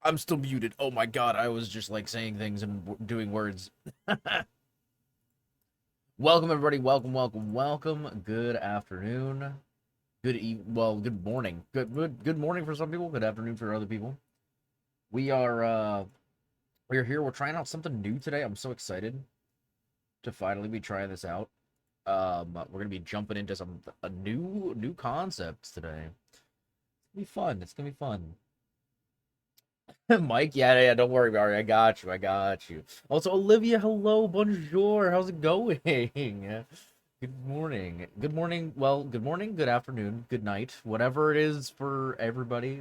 I'm still muted. Oh my god, I was just like saying things and doing words. Welcome everybody. Welcome. Good afternoon. Good morning. Good morning for some people. Good afternoon for other people. We are we're here. We're trying out something new today. I'm so excited to finally be trying this out. We're gonna be jumping into a new concepts today. It's gonna be fun. It's gonna be fun. Mike, yeah, don't worry about it. I got you. Also, Olivia, hello, bonjour. How's it going? Good morning. Well, good morning, good afternoon, good night, whatever it is for everybody.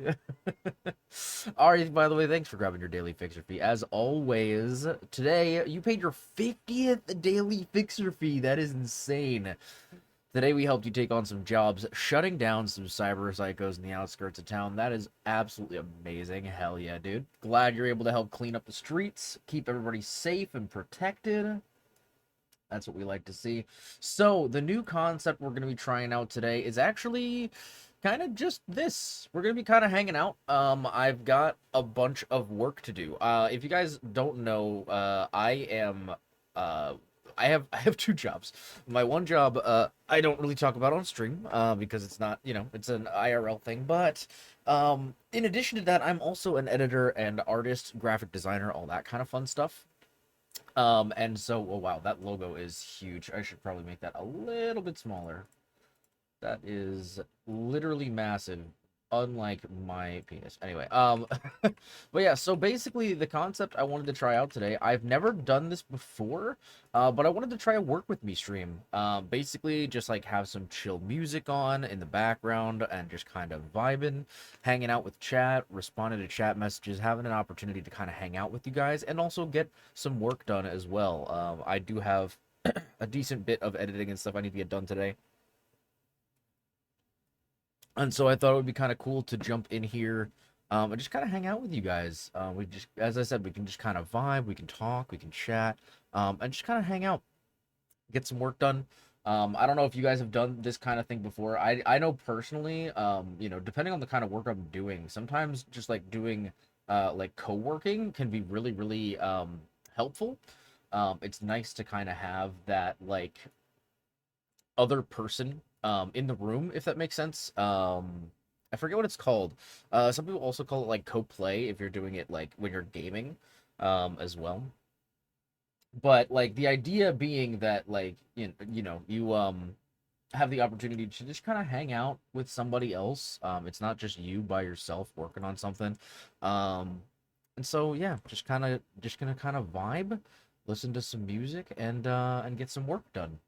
All right, by the way, thanks for grabbing your daily fixer fee. As always, today you paid your 50th daily fixer fee. That is insane. Today we helped you take on some jobs, shutting down some cyber psychos in the outskirts of town. That is absolutely amazing. Hell yeah, dude. Glad you're able to help clean up the streets, keep everybody safe and protected. That's what we like to see. So, the new concept we're going to be trying out today is actually kind of just this. We're going to be kind of hanging out. I've got a bunch of work to do. If you guys don't know, I have two jobs. My one job, I don't really talk about on stream, because it's not, it's an IRL thing. But in addition to that, I'm also an editor and artist, graphic designer, all that kind of fun stuff. And so, oh wow, that logo is huge. I should probably make that a little bit smaller. That is literally massive, unlike my penis. Anyway, but yeah, so basically the concept I wanted to try out today, I've never done this before, but I wanted to try a work with me stream. Basically just like have some chill music on in the background and just kind of vibing, hanging out with chat, responding to chat messages, having an opportunity to kind of hang out with you guys and also get some work done as well. I do have a decent bit of editing and stuff I need to get done today. And so I thought it would be kind of cool to jump in here, and just kind of hang out with you guys. We just, as I said, we can just kind of vibe, we can talk, we can chat, and just kind of hang out, get some work done. I don't know if you guys have done this kind of thing before. I know personally, depending on the kind of work I'm doing, sometimes just like doing like co-working can be really helpful. It's nice to kind of have that like other person in the room, if that makes sense. I forget what it's called. Some people also call it like co-play if you're doing it like when you're gaming, as well. But like the idea being that like you have the opportunity to just kind of hang out with somebody else. It's not just you by yourself working on something. Um, and so yeah, just gonna kind of vibe, listen to some music and get some work done.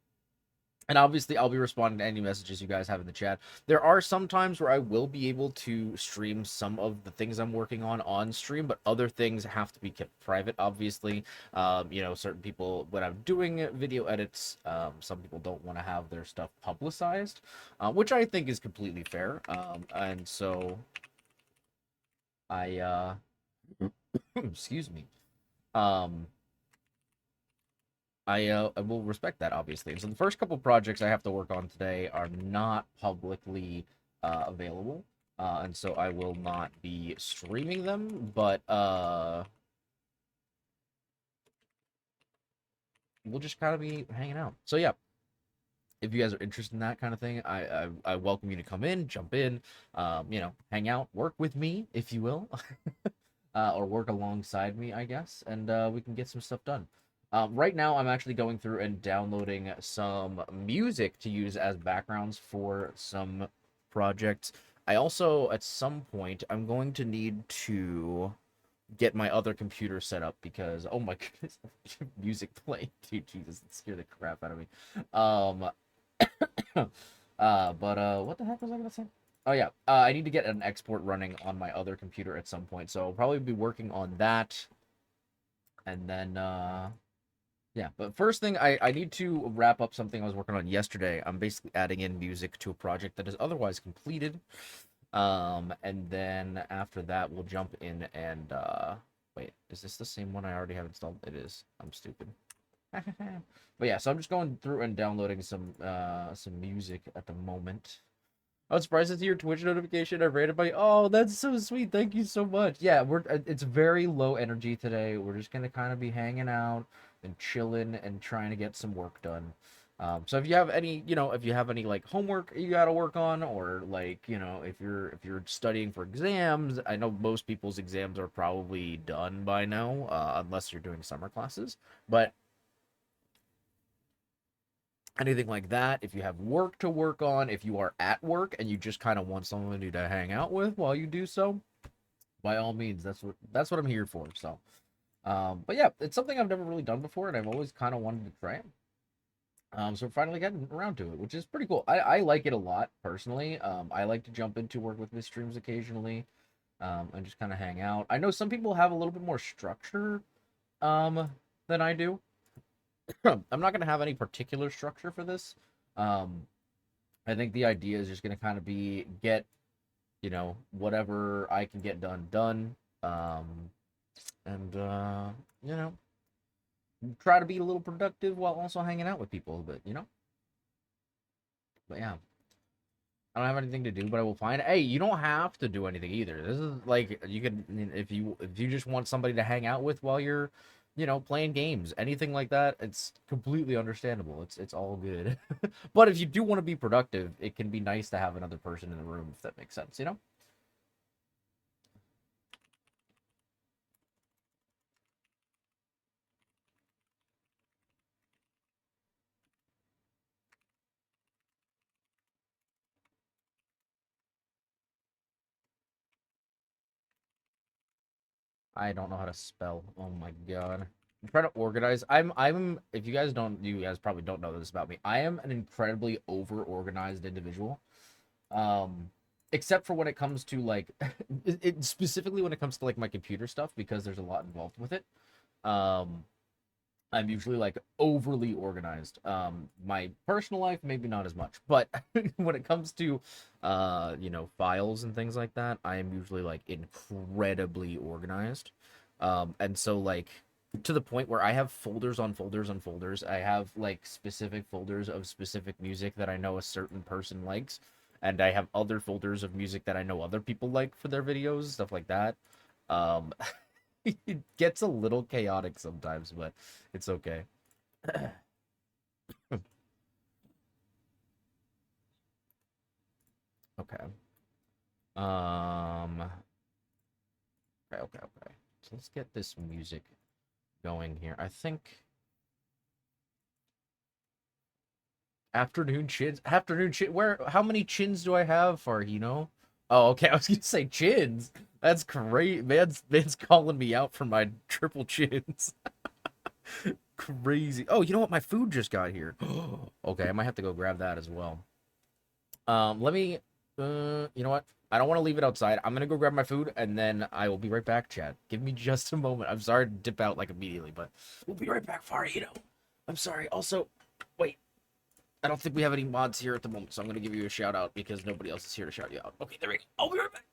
And obviously, I'll be responding to any messages you guys have in the chat. There are some times where I will be able to stream some of the things I'm working on stream, but other things have to be kept private, obviously. Certain people, when I'm doing video edits, some people don't want to have their stuff publicized, which I think is completely fair. And so I, excuse me. Um, I will respect that, obviously. And so the first couple projects I have to work on today are not publicly available, and so I will not be streaming them. But we'll just kind of be hanging out. So yeah, if you guys are interested in that kind of thing, I welcome you to come in, jump in, hang out, work with me, if you will, or work alongside me, I guess, and we can get some stuff done. Right now, I'm actually going through and downloading some music to use as backgrounds for some projects. I also, at some point, I'm going to need to get my other computer set up because, oh my goodness, music playing, dude, Jesus, it scared the crap out of me. Um, what the heck was I gonna say? Oh yeah, I need to get an export running on my other computer at some point, so I'll probably be working on that, and then yeah, but first thing, I need to wrap up something I was working on yesterday. I'm basically adding in music to a project that is otherwise completed. And then after that, we'll jump in and wait, is this the same one I already have installed? It is. I'm stupid. But yeah, so I'm just going through and downloading some music at the moment. I was surprised to see your Twitch notification. I ran it by. Oh, that's so sweet. Thank you so much. Yeah, we're it's very low energy today. We're just gonna kind of be hanging out and chilling and trying to get some work done. So if you have any, if you have any like homework you gotta work on, or like, if you're studying for exams, I know most people's exams are probably done by now, unless you're doing summer classes. But anything like that, if you have work to work on, if you are at work and you just kind of want somebody to hang out with while you do so, by all means, that's what I'm here for. So, but yeah, it's something I've never really done before, and I've always kind of wanted to try it. So we're finally getting around to it, which is pretty cool. I like it a lot personally. I like to jump into work with Miss streams occasionally, and just kind of hang out. I know some people have a little bit more structure, than I do. I'm not gonna have any particular structure for this. Um, I think the idea is just gonna kind of be get, whatever I can get done. And you know, try to be a little productive while also hanging out with people a bit. But yeah, I don't have anything to do, but I will find. Hey, you don't have to do anything either. This is like you can if you just want somebody to hang out with while you're, playing games, anything like that. It's completely understandable. It's all good. But if you do want to be productive, it can be nice to have another person in the room, if that makes sense. I don't know how to spell. Oh my god. I'm trying to organize. If you guys probably don't know this about me. I am an incredibly over organized individual. Um except for when it comes to like specifically when it comes to like my computer stuff, because there's a lot involved with it. Um I'm usually like overly organized. My personal life maybe not as much, but when it comes to files and things like that, I am usually like incredibly organized. And so like to the point where I have folders on folders on folders. I have like specific folders of specific music that I know a certain person likes, and I have other folders of music that I know other people like for their videos, stuff like that. Um it gets a little chaotic sometimes, but it's okay. Okay. Um. Okay. So let's get this music going here. I think afternoon chins. Afternoon chin. Where? How many chins do I have for Oh, okay. I was gonna say chins. That's great. Man's calling me out for my triple chins. Crazy. Oh, you know what? My food just got here. Okay, I might have to go grab that as well. Let me. You know what? I don't want to leave it outside. I'm gonna go grab my food and then I will be right back, Chad. Give me just a moment. I'm sorry to dip out like immediately, but we'll be right back, Farito. I'm sorry. Also, wait. I don't think we have any mods here at the moment, so I'm gonna give you a shout out because nobody else is here to shout you out. Okay, there we go. I'll be right back.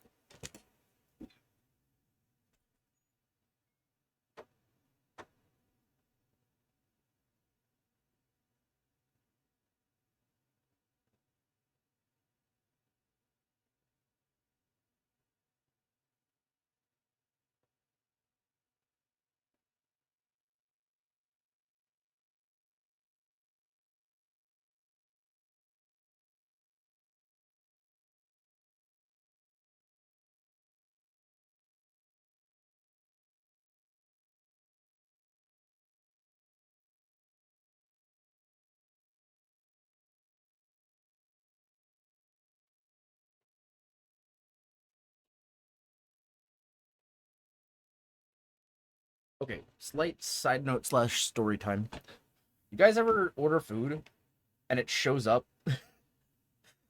Okay, slight side note slash story time. You guys ever order food and it shows up,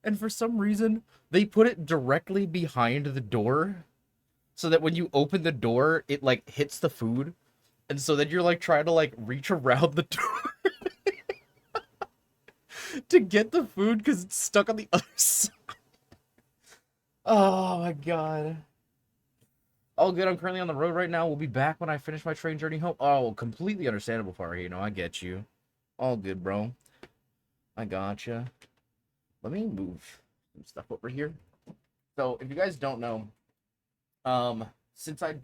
and for some reason they put it directly behind the door, so that when you open the door, it like hits the food, and so then you're like trying to like reach around the door to get the food because it's stuck on the other side. Oh my god. All good. I'm currently on the road right now. We'll be back when I finish my train journey home. Oh, completely understandable, Far. I get you. All good, bro. I gotcha. Let me move some stuff over here. So if you guys don't know, since I'm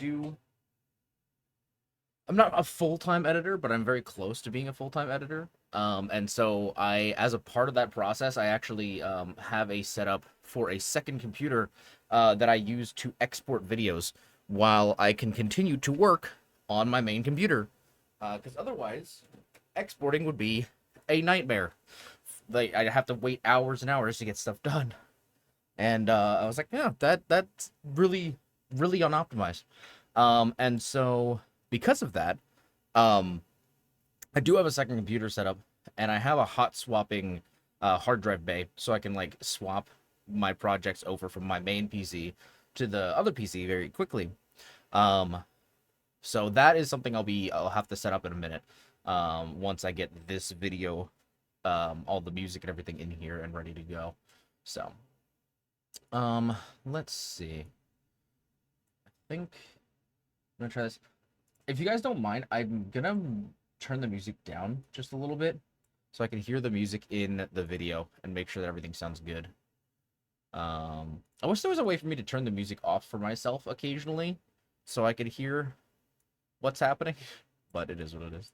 not a full-time editor, but I'm very close to being a full-time editor. And so as a part of that process, I actually have a setup for a second computer that I use to export videos while I can continue to work on my main computer. Because otherwise, exporting would be a nightmare. Like, I'd have to wait hours and hours to get stuff done. And I was like, yeah, that's really, really unoptimized. And so because of that, um, I do have a second computer set up, and I have a hot swapping hard drive bay, so I can like swap my projects over from my main PC to the other PC very quickly. Um, so that is something I'll have to set up in a minute. Once I get this video, all the music and everything in here and ready to go. So, let's see. I think I'm gonna try this. If you guys don't mind, I'm gonna turn the music down just a little bit so I can hear the music in the video and make sure that everything sounds good. I wish there was a way for me to turn the music off for myself occasionally so I could hear what's happening, but it is what it is.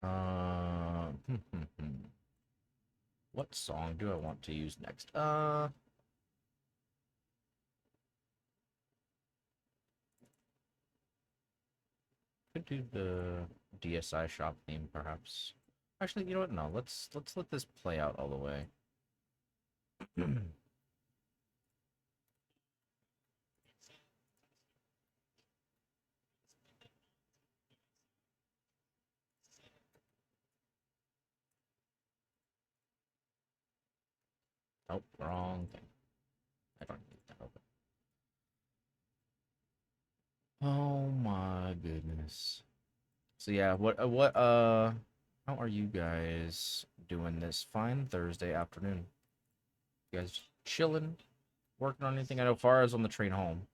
Uh, what song do I want to use next? Could do the DSI shop theme, perhaps. Actually, you know what? No, let's let this play out all the way. Oh, wrong thing. I don't need that open. Oh my goodness. So yeah, how are you guys doing this fine Thursday afternoon? You guys chilling, working on anything? I know Farah's on the train home.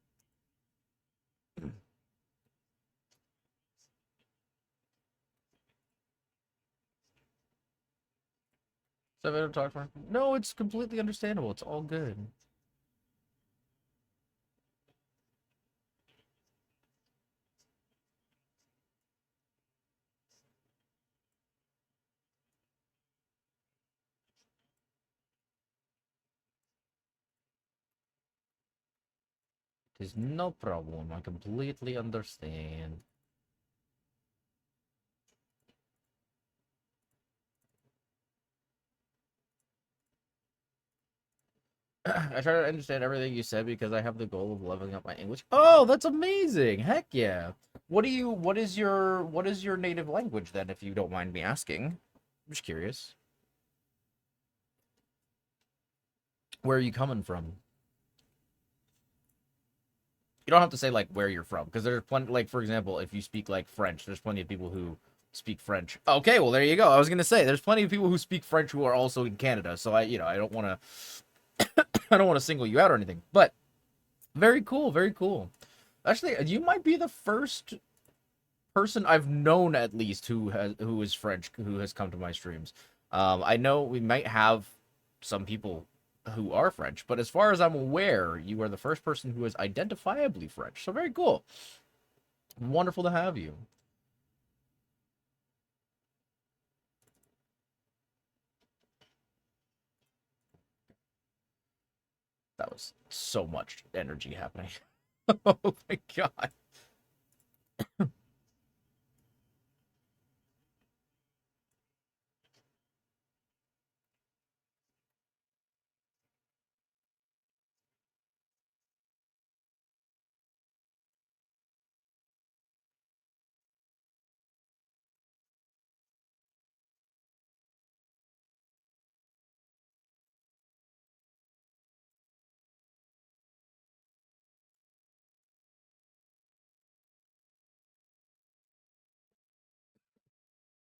So I don't talk for. No, it's completely understandable. It's all good. It is no problem. I completely understand. I try to understand everything you said because I have the goal of leveling up my English. Oh, that's amazing! Heck yeah! What is your native language then, if you don't mind me asking? I'm just curious. Where are you coming from? You don't have to say like where you're from, because there's plenty. Like for example, if you speak like French, there's plenty of people who speak French. Okay, well there you go. I was gonna say there's plenty of people who speak French who are also in Canada. So I don't want to I don't want to single you out or anything. But very cool, very cool. Actually, you might be the first person I've known at least who is French who has come to my streams. I know we might have some people who are French, but as far as I'm aware, you are the first person who is identifiably French. So very cool. Wonderful to have you. That was so much energy happening. Oh my god.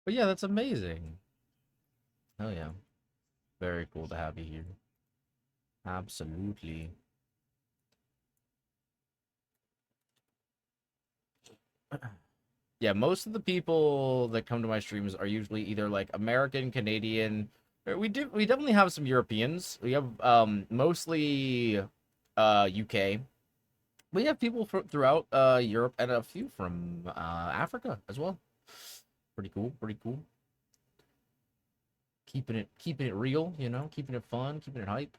But yeah, that's amazing. Oh yeah. Very cool to have you here. Absolutely. Yeah, most of the people that come to my streams are usually either like American, Canadian. We definitely have some Europeans. We have mostly UK. We have people throughout Europe and a few from Africa as well. Pretty cool, pretty cool. Keeping it real, you know, keeping it fun, keeping it hype.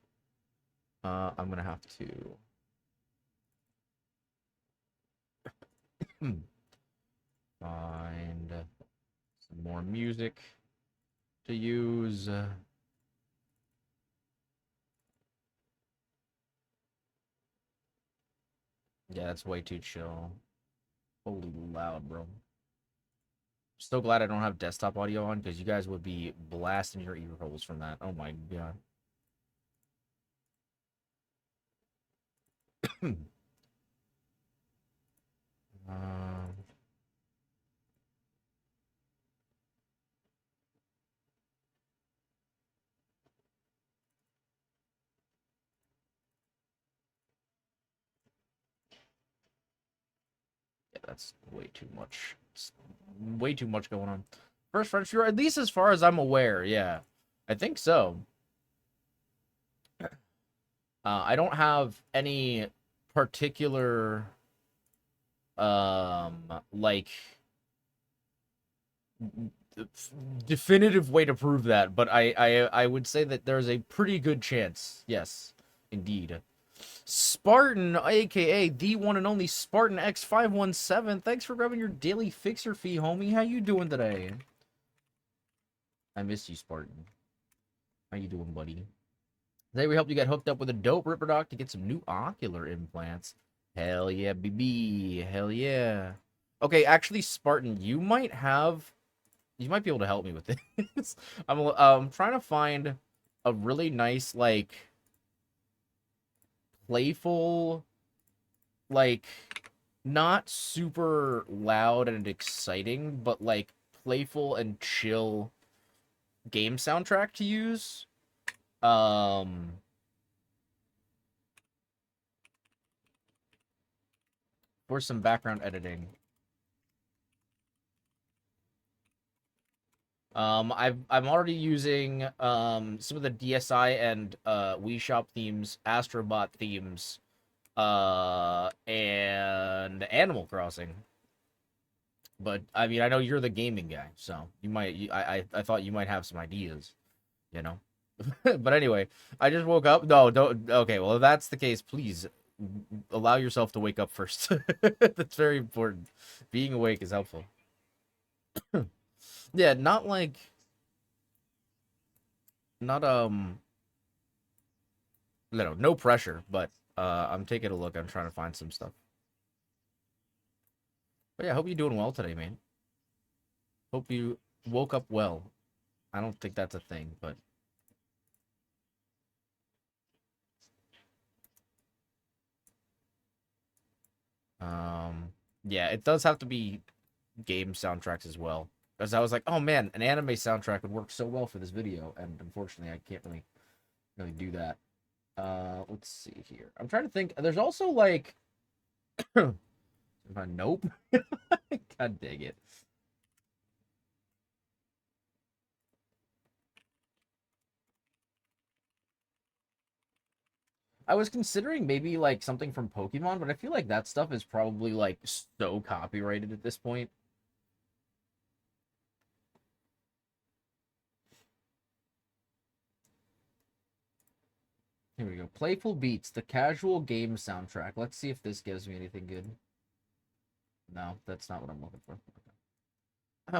I'm gonna have to find some more music to use. Yeah, that's way too chill. Holy loud, bro. So glad I don't have desktop audio on because you guys would be blasting your ear holes from that. Oh my god. um, yeah, that's way too much. It's way too much going on. First French viewer, at least as far as I'm aware, yeah. I think so. I don't have any particular like definitive way to prove that, but I would say that there's a pretty good chance. Yes, indeed. Spartan, aka the one and only Spartan X517. Thanks for grabbing your daily fixer fee, homie. How you doing today? I miss you, Spartan. How you doing, buddy? Today we helped you get hooked up with a dope Ripper Doc to get some new ocular implants. Hell yeah, baby. Hell yeah. Okay, actually, Spartan, you might be able to help me with this. I'm trying to find a really nice, like, playful, like, not super loud and exciting, but like playful and chill game soundtrack to use. Um, for some background editing. I'm already using some of the DSi and Wii Shop themes, Astrobot themes, and Animal Crossing. But I mean, I know you're the gaming guy, so I thought you might have some ideas, you know. But anyway, I just woke up. No, don't. Okay, well, if that's the case, please allow yourself to wake up first. That's very important. Being awake is helpful. Yeah, not like not no pressure, but I'm taking a look. I'm trying to find some stuff. But yeah, I hope you're doing well today, man. Hope you woke up well. I don't think that's a thing, but yeah, it does have to be game soundtracks as well. Because I was like, oh man, an anime soundtrack would work so well for this video, and unfortunately, I can't really do that. Let's see here. I'm trying to think. There's also like, nope. God dang it. I was considering maybe like something from Pokemon, but I feel like that stuff is probably like so copyrighted at this point. Here we go. Playful Beats, the casual game soundtrack. Let's see if this gives me anything good. No, that's not what I'm looking for.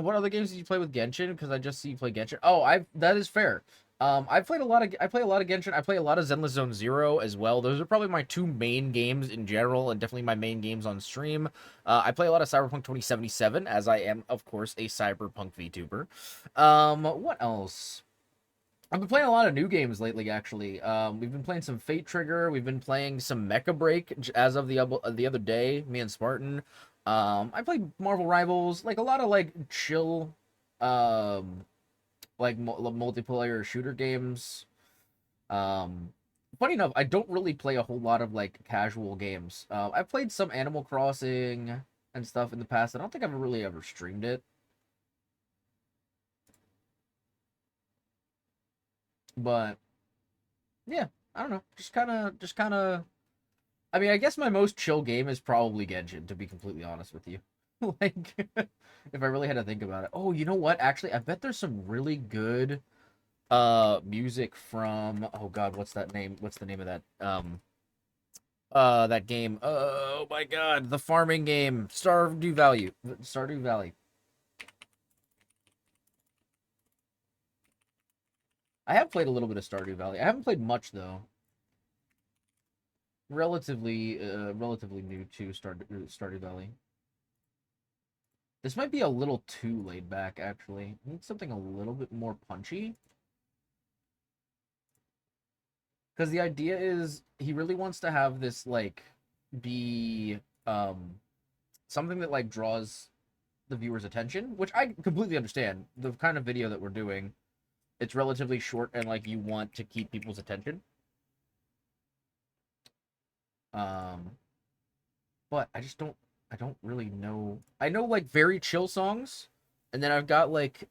What other games did you play with Genshin? Because I just see you play Genshin. Oh, that is fair. I play a lot of Genshin. I play a lot of Zenless Zone Zero as well. Those are probably my two main games in general, and definitely my main games on stream. I play a lot of Cyberpunk 2077, as I am, of course, a Cyberpunk VTuber. What else? I've been playing a lot of new games lately, actually. We've been playing some Fate Trigger. We've been playing some Mecha Break as of the other day, me and Spartan. I played Marvel Rivals, like a lot of like chill, um, like multiplayer shooter games. Um, Funny enough, I don't really play a whole lot of like casual games. I've played some Animal Crossing and stuff in the past. I don't think I've really ever streamed it, but yeah, I don't know. Just kind of. I mean, I guess my most chill game is probably Genshin, to be completely honest with you. Like, if I really had to think about it. Oh, you know what? Actually, I bet there's some really good music from, oh god, what's that name? What's the name of that that game? Oh my god, the farming game, Stardew Valley. I have played a little bit of Stardew Valley. I haven't played much though. Relatively new to Stardew Valley. This might be a little too laid back, actually. I need something a little bit more punchy. Because the idea is he really wants to have this, like, be something that, like, draws the viewer's attention, which I completely understand. The kind of video that we're doing, it's relatively short and, like, you want to keep people's attention. Um, but I don't really know. I know, like, very chill songs, and then I've got, like,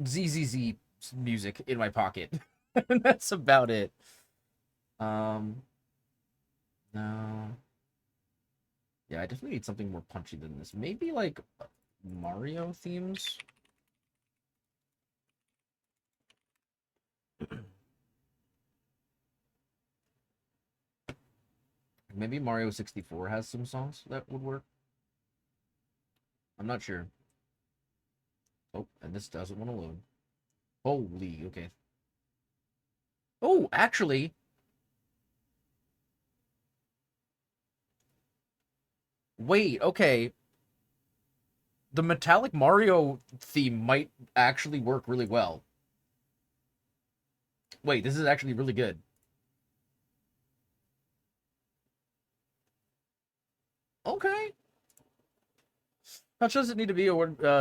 ZZZ music in my pocket. And that's about it. Um, no. Yeah, I definitely need something more punchy than this. Maybe like Mario themes. Maybe Mario 64 has some songs that would work. I'm not sure. Oh, and this doesn't want to load. Holy, okay. Oh, actually, wait, okay. The Metallic Mario theme might actually work really well. Wait, this is actually really good. Okay. Touch doesn't need to be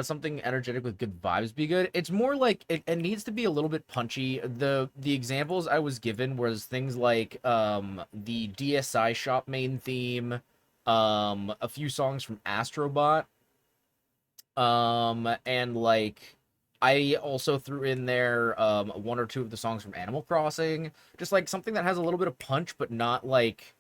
something energetic with good vibes be good. It's more like it needs to be a little bit punchy. The examples I was given was things like the DSI shop main theme, a few songs from Astrobot, and like I also threw in there one or two of the songs from Animal Crossing, just like something that has a little bit of punch but not like,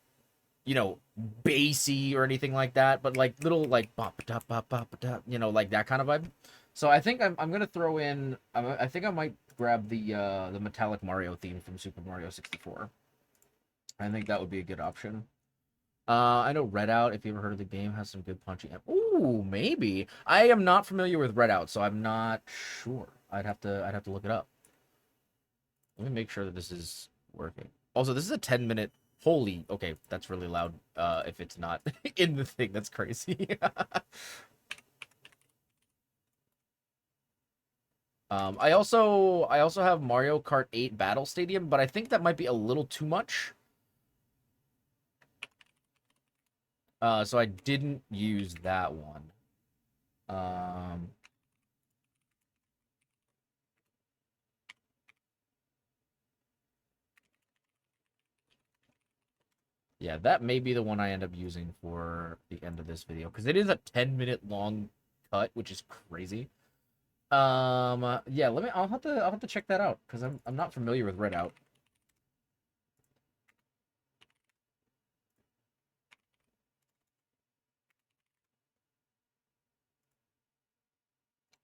you know, bassy or anything like that, but like little like bop da bop bop da, you know, like that kind of vibe. So I think I'm gonna throw in. I think I might grab the Metallic Mario theme from Super Mario 64. I think that would be a good option. I know Redout, if you ever heard of the game, has some good punchy. Ooh, maybe. I am not familiar with Redout, so I'm not sure. I'd have to look it up. Let me make sure that this is working. Also, this is a 10-minute. Holy, okay, that's really loud. If it's not in the thing, that's crazy. I also have Mario Kart 8 Battle Stadium, but I think that might be a little too much. So I didn't use that one. Um, yeah, that may be the one I end up using for the end of this video because it is a 10-minute long cut, which is crazy. Yeah, I'll have to check that out because I'm not familiar with Redout.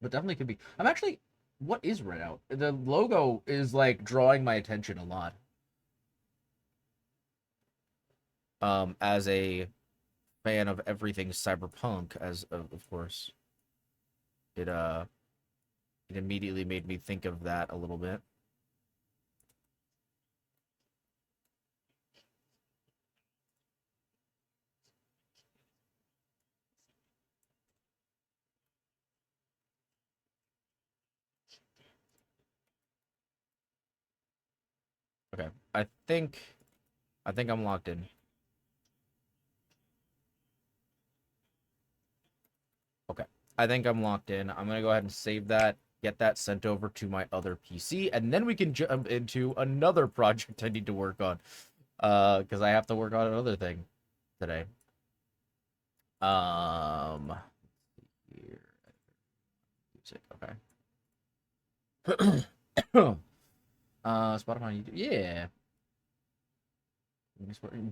but definitely could be. I'm actually, what is Redout? The logo is like drawing my attention a lot. As a fan of everything cyberpunk, as of course, it it immediately made me think of that a little bit. Okay, I think I'm locked in. Okay, I think I'm locked in. I'm gonna go ahead and save that, get that sent over to my other PC, and then we can jump into another project I need to work on. Because I have to work on another thing today. Um, here, music. Okay. Spotify, YouTube. Yeah.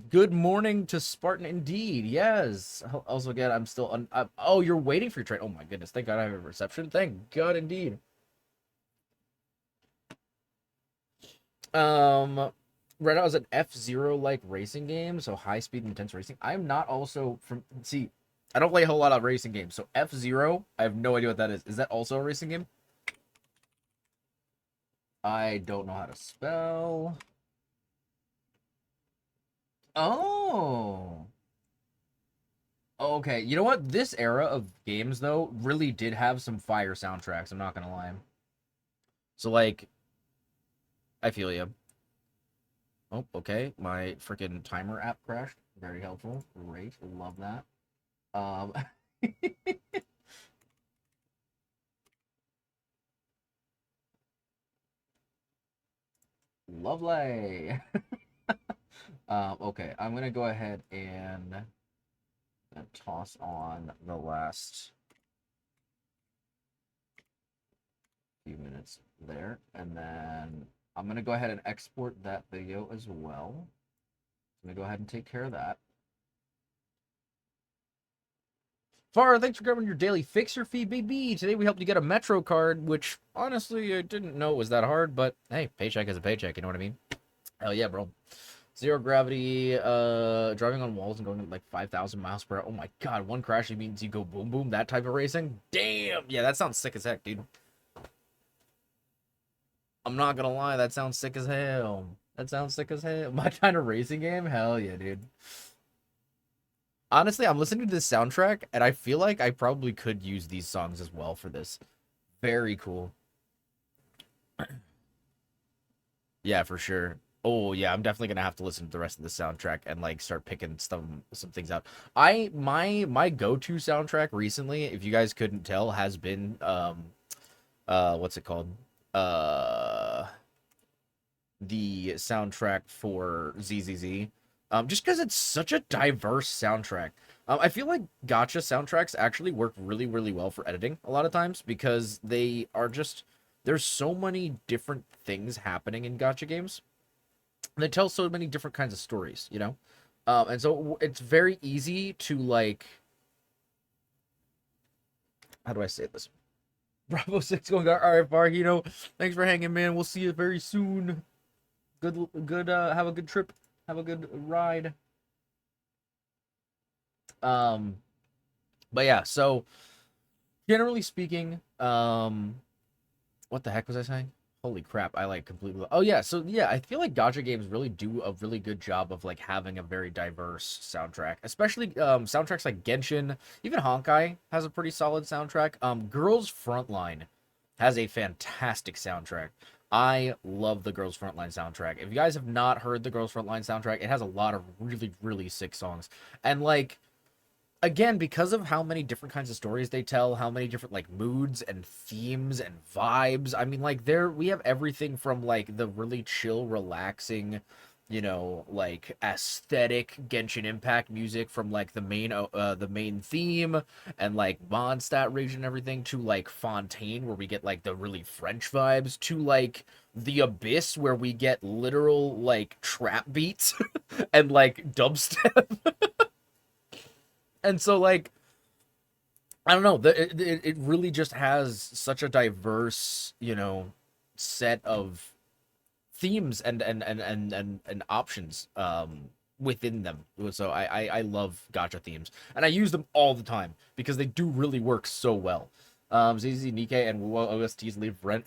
Good morning to Spartan indeed. Yes. Also, again, I'm still oh, you're waiting for your train. Oh my goodness. Thank God I have a reception. Thank God indeed. Redout is an F-Zero like racing game, so high speed intense racing. I'm not also from see, I don't play a whole lot of racing games. So F-Zero, I have no idea what that is. Is that also a racing game? I don't know how to spell. Oh. Okay, you know what? This era of games though really did have some fire soundtracks, I'm not gonna lie. So like, I feel you. Oh, okay. My freaking timer app crashed. Very helpful. Great. Love that. Um Lovely. Okay, I'm gonna go ahead and toss on the last few minutes there, and then I'm gonna go ahead and export that video as well. I'm gonna go ahead and take care of that. Far, thanks for grabbing your daily fixer fee, baby. Today we helped you get a Metro card, which honestly I didn't know it was that hard, but hey, paycheck is a paycheck, you know what I mean? Hell yeah, bro. Zero gravity, driving on walls and going at like 5,000 miles per hour. Oh my god, one crash means you go boom boom, that type of racing? Damn! Yeah, that sounds sick as heck, dude. I'm not gonna lie, that sounds sick as hell. That sounds sick as hell. My kind of racing game? Hell yeah, dude. Honestly, I'm listening to this soundtrack, and I feel like I probably could use these songs as well for this. Very cool. Yeah, for sure. Oh yeah, I'm definitely gonna have to listen to the rest of the soundtrack and like start picking some things out. My go-to soundtrack recently, if you guys couldn't tell, has been what's it called? Uh the soundtrack for ZZZ. Just because it's such a diverse soundtrack. I feel like gotcha soundtracks actually work really, really well for editing a lot of times because they are just there's so many different things happening in gotcha games. And they tell so many different kinds of stories, you know? And so it's very easy to like how do I say this? Bravo 6 going, all right, Farhino. Thanks for hanging, man. We'll see you very soon. Good have a good trip. Have a good ride. Um but yeah, so generally speaking, what the heck was I saying? Holy crap, I like completely oh yeah, so yeah, I feel like gacha games really do a really good job of like having a very diverse soundtrack, especially soundtracks like Genshin. Even Honkai has a pretty solid soundtrack. Girls Frontline has a fantastic soundtrack. I love the Girls Frontline soundtrack. If you guys have not heard the Girls Frontline soundtrack, it has a lot of really, really sick songs. And like again, because of how many different kinds of stories they tell, how many different like moods and themes and vibes. I mean, like there we have everything from like the really chill, relaxing, you know, like aesthetic Genshin Impact music from like the main theme and like Mondstadt region and everything to like Fontaine where we get like the really French vibes to like the Abyss where we get literal like trap beats and like dubstep. And so like I don't know. It really just has such a diverse, set of themes and options within them. So I love gacha themes, and I use them all the time because they do really work so well. ZZ Nikkei and WoW OSTs live rent.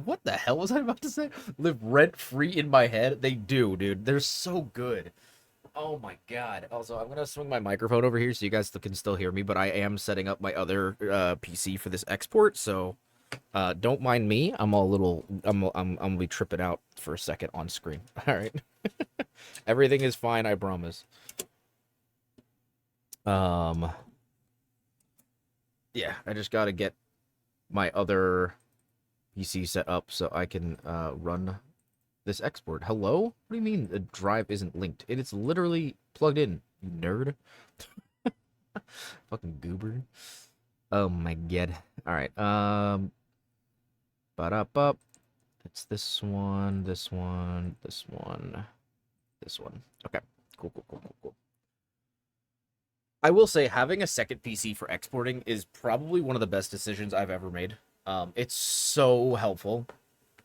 What the hell was I about to say? Live rent free in my head. They do, dude. They're so good. Oh my god. Also, I'm gonna swing my microphone over here so you guys can still hear me, but I am setting up my other PC for this export, so don't mind me. I'm all a little. I'm gonna be tripping out for a second on screen. All right. Everything is fine. I promise. Um. Yeah, I just gotta get my other PC set up so I can run this export. Hello? What do you mean the drive isn't linked? It is literally plugged in. You nerd. Fucking goober. Oh my god. All right. Ba-da-ba. It's this one, this one, this one, this one. Okay. Cool, cool, cool, cool, cool. I will say having a second PC for exporting is probably one of the best decisions I've ever made. It's so helpful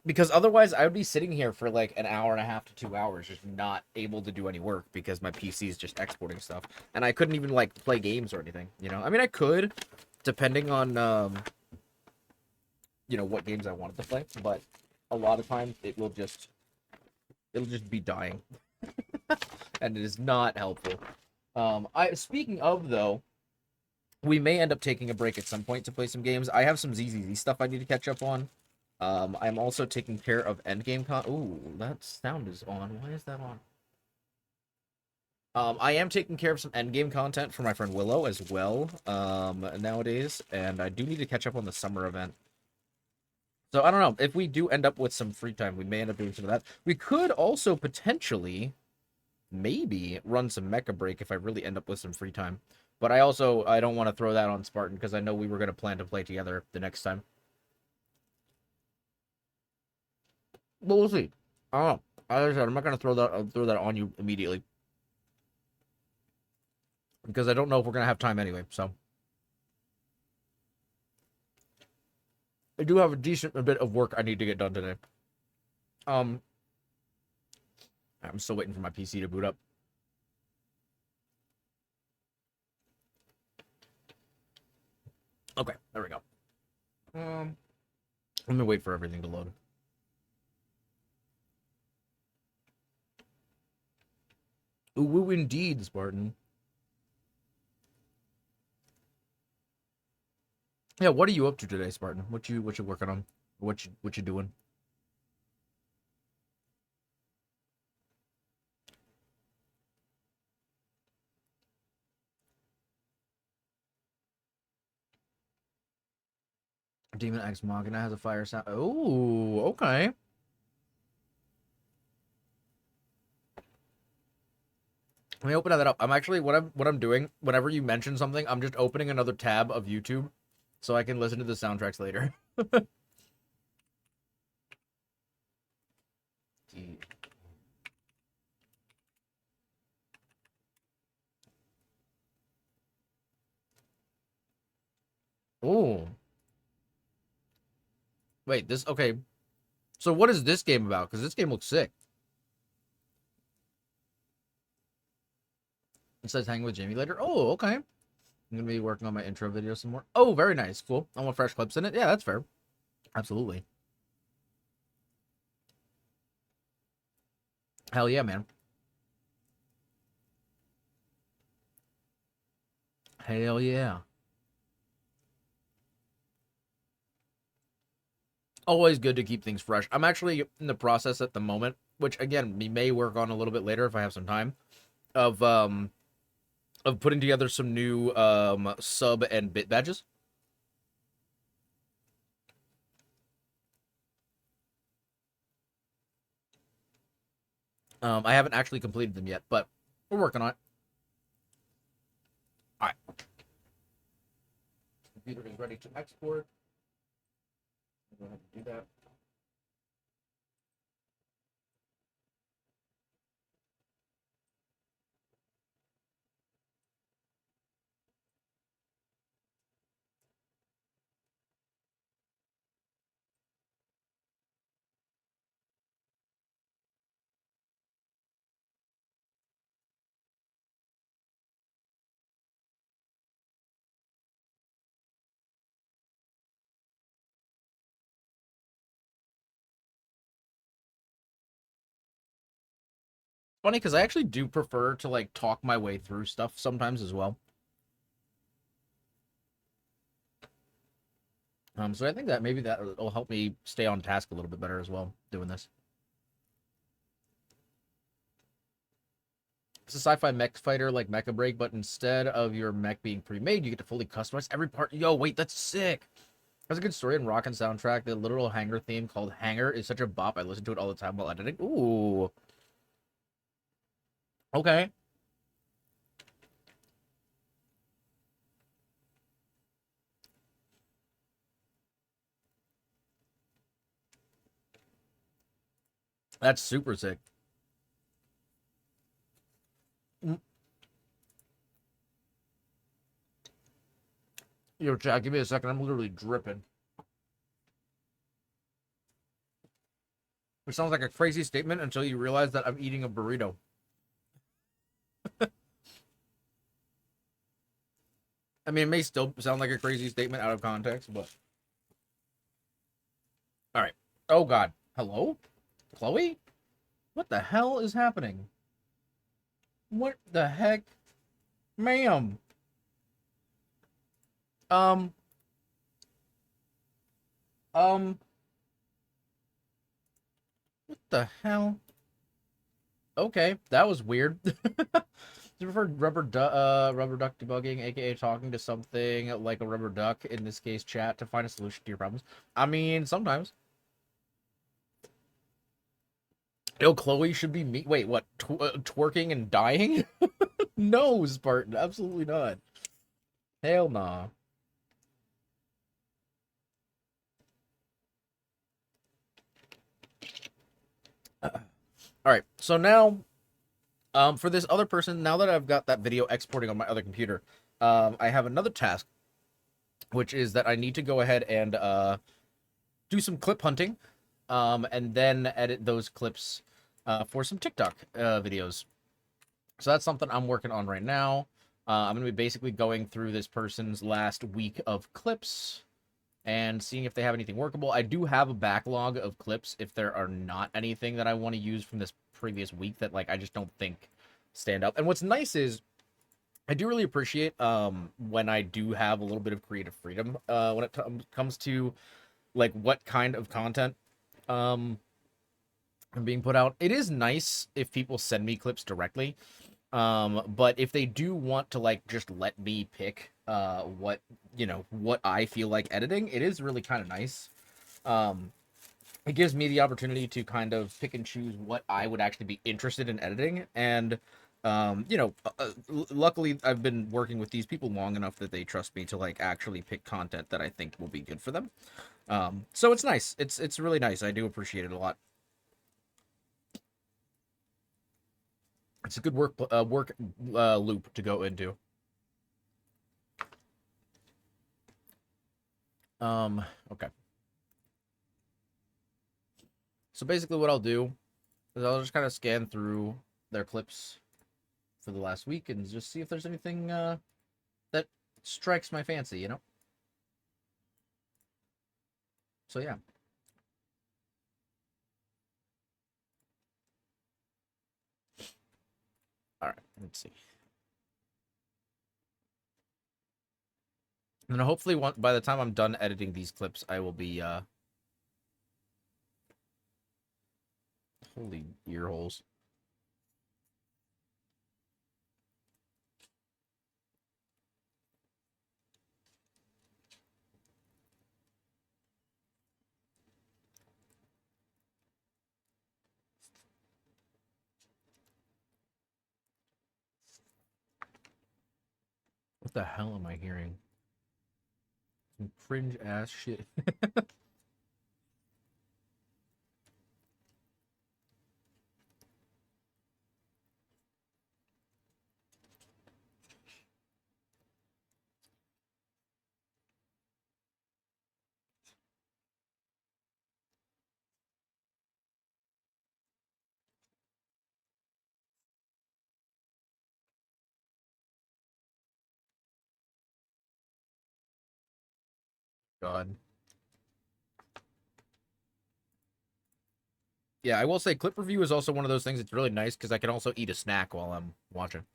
because otherwise I would be sitting here for like an hour and a half to 2 hours just not able to do any work because my PC is just exporting stuff and I couldn't even like play games or anything, I mean I could depending on what games I wanted to play, but a lot of times it'll just be dying and it is not helpful. I speaking of though, we may end up taking a break at some point to play some games. I have some ZZZ stuff I need to catch up on. I'm also taking care of endgame Ooh, that sound is on. Why is that on? I am taking care of some endgame content for my friend Willow as well, nowadays, and I do need to catch up on the summer event. So I don't know, if we do end up with some free time, we may end up doing some of that. We could also potentially, maybe, run some Mecha Break if I really end up with some free time. But I don't want to throw that on Spartan because I know we were going to plan to play together the next time. But we'll see. I don't know. As I said, I'm not going to throw that on you immediately because I don't know if we're going to have time anyway. So I do have a decent bit of work I need to get done today. Um, I'm still waiting for my PC to boot up. Okay, there we go. Let me wait for everything to load. Ooh, indeed, Spartan. Yeah, what are you up to today, Spartan? What you working on? What you doing? Demon X Machina has a fire sound. Oh, okay. Let me open that up. I'm actually what I'm doing. Whenever you mention something, I'm just opening another tab of YouTube, so I can listen to the soundtracks later. Oh, wait. This okay. So what is this game about? Because this game looks sick. It says hang with Jamie later. Oh, okay. I'm gonna be working on my intro video some more. Oh, very nice. Cool. I want fresh clips in it. Yeah, that's fair. Absolutely. Hell yeah, man. Hell yeah. Always good to keep things fresh. I'm actually in the process at the moment, which again, we may work on a little bit later if I have some time, of putting together some new sub and bit badges. I haven't actually completed them yet, but we're working on it. All right. Computer is ready to export. Go ahead and do that. Funny because I actually do prefer to like talk my way through stuff sometimes as well. So I think that maybe that will help me stay on task a little bit better as well doing this. It's a sci-fi mech fighter like Mecha Break, but instead of your mech being pre-made, you get to fully customize every part. Yo, wait, that's sick. That's a good story and rock and soundtrack. The literal Hanger theme called Hanger is such a bop. I listen to it all the time while editing. Ooh, okay. That's super sick. Mm. Yo, chat, give me a second. I'm literally dripping. Which sounds like a crazy statement until you realize that I'm eating a burrito. I mean, it may still sound like a crazy statement out of context, but all right. Oh God, hello, Chloe. What the hell is happening? What the heck, ma'am? Um, um, what the hell? Okay, that was weird. You prefer rubber duck debugging, aka talking to something like a rubber duck, in this case chat, to find a solution to your problems? I mean, sometimes. Yo, Chloe should be me. Wait, what? Twerking and dying? No, Spartan, absolutely not. Hell nah. All right, so now, for this other person, now that I've got that video exporting on my other computer, I have another task, which is that I need to go ahead and do some clip hunting, and then edit those clips for some TikTok videos. So that's something I'm working on right now. I'm going to be basically going through this person's last week of clips and seeing if they have anything workable. I do have a backlog of clips if there are not anything that I want to use from this previous week that like I just don't think stand up. And what's nice is I do really appreciate when I do have a little bit of creative freedom when it comes to like what kind of content um being put out. It is nice if people send me clips directly. But if they do want to like just let me pick what what I feel like editing, it is really kind of nice. Um, it gives me the opportunity to kind of pick and choose what I would actually be interested in editing. And luckily I've been working with these people long enough that they trust me to like actually pick content that I think will be good for them. So it's nice. It's really nice. I do appreciate it a lot. It's a good work loop to go into. Okay. So basically what I'll do is I'll just kind of scan through their clips for the last week and just see if there's anything that strikes my fancy, you know? So yeah. All right, let's see. And then hopefully by the time I'm done editing these clips, I will be holy ear holes. What the hell am I hearing? Some cringe ass shit. God. Yeah, I will say clip review is also one of those things that's really nice because I can also eat a snack while I'm watching.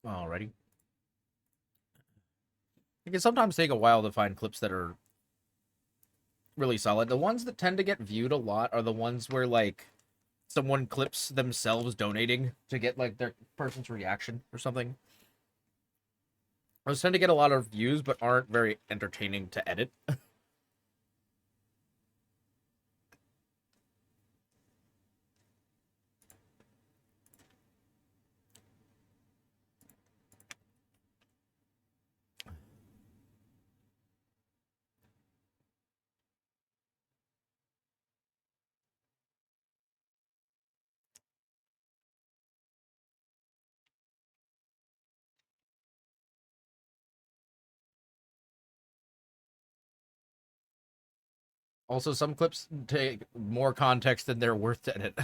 Alrighty. It can sometimes take a while to find clips that are really solid. The ones that tend to get viewed a lot are the ones where, like, someone clips themselves donating to get, like, their person's reaction or something. Those tend to get a lot of views, but aren't very entertaining to edit. Also, some clips take more context than they're worth to edit.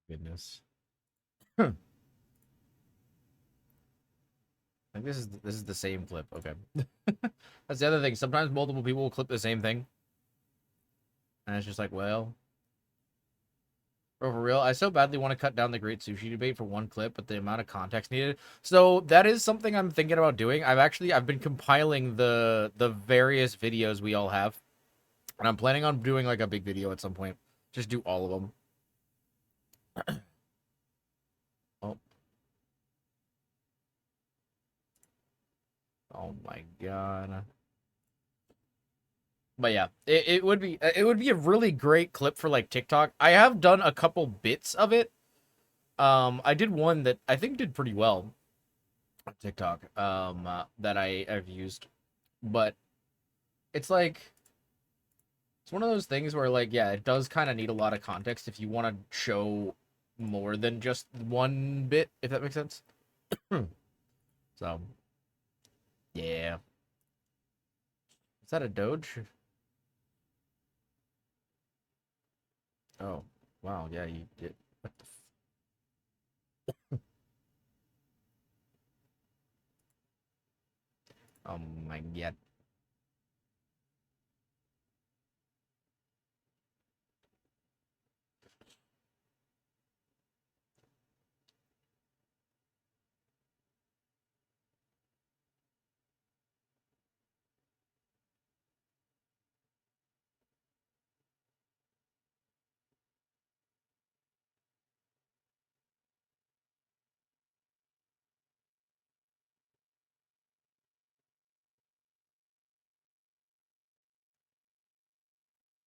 Goodness. I think this is the same clip. Okay. That's the other thing. Sometimes multiple people will clip the same thing. And it's just like, well, bro, for real, I so badly want to cut down the great sushi debate for one clip, but the amount of context needed. So that is something I'm thinking about doing. I've been compiling the various videos we all have, and I'm planning on doing like a big video at some point. Just do all of them. Oh, oh my god. But yeah, it would be a really great clip for like TikTok. I have done a couple bits of it. I did one that I think did pretty well on TikTok. That I've used, but it's like it's one of those things where like yeah, it does kind of need a lot of context if you want to show more than just one bit, if that makes sense. So yeah, is that a Doge? Oh wow, yeah, you did. What the oh my god.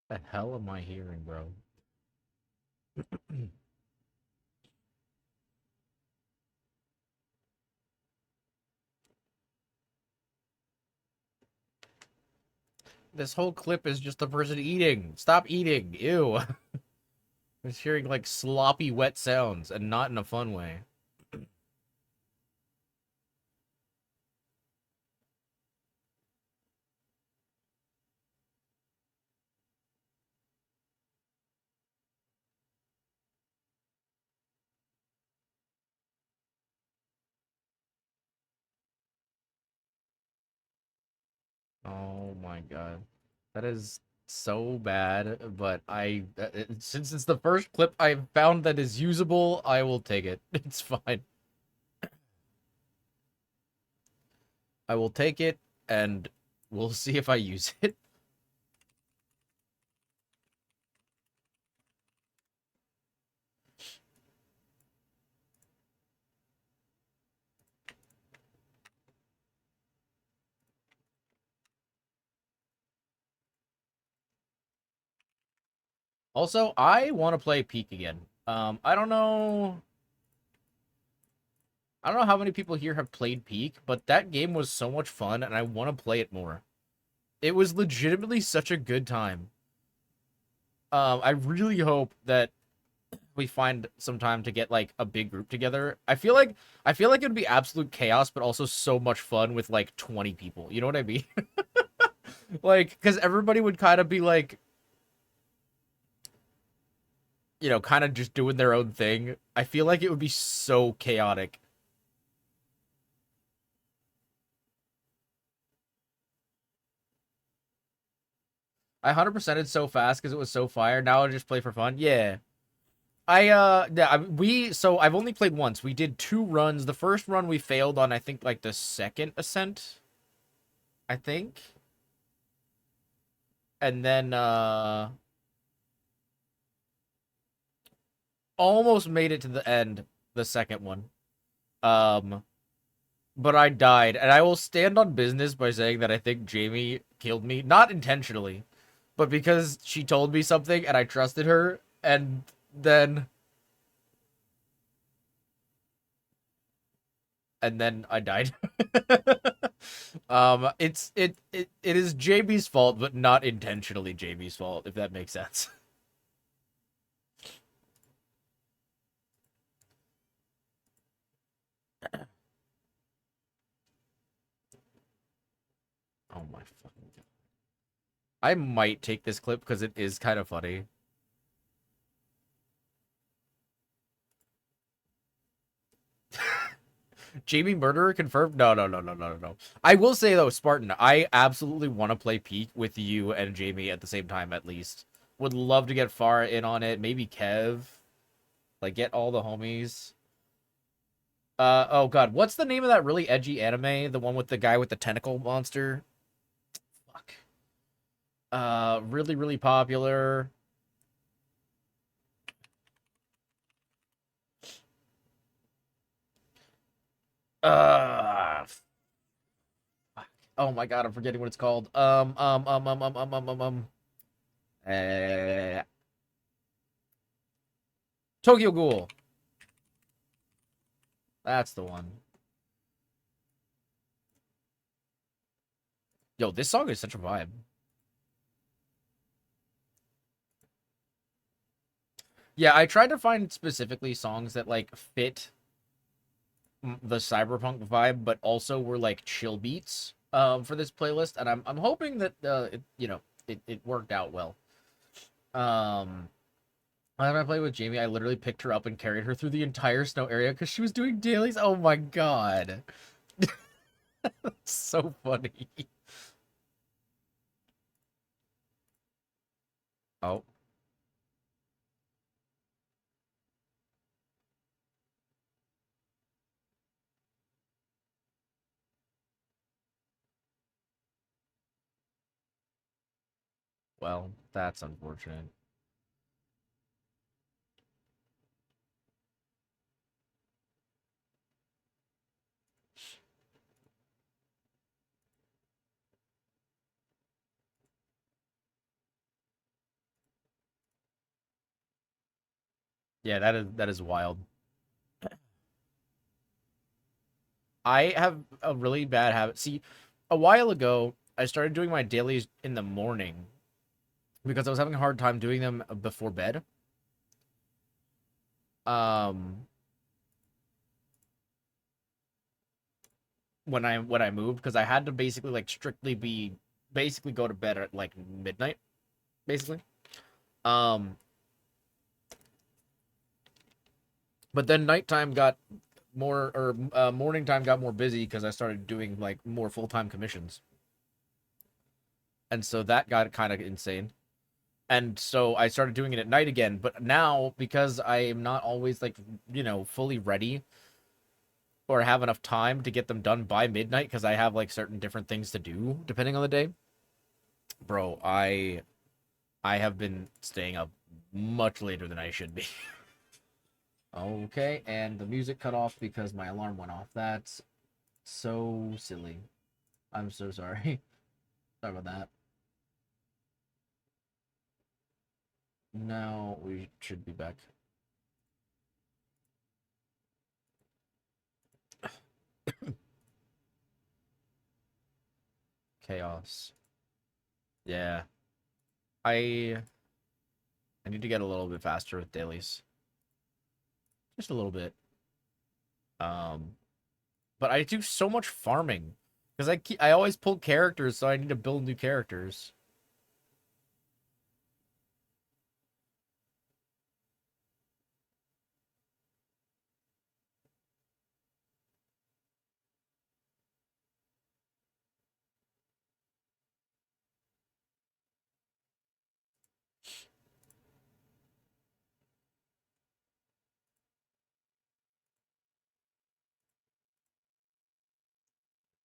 The hell am I hearing, bro? This whole clip is just the person eating. Stop eating. Ew. I'm just hearing like sloppy, wet sounds and not in a fun way. Oh my god. That is so bad, but since it's the first clip I've found that is usable, I will take it. It's fine. I will take it and we'll see if I use it. Also, I want to play Peak again. I don't know. I don't know how many people here have played Peak, but that game was so much fun, and I want to play it more. It was legitimately such a good time. I really hope that we find some time to get like a big group together. I feel like it would be absolute chaos, but also so much fun with like 20 people. You know what I mean? Like, because everybody would kind of be like, kind of just doing their own thing. I feel like it would be so chaotic. I 100%ed so fast because it was so fire. Now I just play for fun. Yeah. Yeah, I've only played once. We did 2 runs. The first run we failed on, I think, like the second ascent, I think. And then, almost made it to the end, the second one. Um, but I died, and I will stand on business by saying that I think Jamie killed me, not intentionally, but because she told me something and I trusted her, and then I died. It is Jamie's fault, but not intentionally Jamie's fault, if that makes sense. Oh my fucking god. I might take this clip because it is kind of funny. Jamie murderer confirmed? No, no, no, no, no, no, no. I will say though, Spartan, I absolutely want to play Peak with you and Jamie at the same time at least. Would love to get far in on it. Maybe Kev. Like get all the homies. Oh god, what's the name of that really edgy anime? The one with the guy with the tentacle monster? Fuck. Really, really popular. Uh, fuck. Oh my god, I'm forgetting what it's called. Uh, Tokyo Ghoul. That's the one. Yo, this song is such a vibe. Yeah, I tried to find specifically songs that like fit the cyberpunk vibe, but also were like chill beats for this playlist, and I'm hoping that it worked out well. Um, when I played with Jamie, I literally picked her up and carried her through the entire snow area because she was doing dailies. Oh my god, so funny. Oh, well, that's unfortunate. Yeah, that is wild. I have a really bad habit. See, a while ago, I started doing my dailies in the morning because I was having a hard time doing them before bed. Um, when I moved because I had to basically like strictly be basically go to bed at like midnight, basically. Um, but then nighttime got more or morning time got more busy because I started doing like more full-time commissions, and so that got kind of insane. And so I started doing it at night again. But now because I am not always like fully ready or have enough time to get them done by midnight because I have like certain different things to do depending on the day, bro. I have been staying up much later than I should be. Okay, and the music cut off because my alarm went off. That's so silly. I'm so sorry. Sorry about that. Now we should be back. Chaos. Yeah. I need to get a little bit faster with dailies. Just a little bit. Um, but I do so much farming because I always pull characters, so I need to build new characters.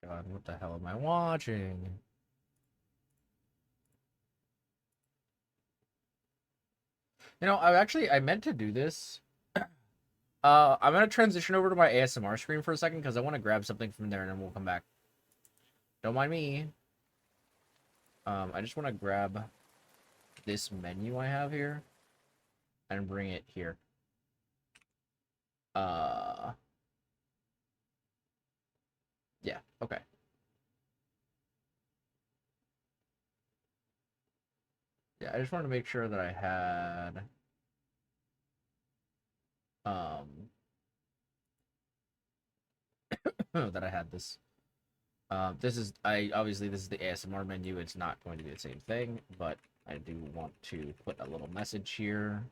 God, what the hell am I watching? You know, I meant to do this. I'm gonna transition over to my ASMR screen for a second because I want to grab something from there and then we'll come back. Don't mind me. I just want to grab this menu I have here and bring it here. Uh, yeah, okay. Yeah, I just wanted to make sure that I had um that I had this. This is obviously this is the ASMR menu. It's not going to be the same thing, but I do want to put a little message here.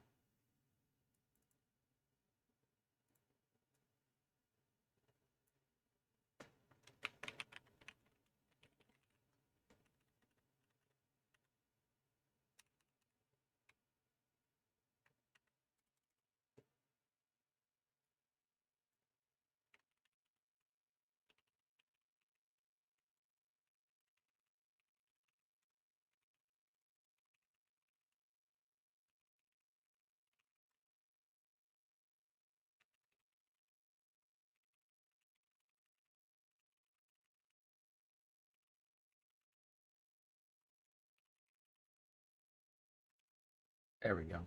There we go.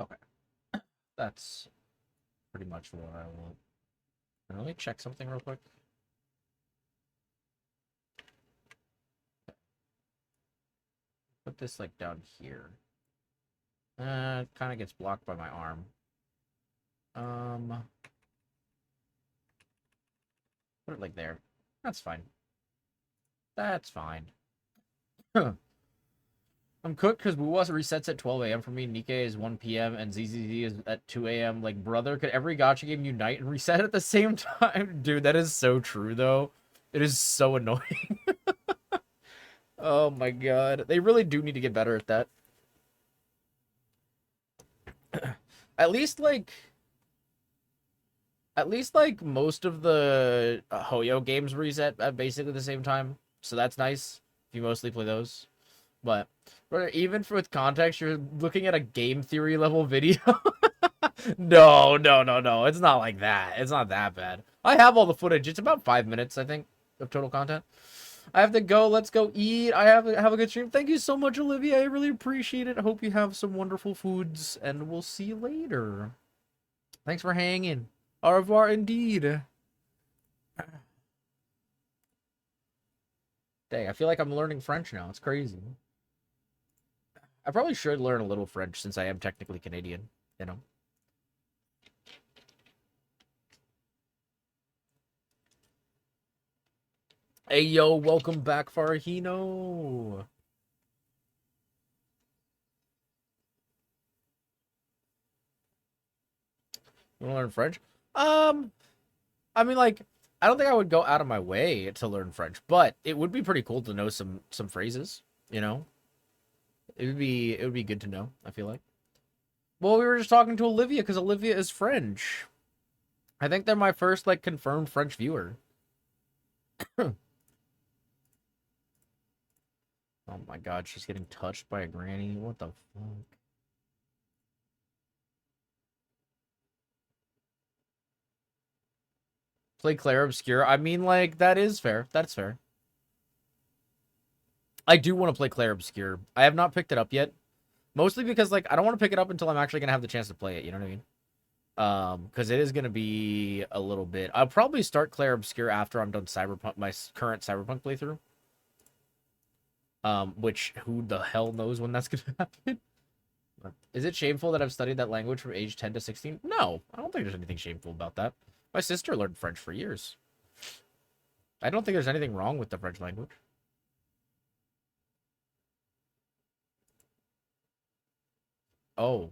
Okay, that's pretty much what I want. Let me check something real quick. Put this like down here. It kind of gets blocked by my arm. Put it like there. That's fine. That's fine. I'm cooked because Wuwas resets at 12 a.m. for me. Nikkei is 1 p.m. and ZZZ is at 2 a.m. Like, brother, could every gacha game unite and reset at the same time? Dude, that is so true, though. It is so annoying. Oh my god. They really do need to get better at that. At least, like... At least, like, most of the Hoyo games reset at basically the same time. So that's nice if you mostly play those. But even with context, you're looking at a game theory level video. No, no, no, no. It's not like that. It's not that bad. I have all the footage. It's about 5 minutes, I think, of total content. I have to go. Let's go eat. Have a good stream. Thank you so much, Olivia. I really appreciate it. I hope you have some wonderful foods, and we'll see you later. Thanks for hanging. Au revoir, indeed. Dang, I feel like I'm learning French now. It's crazy. I probably should learn a little French since I am technically Canadian, you know? Hey, yo, welcome back, Farahino. You want to learn French? I mean, like, I don't think I would go out of my way to learn French, but it would be pretty cool to know some phrases, you know? It would be good to know, I feel like. Well, we were just talking to Olivia because Olivia is French. I think they're my first, like, confirmed French viewer. Oh my god, she's getting touched by a granny. What the fuck? Play Claire Obscure. I mean, like, that is fair. That's fair. I do want to play Claire Obscure. I have not picked it up yet. Mostly because, like, I don't want to pick it up until I'm actually going to have the chance to play it. You know what I mean? Because it is going to be a little bit. I'll probably start Claire Obscure after I'm done Cyberpunk, my current Cyberpunk playthrough. Which, who the hell knows when that's going to happen? Is it shameful that I've studied that language from age 10 to 16? No, I don't think there's anything shameful about that. My sister learned French for years. I don't think there's anything wrong with the French language. Oh.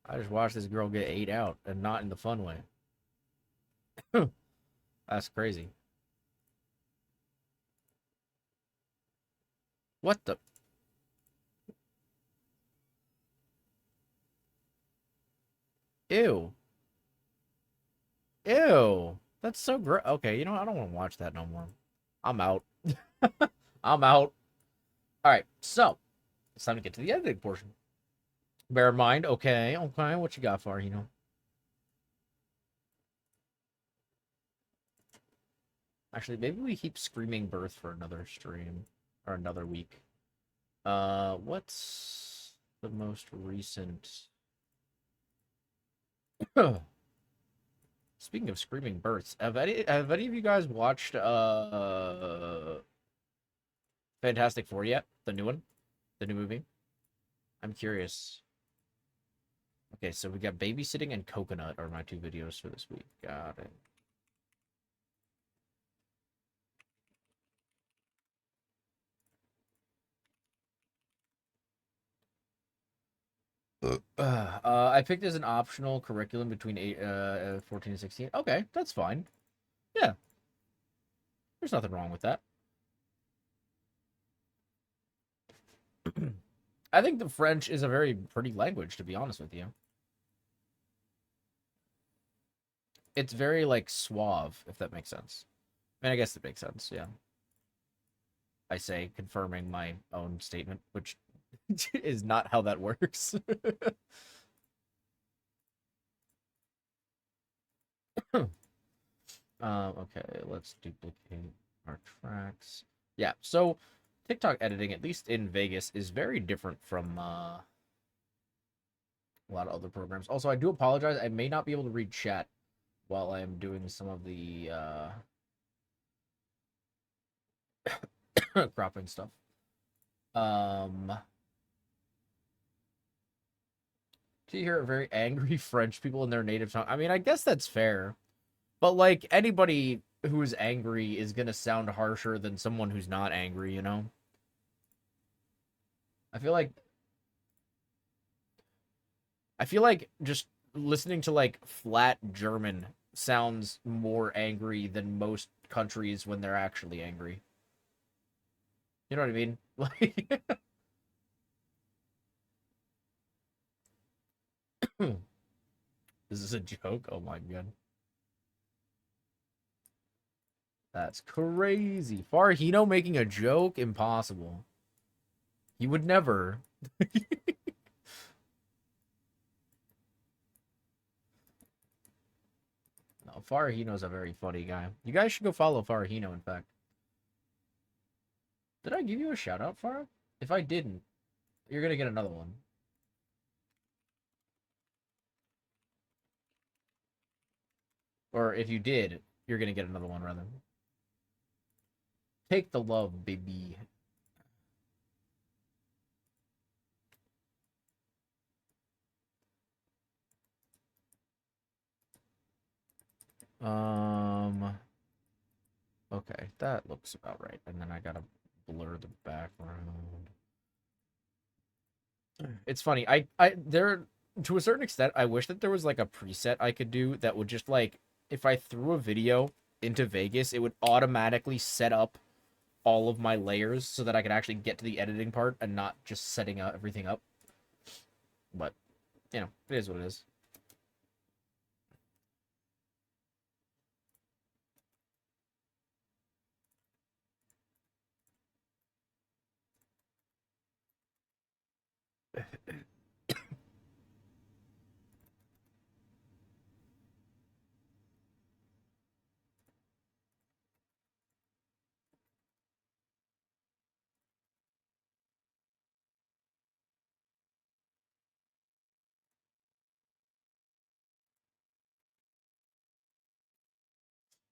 I just watched this girl get ate out, and not in the fun way. That's crazy. What the? Ew. Ew. That's so gross. Okay, you know, I don't want to watch that no more. I'm out. I'm out. All right, so it's time to get to the editing portion. Bear in mind, okay, what you got for, you know? Actually, maybe we keep Screaming Birth for another stream or another week. What's the most recent? Speaking of Screaming Births, have any of you guys watched Fantastic Four yet? The new one? The new movie? I'm curious. Okay, so we got Babysitting and Coconut are my two videos for this week. Got it. I picked as an optional curriculum between 14 and 16. Okay, that's fine. Yeah, there's nothing wrong with that. I think the French is a very pretty language, to be honest with you. It's very, like, suave, if that makes sense. I mean, I guess it makes sense, yeah. I say, confirming my own statement, which is not how that works. Okay, let's duplicate our tracks. Yeah, so TikTok editing, at least in Vegas, is very different from a lot of other programs. Also, I do apologize. I may not be able to read chat while I'm doing some of the cropping stuff. Do you hear very angry French people in their native tongue? I mean, I guess that's fair. But, like, anybody who's angry is going to sound harsher than someone who's not angry, you know? I feel like just listening to, like, flat German sounds more angry than most countries when they're actually angry. You know what I mean? Like, is this a joke? Oh my god. That's crazy. Farhino making a joke? Impossible. He would never. No, Farahino's a very funny guy. You guys should go follow Farahino, in fact. Did I give you a shout out, Farah? If I didn't, you're gonna get another one. Or if you did, you're gonna get another one, rather. Take the love, baby. Okay, that looks about right. And then I gotta blur the background. It's funny. There, to a certain extent, I wish that there was like a preset I could do that would just like, if I threw a video into Vegas, it would automatically set up all of my layers so that I could actually get to the editing part and not just setting up everything up. But, you know, it is what it is.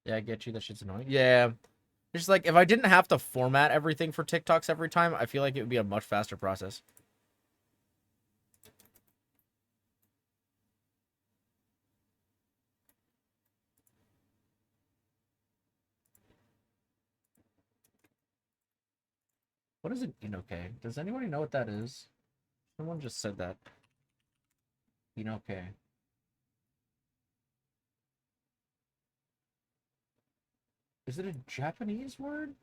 Yeah, I get you. That shit's annoying. Yeah. It's just like, if I didn't have to format everything for TikToks every time, I feel like it would be a much faster process. What is an inoke? Does anybody know what that is? Someone just said that. Inoke. Is it a Japanese word?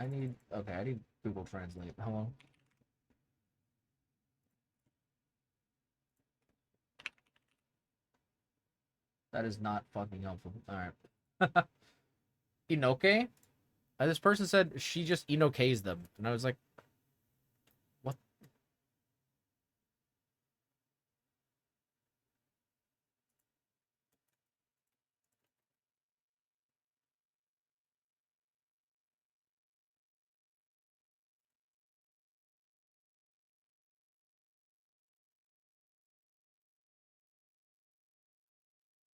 Okay, I need Google Translate. Hello? That is not fucking helpful. Alright. Inoke? This person said she just Inokes them. And I was like, what?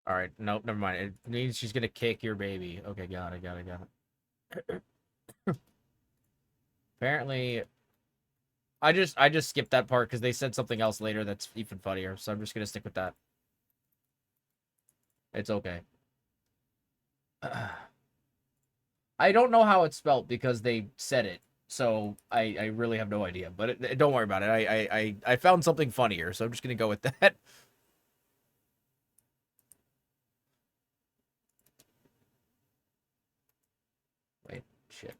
Alright, nope, never mind. It means she's gonna kick your baby. Okay, got it. Apparently, I just skipped that part because they said something else later that's even funnier. So I'm just gonna stick with that. It's okay. I don't know how it's spelled because they said it, so I really have no idea. But don't worry about it. I found something funnier, so I'm just gonna go with that. Wait, shit.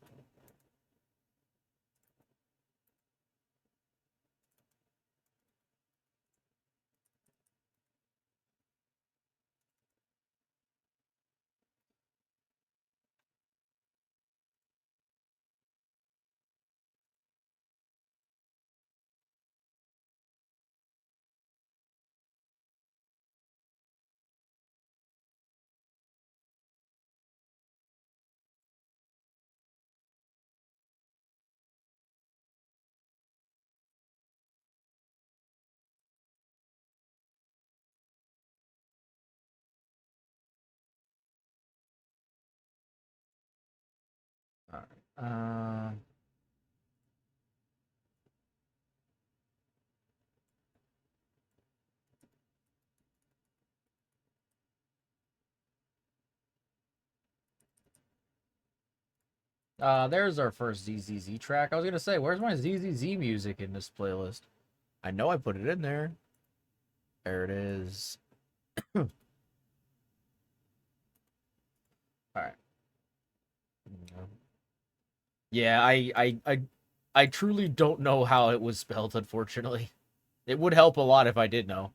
All right. There's our first ZZZ track. I was gonna say, where's my ZZZ music in this playlist? I know I put it in there. There it is. All right. Yeah, I truly don't know how it was spelled, unfortunately. It would help a lot if I did know.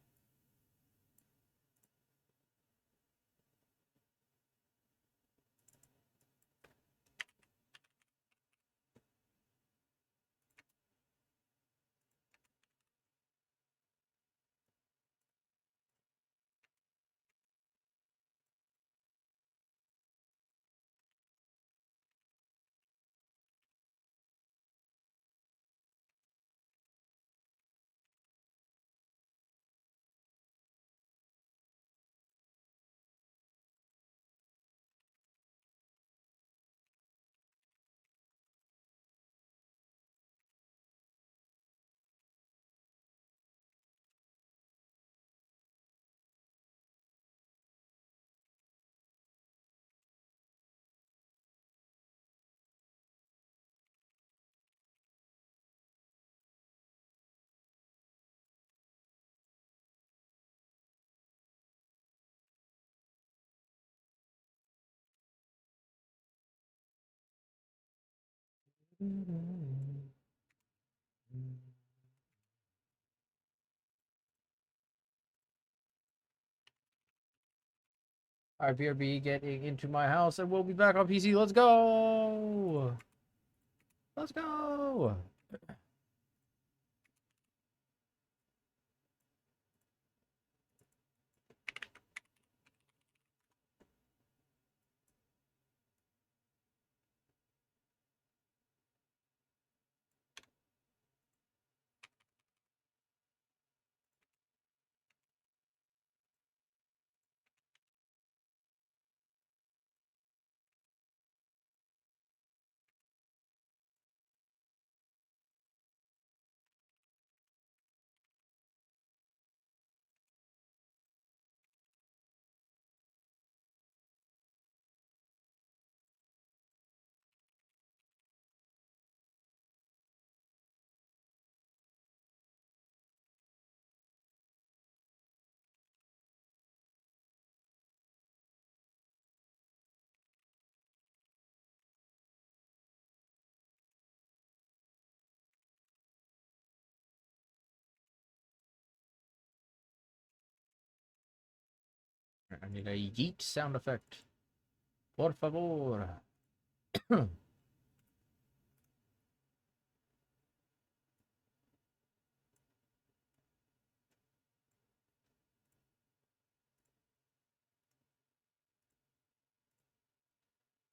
All right, BRB getting into my house, and we'll be back on PC. Let's go. Let's go. need a yeet sound effect. Por favor.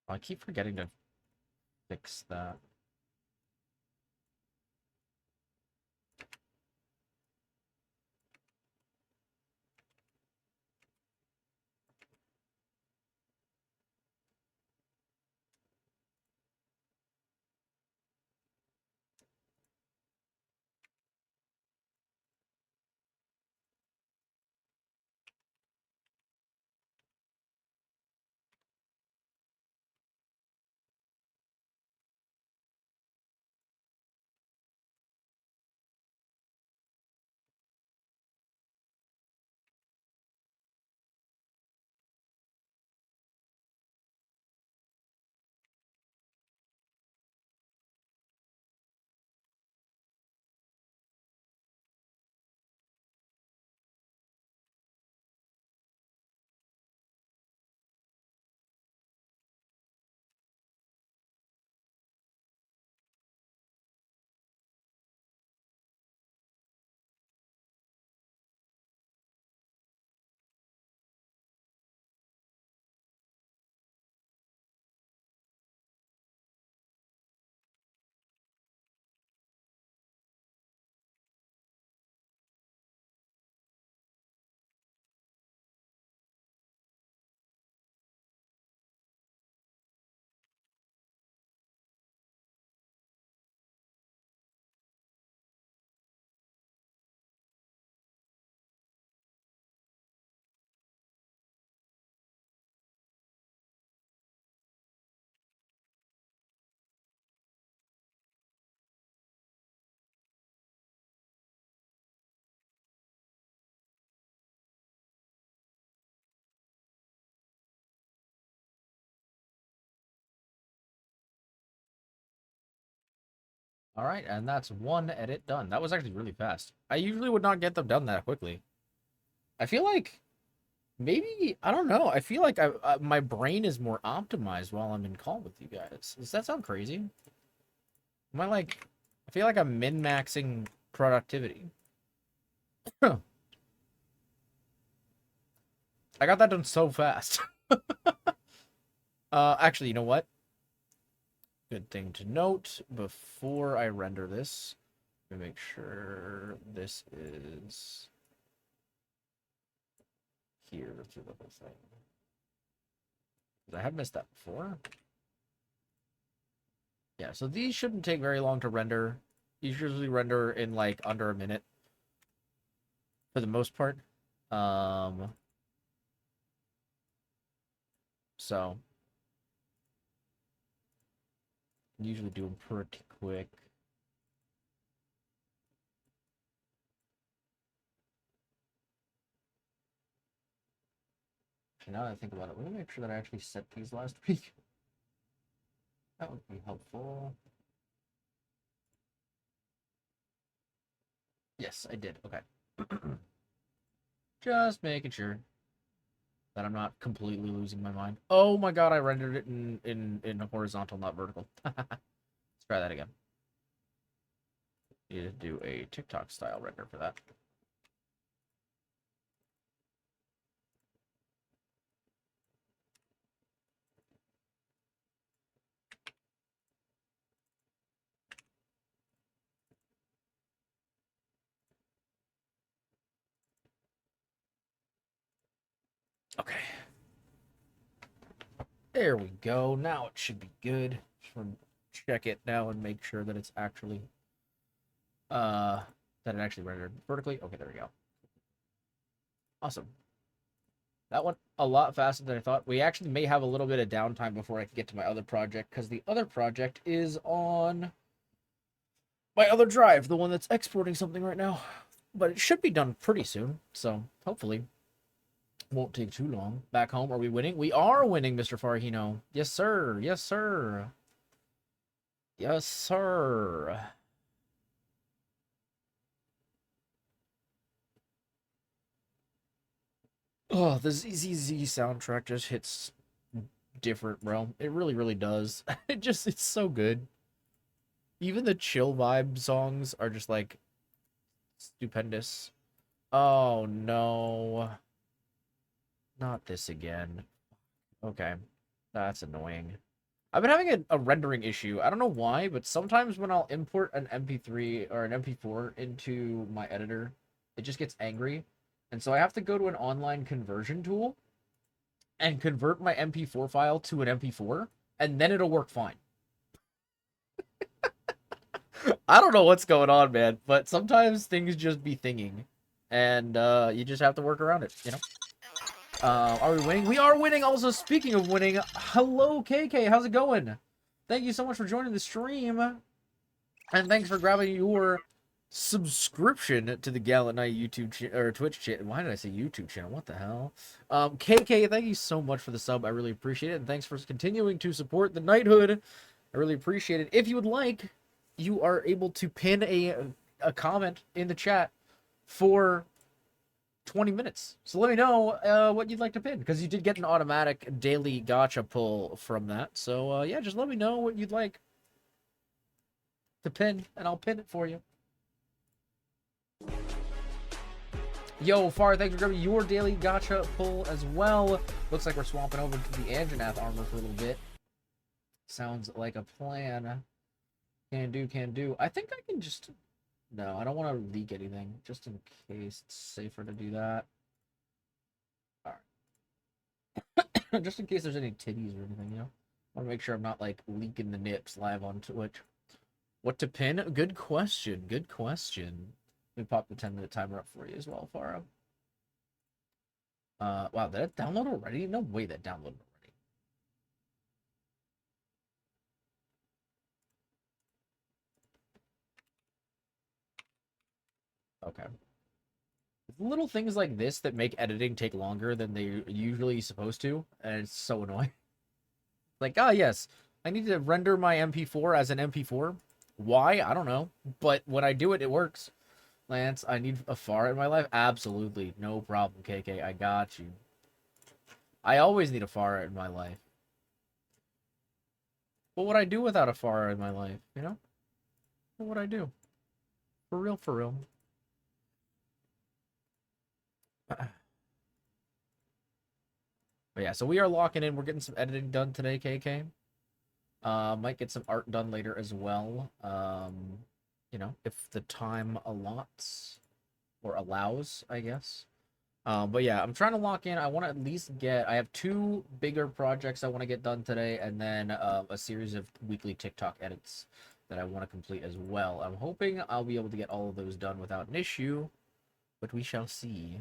I keep forgetting to fix that. All right, and that's one edit done. That was actually really fast. I usually would not get them done that quickly. I feel like maybe, I don't know. I feel like my brain is more optimized while I'm in call with you guys. Does that sound crazy? Am I like, I feel like I'm min-maxing productivity. I got that done so fast. Actually, you know what? Good thing to note before I render this. Let me make sure this is here through the whole thing. Because I have missed that before. Yeah, so these shouldn't take very long to render. These usually render in like under a minute for the most part. So usually do them pretty quick. Now that I think about it, let me make sure that I actually set these last week. That would be helpful. Yes, I did. Okay. Just making sure that I'm not completely losing my mind. Oh my god, I rendered it in horizontal, not vertical. Let's try that again. Need to do a TikTok style render for that. Okay. There we go. Now it should be good. Just want to check it now and make sure that it's actually that it actually rendered vertically. Okay, there we go. Awesome. That went a lot faster than I thought. We actually may have a little bit of downtime before I can get to my other project, because the other project is on my other drive, the one that's exporting something right now. But it should be done pretty soon, so hopefully won't take too long. Back home, are we winning? We are winning, Mr. Farhino. Yes, sir. Yes, sir. Yes, sir. Oh, the ZZZ soundtrack just hits different, bro. It really, really does. It's so good. Even the chill vibe songs are just like stupendous. Oh no. Not this again. Okay. That's annoying. I've been having a rendering issue. I don't know why, but sometimes when I'll import an MP3 or an MP4 into my editor, it just gets angry. And so I have to go to an online conversion tool and convert my MP4 file to an MP4, and then it'll work fine. I don't know what's going on, man, but sometimes things just be thinging, and you just have to work around it, you know? Are we winning? We are winning. Also, speaking of winning, hello, KK. How's it going? Thank you so much for joining the stream. And thanks for grabbing your subscription to the Gallant Knight YouTube or Twitch channel. Why did I say YouTube channel? What the hell? KK, thank you so much for the sub. I really appreciate it. And thanks for continuing to support the knighthood. I really appreciate it. If you would like, you are able to pin a comment in the chat for 20 minutes. So let me know what you'd like to pin, because you did get an automatic daily gacha pull from that. So yeah, just let me know what you'd like to pin, and I'll pin it for you. Yo, Far, thanks for grabbing your daily gacha pull as well. Looks like we're swapping over to the Anjanath armor for a little bit. Sounds like a plan. Can do, can do. I think I can just... No, I don't want to leak anything, just in case it's safer to do that. Alright. Just in case there's any titties or anything, you know? I want to make sure I'm not, like, leaking the nips live on Twitch. What to pin? Good question. Good question. Let me pop the 10-minute timer up for you as well, Farah. Wow, did it download already? No way that downloaded already. Okay. Little things like this that make editing take longer than they usually supposed to, and it's so annoying. Like, ah, yes, I need to render my MP4 as an MP4. Why? I don't know. But when I do it, it works. Lance, I need a FAR in my life? Absolutely. No problem, KK. I got you. I always need a FAR in my life. What would I do without a FAR in my life, you know? What would I do? For real, for real. But yeah, so we are locking in. We're getting some editing done today, KK. Might get some art done later as well. You know, if the time allots or allows, I guess. But yeah, I'm trying to lock in. I want to at least get... I have 2 bigger projects I want to get done today, and then a series of weekly TikTok edits that I want to complete as well. I'm hoping I'll be able to get all of those done without an issue, but we shall see.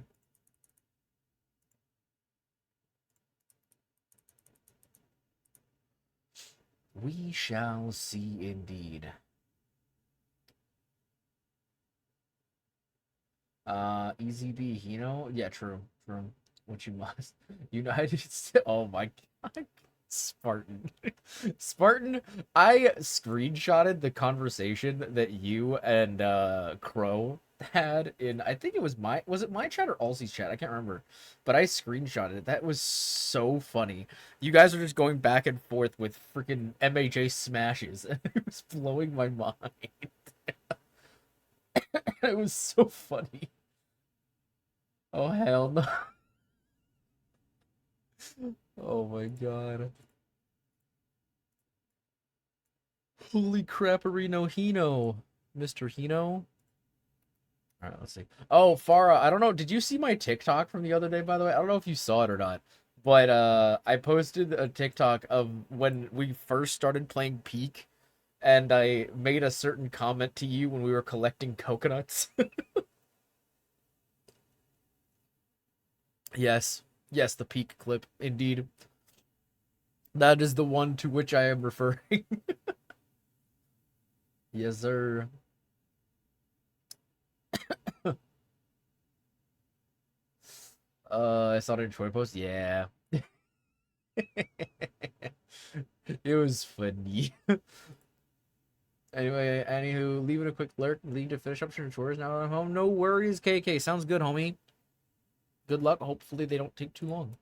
We shall see indeed. Easy B, you know? Yeah, true. True. What you must. United States. Oh my god. Spartan. Spartan, I screenshotted the conversation that you and Crow had in, I think it was my chat or Alcy's chat? I can't remember. But I screenshotted it. That was so funny. You guys are just going back and forth with freaking MHA smashes. And it was blowing my mind. It was so funny. Oh hell no. Oh my god. Holy crapperino Hino. Mr. Hino. Alright, let's see. Oh, Farah, I don't know. Did you see my TikTok from the other day, by the way? I don't know if you saw it or not. But I posted a TikTok of when we first started playing Peak, and I made a certain comment to you when we were collecting coconuts. Yes. Yes, the Peak clip, indeed. That is the one to which I am referring. Yes, sir. I saw it in Troy post. Yeah. It was funny. Anyway, anywho, leaving a quick lurk, leave to finish up some chores now that I'm home. No worries, KK. Sounds good, homie. good luck. Hopefully they don't take too long.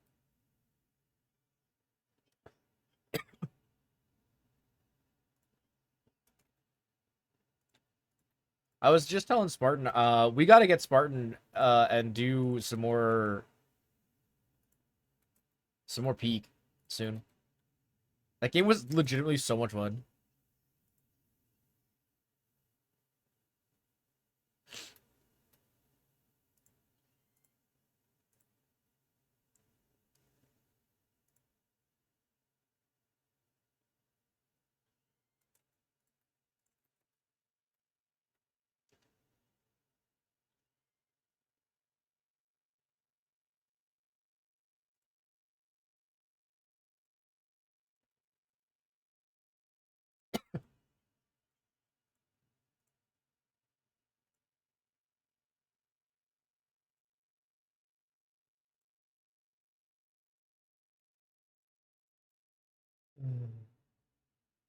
I was just telling Spartan, we got to get Spartan and do some more Peak soon. That game was legitimately so much fun.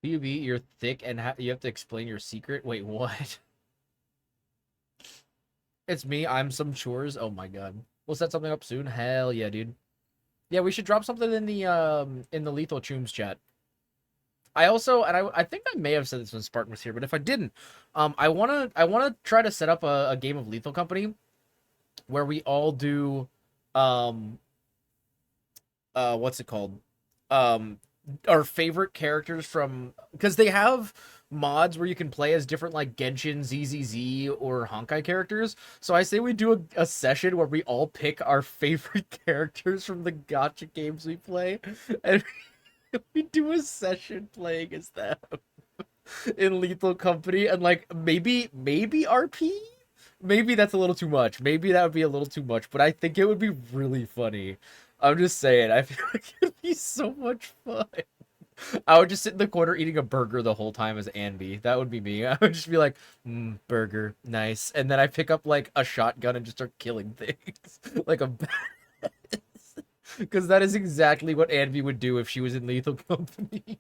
PUB, you're thick and you have to explain your secret. Wait, what? It's me. I'm some chores. Oh my god. We'll set something up soon. Hell yeah, dude. Yeah, we should drop something in the Lethal Chooms chat. I also, and I think I may have said this when Spartan was here, but if I didn't, I wanna try to set up a game of Lethal Company where we all do um what's it called? Um our favorite characters from, because they have mods where you can play as different like Genshin, ZZZ, or Honkai characters. So I say we do a session where we all pick our favorite characters from the gacha games we play, and we do a session playing as them in Lethal Company, and like maybe RP. Maybe that's a little too much. Maybe that would be a little too much, but I think it would be really funny. I'm just saying, I feel like it'd be so much fun. I would just sit in the corner eating a burger the whole time as Anby. That would be me. I would just be like, burger, nice. And then I pick up like a shotgun and just start killing things. Like a because that is exactly what Anby would do if she was in Lethal Company.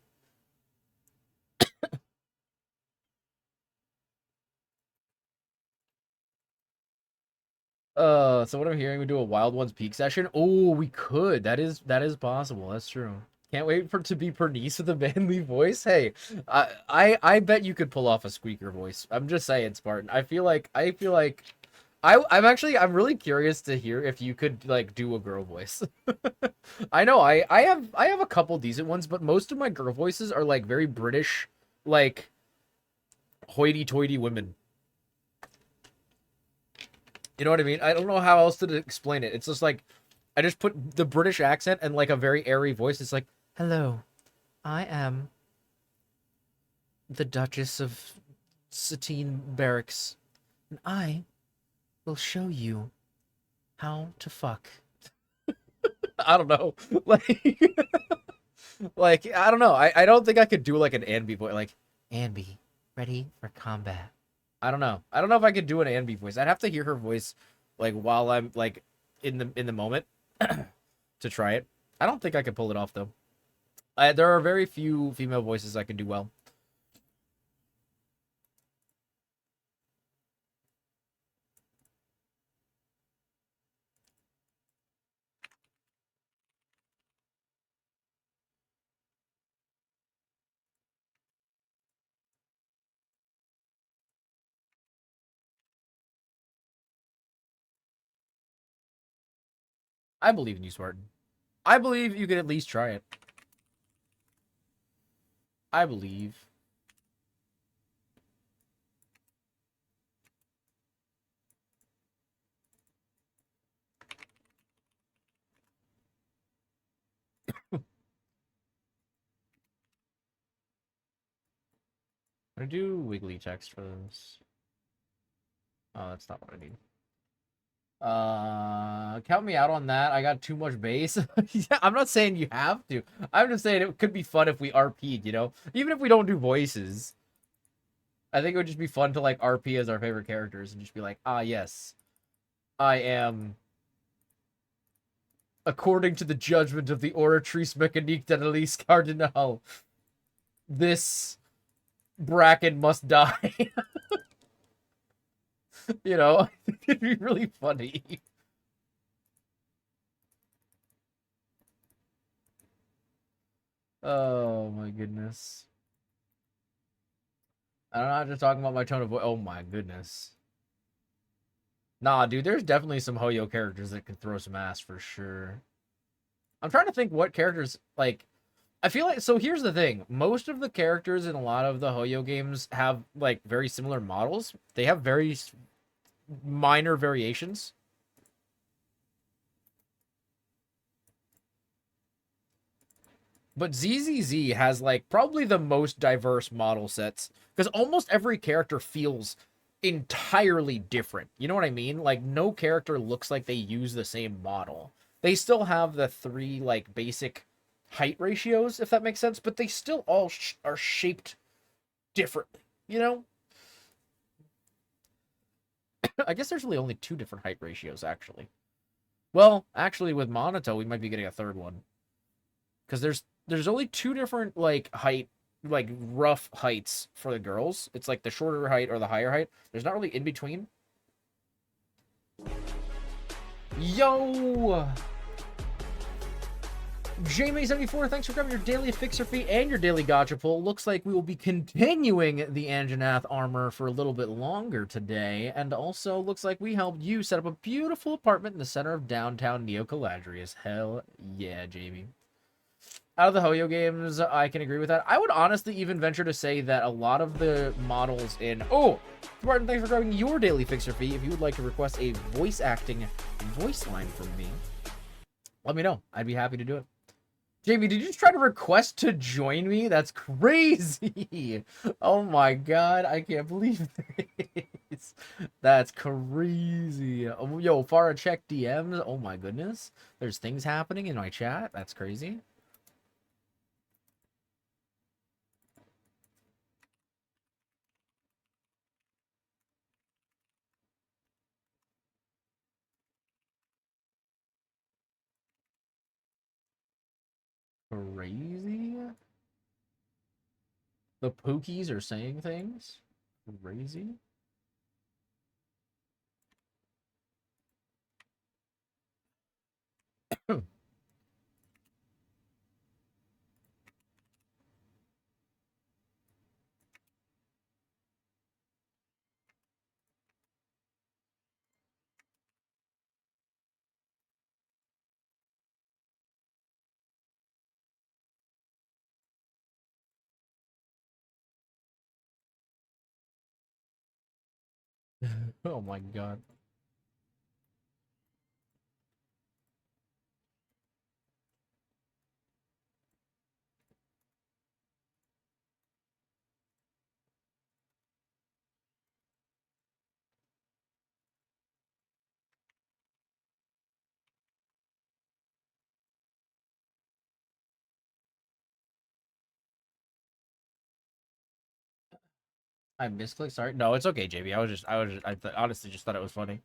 So what I'm hearing, we do a Wild Ones Peak session. Oh, we could. That is possible. That's true. Can't wait for to be Pernice with a manly voice. Hey, I bet you could pull off a squeaker voice. I'm just saying, Spartan. I'm really curious to hear if you could like do a girl voice. I know I have a couple decent ones, but most of my girl voices are like very British, like hoity-toity women. You know what I mean? I don't know how else to explain it. It's just like I just put the British accent and like a very airy voice. It's like, "Hello, I am the Duchess of Satine Barracks, and I will show you how to fuck." I don't know. Like like I don't know. I don't think I could do like an Anby voice, like Anby, ready for combat. I don't know. I don't know if I could do an Anby voice. I'd have to hear her voice like while I'm like in the moment to try it. I don't think I could pull it off though. There are very few female voices I can do well. I believe in you, Spartan. I believe you could at least try it. I believe. I'm gonna do wiggly text for this. Oh, that's not what I need. Count me out on that. I got too much base. Yeah, I'm not saying you have to. I'm just saying it could be fun if we RP'd, you know? Even if we don't do voices. I think it would just be fun to like RP as our favorite characters and just be like, ah, yes, I am, according to the judgment of the Oratrice Mécanique d'Analyse Cardinal, this Bracken must die. You know, it'd be really funny. Oh my goodness. I'm not just talking about my tone of voice. Oh my goodness. Nah, dude, there's definitely some Hoyo characters that can throw some ass for sure. I'm trying to think what characters, like, I feel like, so here's the thing. Most of the characters in a lot of the Hoyo games have, like, very similar models. They have very minor variations. But ZZZ has, like, probably the most diverse model sets. Because almost every character feels entirely different. You know what I mean? Like, no character looks like they use the same model. They still have the three, like, basic height ratios, if that makes sense. But they still all are shaped differently. You know? I guess there's really only two different height ratios, actually. Well, actually, with Monato, we might be getting a third one. Because there's only two different, like, height, like, rough heights for the girls. It's like the shorter height or the higher height. There's not really in between. Yo! Jamie74, thanks for grabbing your daily fixer fee and your daily gotcha pull. Looks like we will be continuing the Anjanath armor for a little bit longer today. And also looks like we helped you set up a beautiful apartment in the center of downtown Neo-Caladrius. Hell yeah, Jamie. Out of the Hoyo games, I can agree with that. I would honestly even venture to say that a lot of the models in... Oh! Martin, thanks for grabbing your daily fixer fee. If you would like to request a voice acting voice line from me, let me know. I'd be happy to do it. Jamie, did you just try to request to join me? That's crazy. Oh my god, I can't believe this. That's crazy. Oh, yo, Farah, check DMs. Oh my goodness. There's things happening in my chat. That's crazy. Crazy. The Pookies are saying things. Crazy. Oh my god. I misclicked. Sorry. No, it's okay, JB. I honestly just thought it was funny.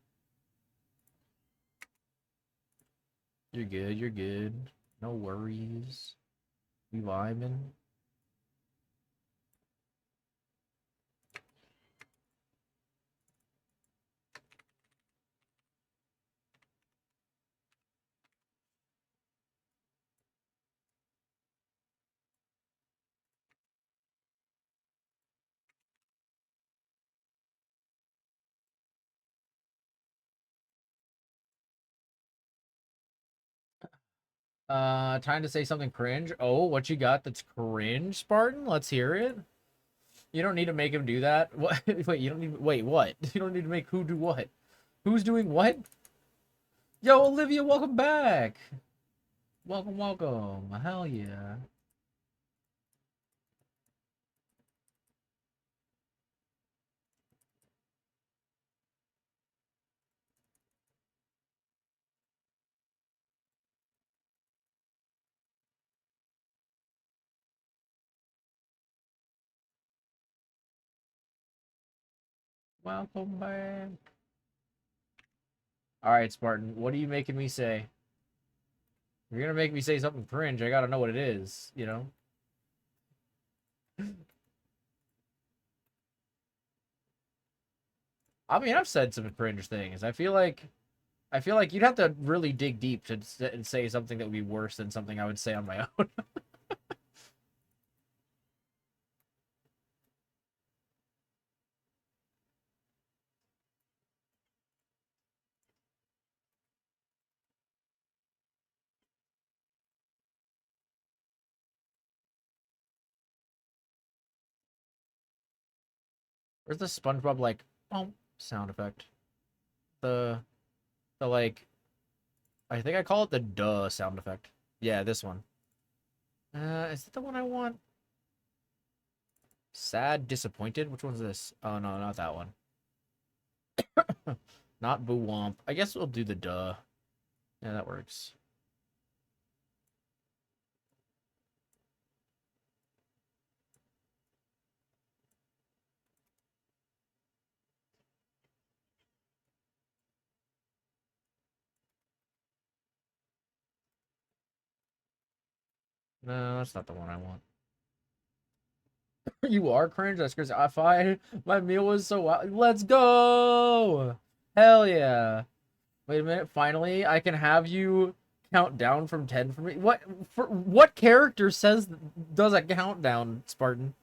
You're good. You're good. No worries. We vibing. Trying to say something cringe. Oh, what you got that's cringe, Spartan? Let's hear it. You don't need to make him do that. What? Wait, you don't need. Wait, what? You don't need to make who do what? Who's doing what? Yo, Olivia, welcome back. Welcome, welcome. Hell yeah. Welcome back. All right, Spartan. What are you making me say? If you're gonna make me say something cringe, I gotta know what it is. You know. I mean, I've said some cringe things. I feel like you'd have to really dig deep to say something that would be worse than something I would say on my own. Where's the SpongeBob like boom sound effect? The like I think I call it the duh sound effect. Yeah, this one. Is it the one I want? Sad, disappointed. Which one's this? Oh no, not that one. Not boo womp. I guess we'll do the duh. Yeah, that works. No, that's not the one I want. You are cringe. That's crazy. I find my meal was so wild. Let's go. Hell yeah. Wait a minute. Finally, I can have you count down from 10 for me. What character does a countdown, Spartan?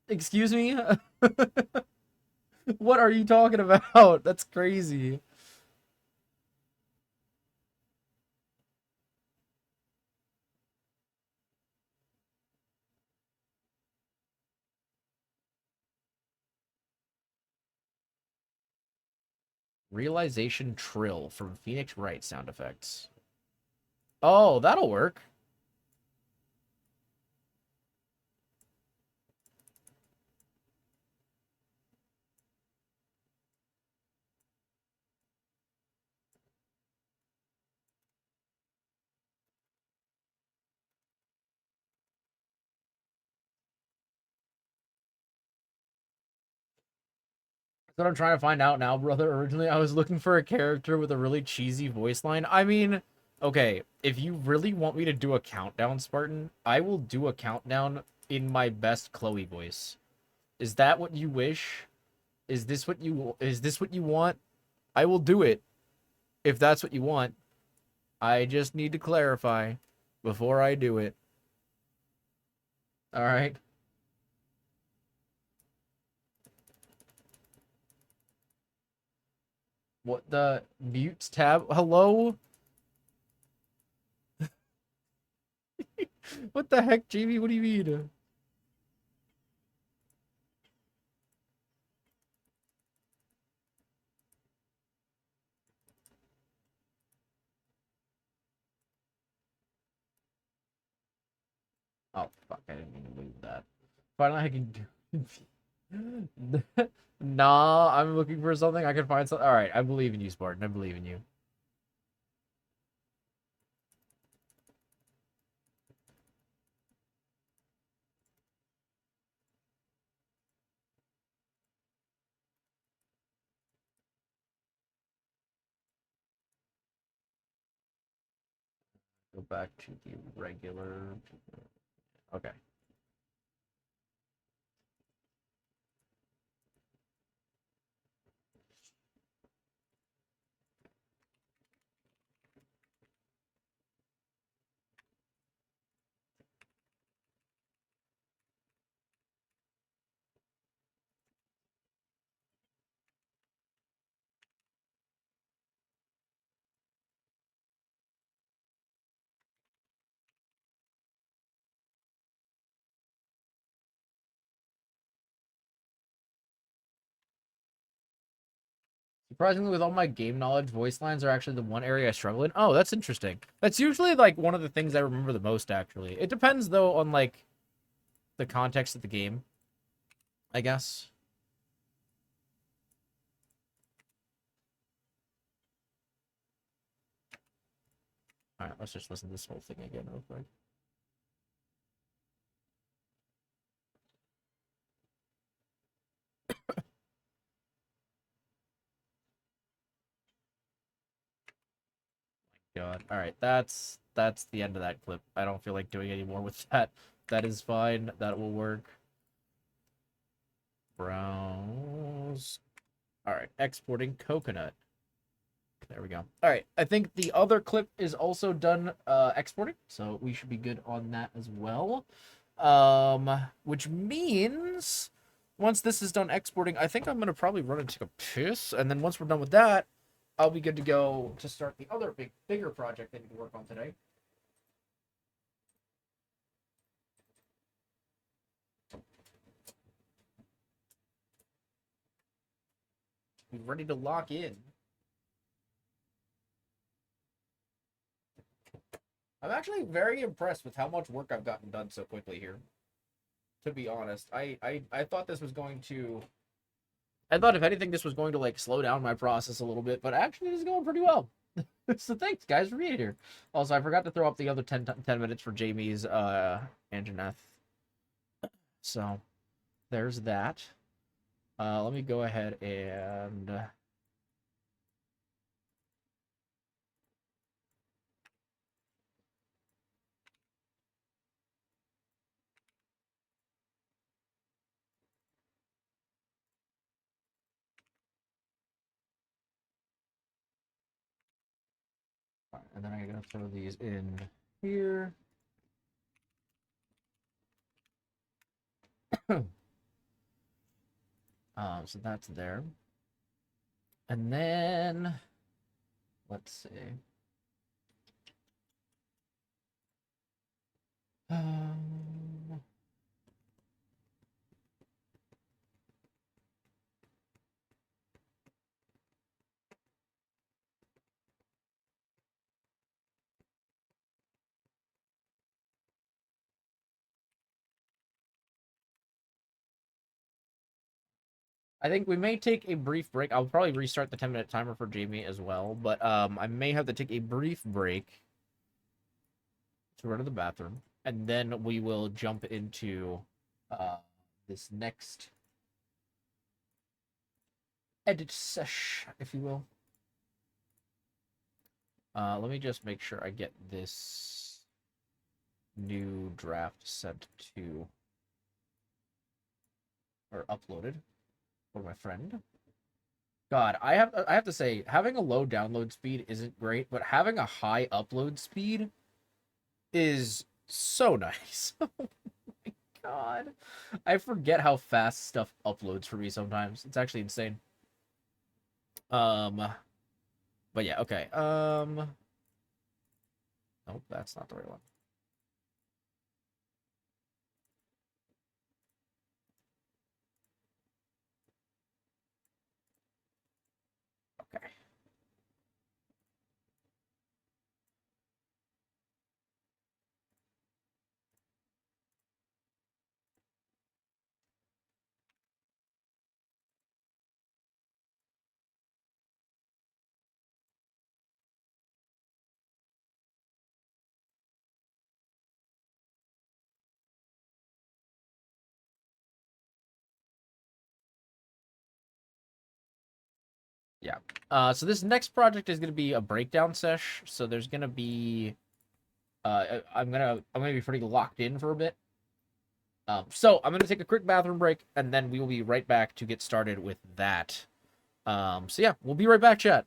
Excuse me? What are you talking about? That's crazy. Realization Trill from Phoenix Wright sound effects. Oh, that'll work. That's what I'm trying to find out now, brother. Originally, I was looking for a character with a really cheesy voice line. I mean, okay, if you really want me to do a countdown, Spartan, I will do a countdown in my best Chloe voice. Is that what you wish? Is this what you want? I will do it if that's what you want. I just need to clarify before I do it. All right. What the mute tab? Hello? What the heck, Jamie? What do you mean? Oh, fuck. I didn't mean to move that. Finally, I can do. Nah, I'm looking for something. I can find something. All right, I believe in you, Spartan. I believe in you. Go back to the regular. Okay. Surprisingly, with all my game knowledge, voice lines are actually the one area I struggle in. Oh, that's interesting. That's usually like one of the things I remember the most, actually. It depends though on like the context of the game, I guess. All right, let's just listen to this whole thing again real quick. God. All right, that's the end of that clip. I don't feel like doing any more with that. That is fine. That will work. Browse. All right, exporting coconut. There we go. All right, I think the other clip is also done exporting, so we should be good on that as well. Which means once this is done exporting, I think I'm gonna probably run and take a piss, and then once we're done with that, I'll be good to go to start the other bigger project I need to work on today. Be ready to lock in. I'm actually very impressed with how much work I've gotten done so quickly here. To be honest, I thought this was going to. I thought if anything, this was going to like slow down my process a little bit, but actually, this is going pretty well. So thanks, guys, for being here. Also, I forgot to throw up the other 10 minutes for Jamie's Anjaneth. So there's that. Let me go ahead and and then I'm gonna throw these in here. So that's there. And then let's see. Um, I think we may take a brief break. I'll probably restart the 10-minute timer for Jamie as well, but I may have to take a brief break to run to the bathroom, and then we will jump into this next edit sesh, if you will. Let me just make sure I get this new draft sent to or uploaded for my friend. God, I have to say, having a low download speed isn't great, but having a high upload speed is so nice. Oh my God. I forget how fast stuff uploads for me sometimes. It's actually insane. But yeah, okay. Nope, that's not the right one. Okay. Yeah. So this next project is gonna be a breakdown sesh. So there's gonna be I'm gonna be pretty locked in for a bit. So I'm gonna take a quick bathroom break, and then we will be right back to get started with that. So yeah, we'll be right back, chat.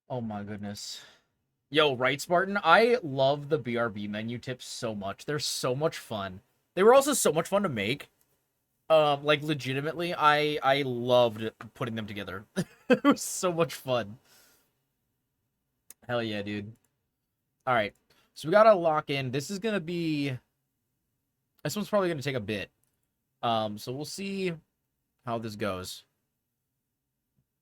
Oh my goodness. Yo, right, Spartan? I love the BRB menu tips so much. They're so much fun. They were also so much fun to make. Like legitimately, I loved putting them together. It was so much fun. Hell yeah, dude. All right. So we gotta lock in. This is gonna be. This one's probably gonna take a bit. So we'll see how this goes.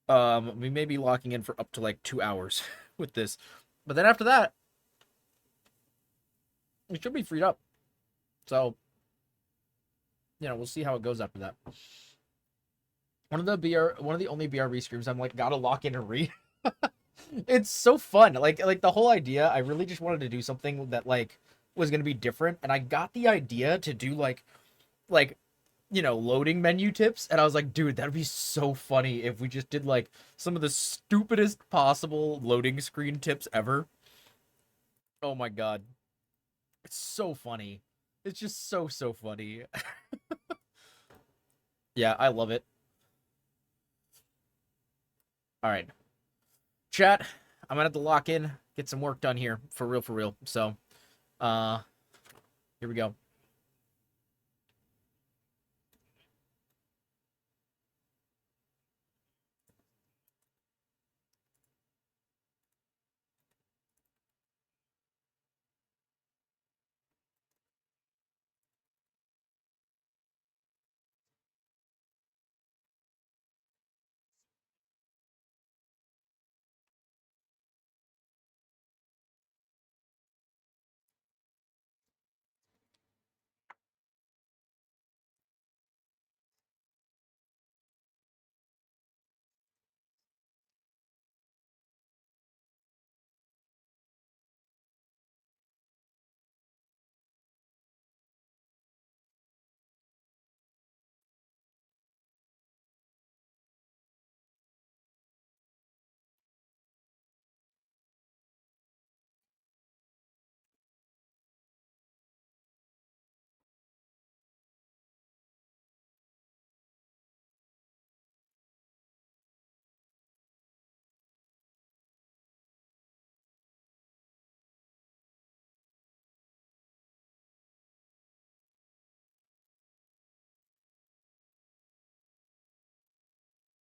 We may be locking in for up to like 2 hours with this, but then after that, we should be freed up. So, we'll see how it goes after that. One of the only BRB streams I'm like gotta lock in and read. It's so fun. Like the whole idea, I really just wanted to do something that like was gonna be different, and I got the idea to do like loading menu tips, and I was like, dude, that'd be so funny if we just did like some of the stupidest possible loading screen tips ever. Oh my god. It's so funny. It's just so funny. Yeah, I love it. All right. Chat, I'm gonna have to lock in, get some work done here. For real, for real. So, uh, here we go.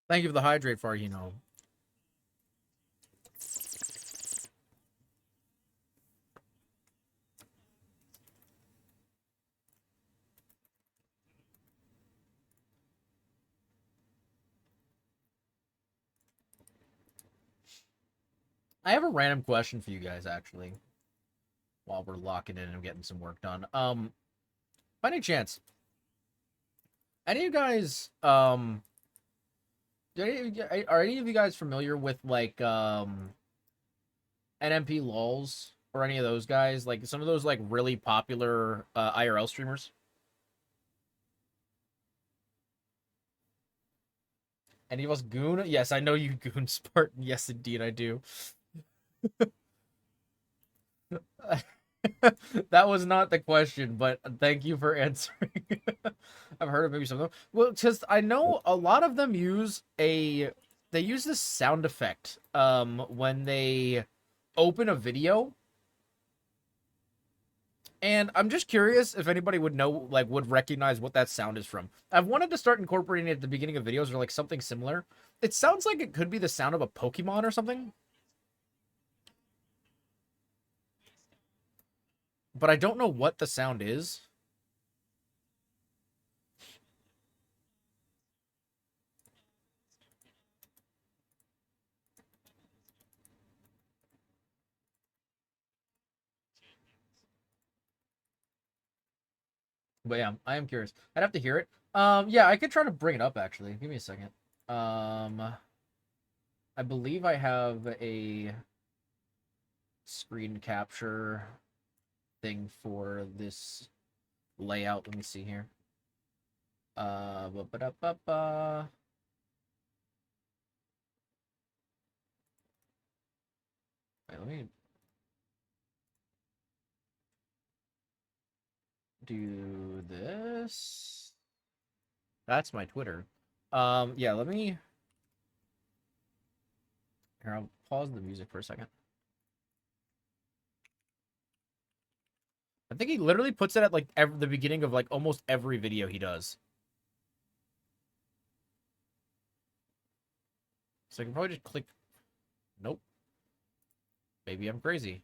Thank you for the hydrate far. I have a random question for you guys, actually, while we're locking in and getting some work done. By any chance, any of you guys, are any of you guys familiar with like NMP lols or any of those guys? Like some of those like really popular IRL streamers? Any of us goon? Yes, I know you goon, Spartan. Yes, indeed, I do. That was not the question, but thank you for answering. I've heard of maybe some of them. Well, because I know a lot of them they use this sound effect when they open a video. And I'm just curious if anybody would know, like, would recognize what that sound is from. I've wanted to start incorporating it at the beginning of videos or like something similar. It sounds like it could be the sound of a Pokemon or something, but I don't know what the sound is. But yeah, I am curious. I'd have to hear it. Yeah, I could try to bring it up actually. Give me a second. I believe I have a screen capture thing for this layout. Let me see here. Ba-ba-da-ba-ba. Wait, let me do this. That's my Twitter. Yeah, let me Here, I'll pause the music for a second. I think he literally puts it at like the beginning of like almost every video he does. So I can probably just click. Nope. Maybe I'm crazy.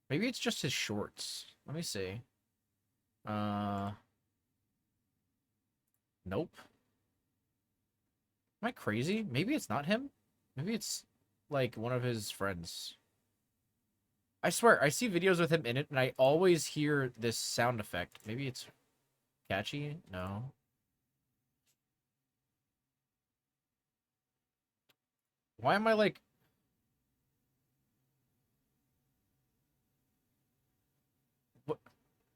Maybe it's just his shorts. Let me see. Nope. Am I crazy? Maybe it's not him. Maybe it's like one of his friends. I swear, I see videos with him in it, and I always hear this sound effect. Maybe it's catchy? No. Why am I like... What?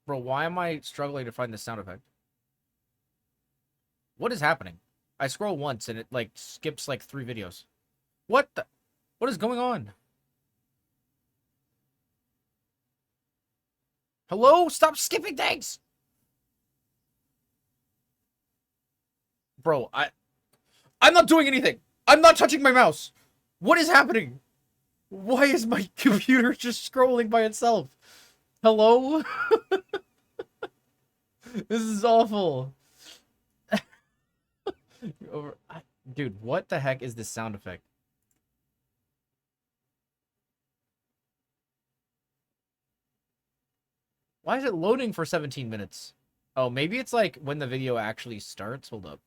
Bro, why am I struggling to find this sound effect? What is happening? I scroll once, and it like skips like 3 videos. What the... What is going on? Hello? Stop skipping things! Bro, I'm not doing anything! I'm not touching my mouse! What is happening? Why is my computer just scrolling by itself? Hello? This is awful. Dude, what the heck is this sound effect? Why is it loading for 17 minutes? Oh, maybe it's like when the video actually starts. Hold up.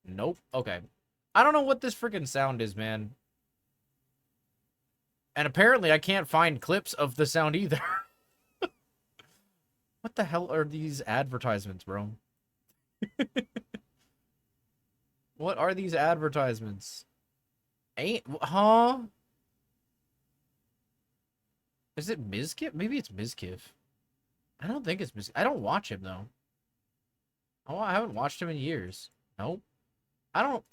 Nope. Okay. I don't know what this freaking sound is, man. And apparently I can't find clips of the sound either. What the hell are these advertisements, bro? What are these advertisements? Huh? Is it Mizkif? Maybe it's Mizkif. I don't think it's Mizkif. I don't watch him, though. Oh, I haven't watched him in years. Nope. I don't...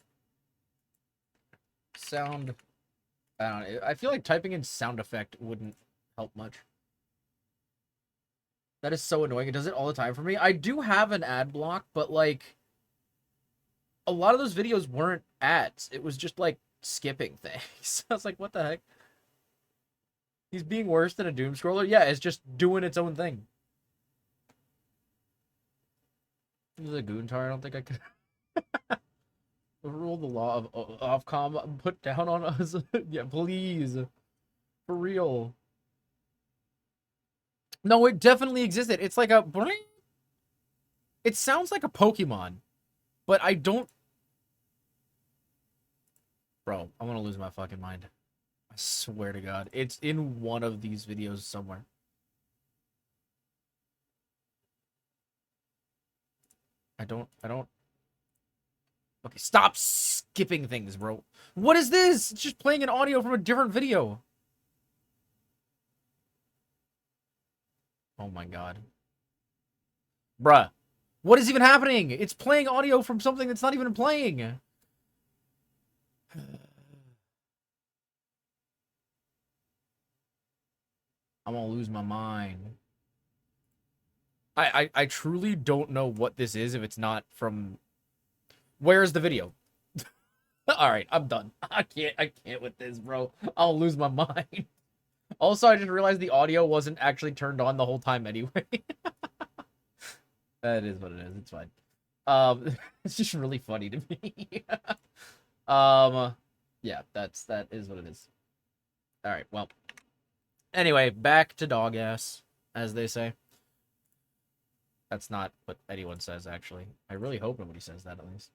Sound... I don't know. I feel like typing in sound effect wouldn't help much. That is so annoying. It does it all the time for me. I do have an ad block, but, like... A lot of those videos weren't ads. It was just, like, skipping things. I was like, what the heck? He's being worse than a doom scroller? Yeah, it's just doing its own thing. This is a Goontar. I don't think I could... Rule the law of Ofcom put down on us. Yeah, please. For real. No, it definitely existed. It's like a... It sounds like a Pokemon. But I don't... Bro, I'm gonna lose my fucking mind. I swear to God. It's in one of these videos somewhere. I don't... Okay, stop skipping things, bro. What is this? It's just playing an audio from a different video. Oh my God. Bruh. What is even happening? It's playing audio from something that's not even playing. I'm gonna lose my mind. I truly don't know what this is if it's not from... Where's the video? Alright, I'm done. I can't with this, bro. I'll lose my mind. Also, I just realized the audio wasn't actually turned on the whole time anyway. That is what it is. It's fine. It's just really funny to me. Yeah, that is what it is. Alright, well. Anyway, back to dog ass, as they say. That's not what anyone says, actually. I really hope nobody says that, at least.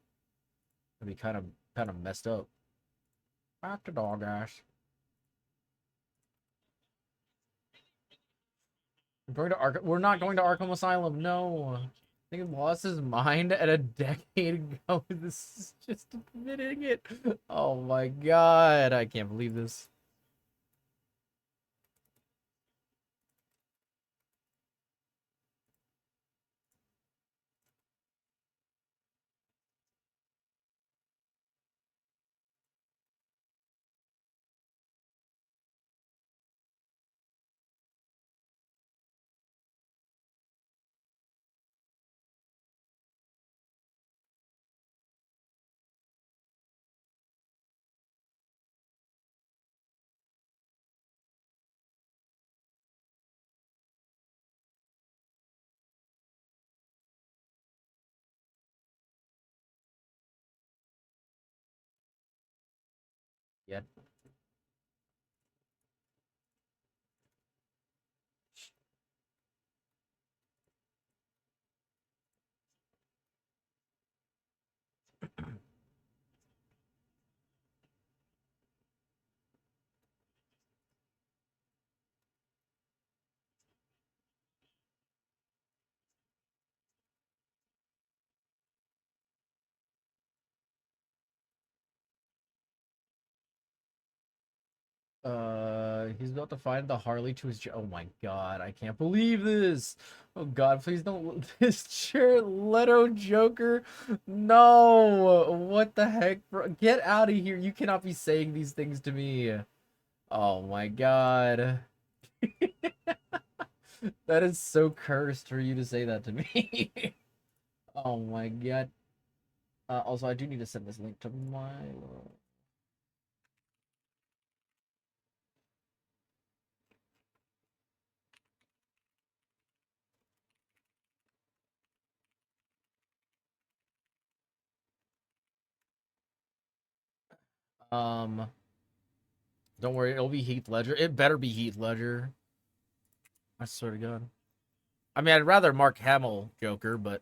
It'd be kind of messed up. Back to dog ass. We're not going to Arkham Asylum, no. I think he lost his mind at a decade ago. This is just admitting it. Oh my God, I can't believe this. Yet. He's about to find the Harley to his. Oh my god, I can't believe this. Oh god, please don't. This Jared Leto Joker. No, what the heck, bro? Get out of here. You cannot be saying these things to me. Oh my god. That is so cursed for you to say that to me. Oh my god. Also, I do need to send this link to my. Um, don't worry, it'll be Heath Ledger. It better be Heath Ledger. I swear to God. I mean, I'd rather Mark Hamill Joker, but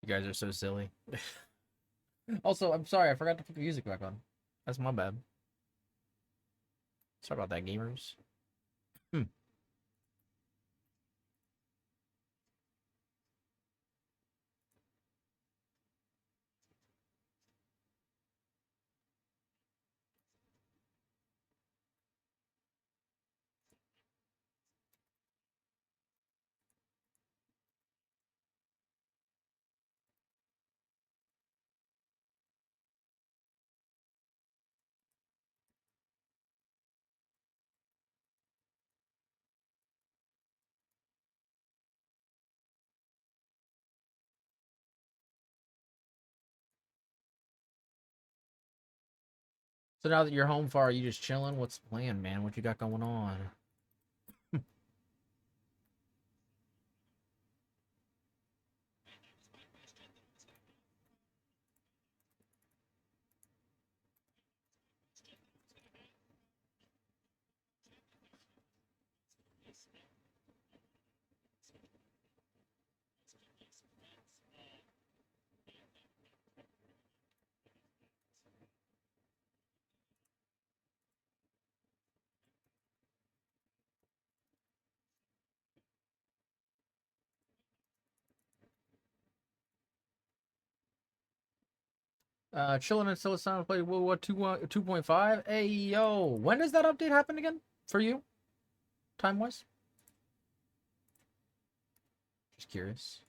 you guys are so silly. Also, I'm sorry, I forgot to put the music back on. That's my bad. Sorry about that, gamers. So now that you're home far, are you just chilling? What's the plan, man? What you got going on? Chilling until it's time to play World War 2 2.5. Hey yo, when does that update happen again for you? Time wise? Just curious.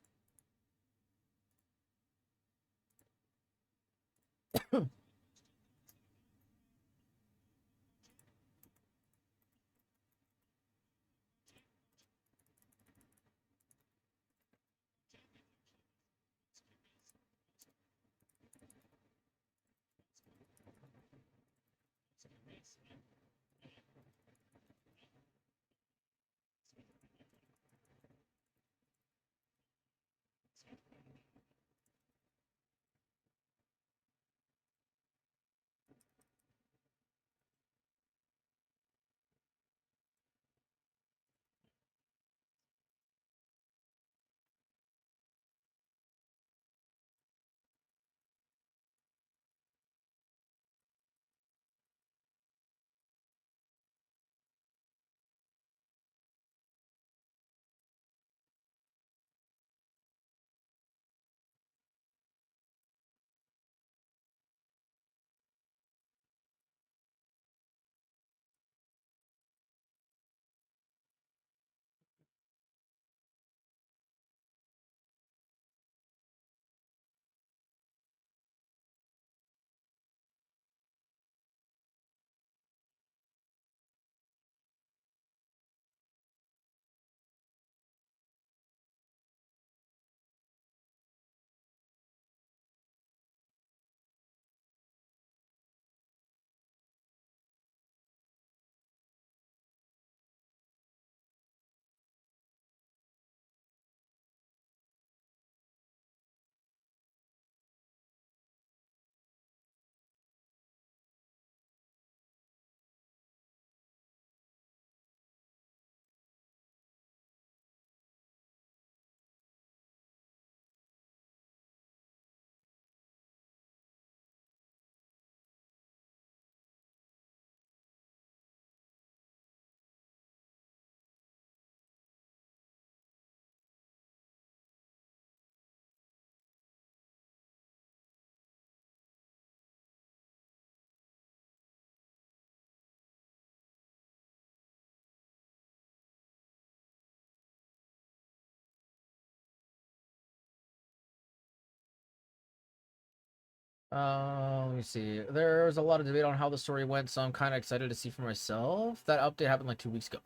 Let me see. There's a lot of debate on how the story went, so I'm kind of excited to see for myself. That update happened like 2 weeks ago.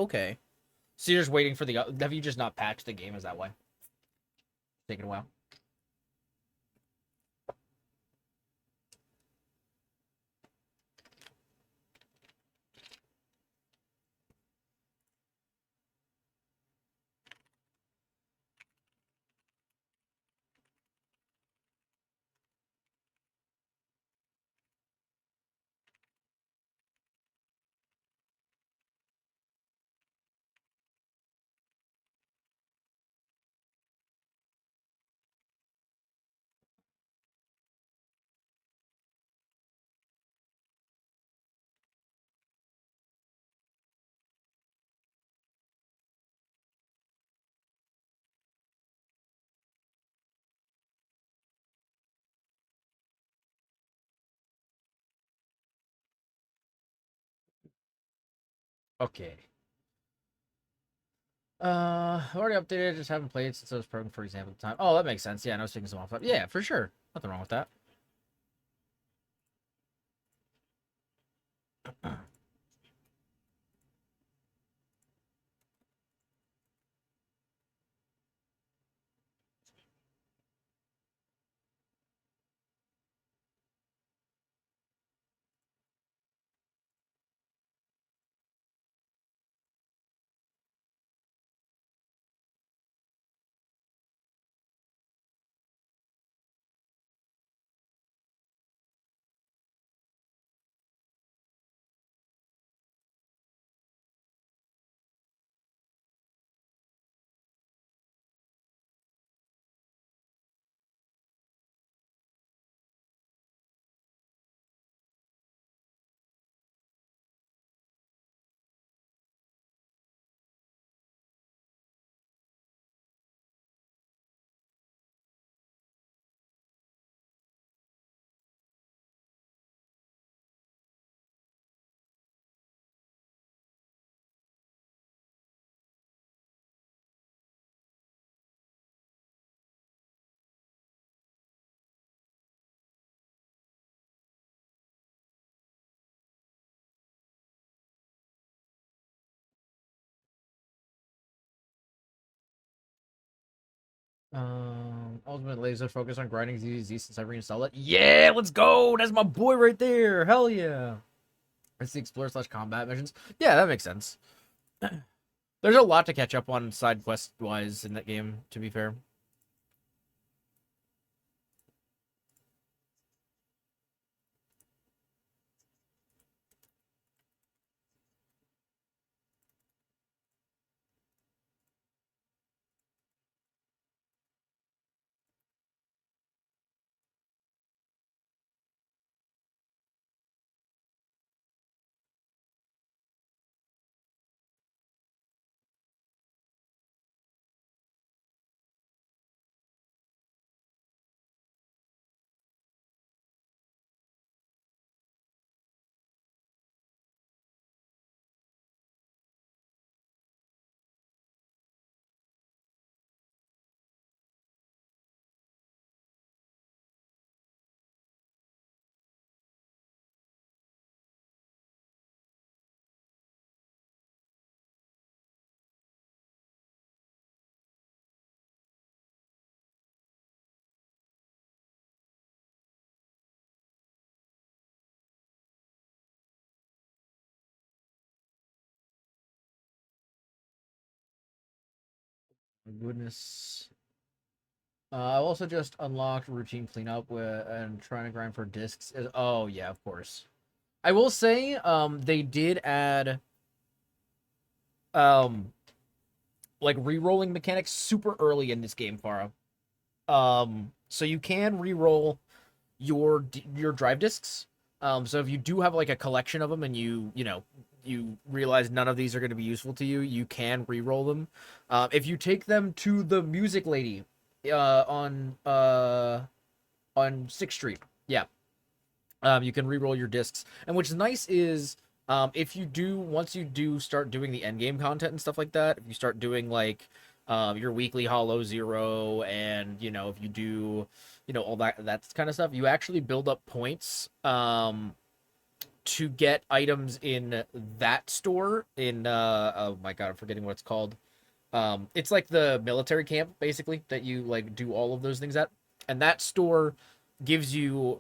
Okay. So you're just waiting for the. Have you just not patched the game? Is that why? Taking a while. Okay. Already updated. Just haven't played since I was programmed for exam at the time. Oh, that makes sense. Yeah, and I was taking some off. Yeah, for sure. Nothing wrong with that. Ultimate laser focus on grinding ZZ since I reinstalled it. Yeah, let's go. That's my boy right there. Hell yeah. It's the explore slash combat missions. Yeah, that makes sense. There's a lot to catch up on side quest wise in that game, to be fair. Goodness. I also just unlocked routine cleanup and trying to grind for discs. Oh yeah, of course. I will say, they did add um like re-rolling mechanics super early in this game, Farah. So you can re-roll your drive discs. So if you do have like a collection of them and you realize none of these are going to be useful to you, you can re-roll them. If you take them to the music lady, on 6th Street, yeah, you can re-roll your discs. And what's nice is, if you do once you do start doing the end game content and stuff like that, if you start doing like your weekly hollow 0, and if you do, all that kind of stuff, you actually build up points to get items in that store in oh my god, I'm forgetting what it's called. It's like the military camp basically that you like do all of those things at. And that store gives you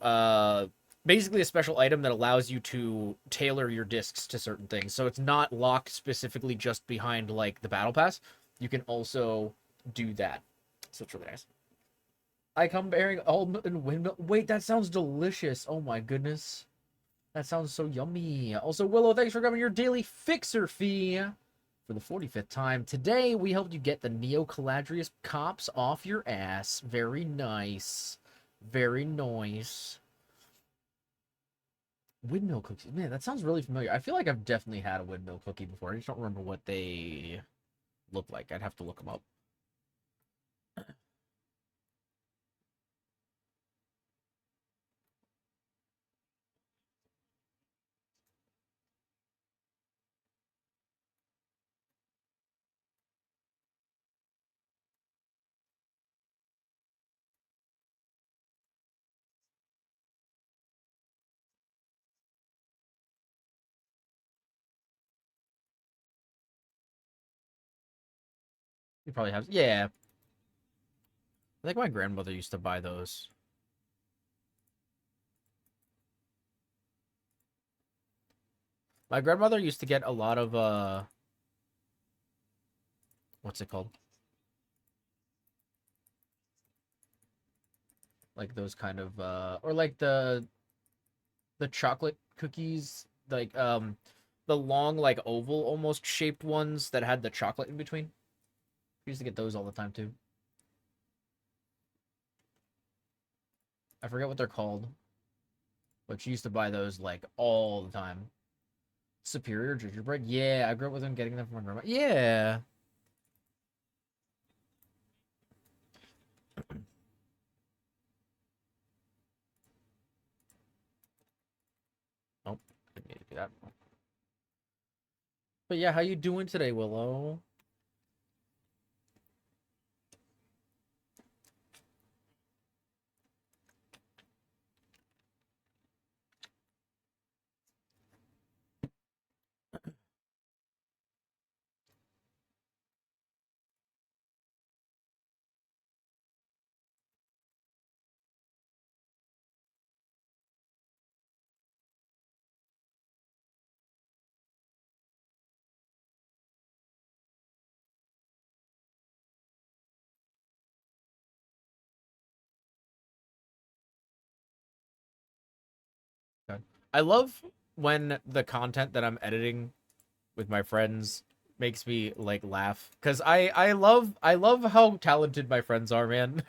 basically a special item that allows you to tailor your discs to certain things. So it's not locked specifically just behind like the battle pass. You can also do that. So it's really nice. I come bearing almond and windmill. Wait, that sounds delicious. Oh my goodness. That sounds so yummy. Also, Willow, thanks for grabbing your daily fixer fee for the 45th time. Today, we helped you get the Neo Caladrius cops off your ass. Very nice. Very nice. Windmill cookies. Man, that sounds really familiar. I feel like I've definitely had a windmill cookie before. I just don't remember what they look like. I'd have to look them up. You probably have. Yeah. I think my grandmother used to buy those. My grandmother used to get a lot of, what's it called? Like those kind of, or like the chocolate cookies, like, the long, like, oval almost shaped ones that had the chocolate in between. We used to get those all the time, too. I forget what they're called, but she used to buy those, like, all the time. Superior gingerbread? Yeah, I grew up with them getting them from my grandma. Yeah. Nope, didn't need to do that. But yeah, how you doing today, Willow? Okay. I love when the content that I'm editing with my friends makes me like laugh because I love how talented my friends are, man.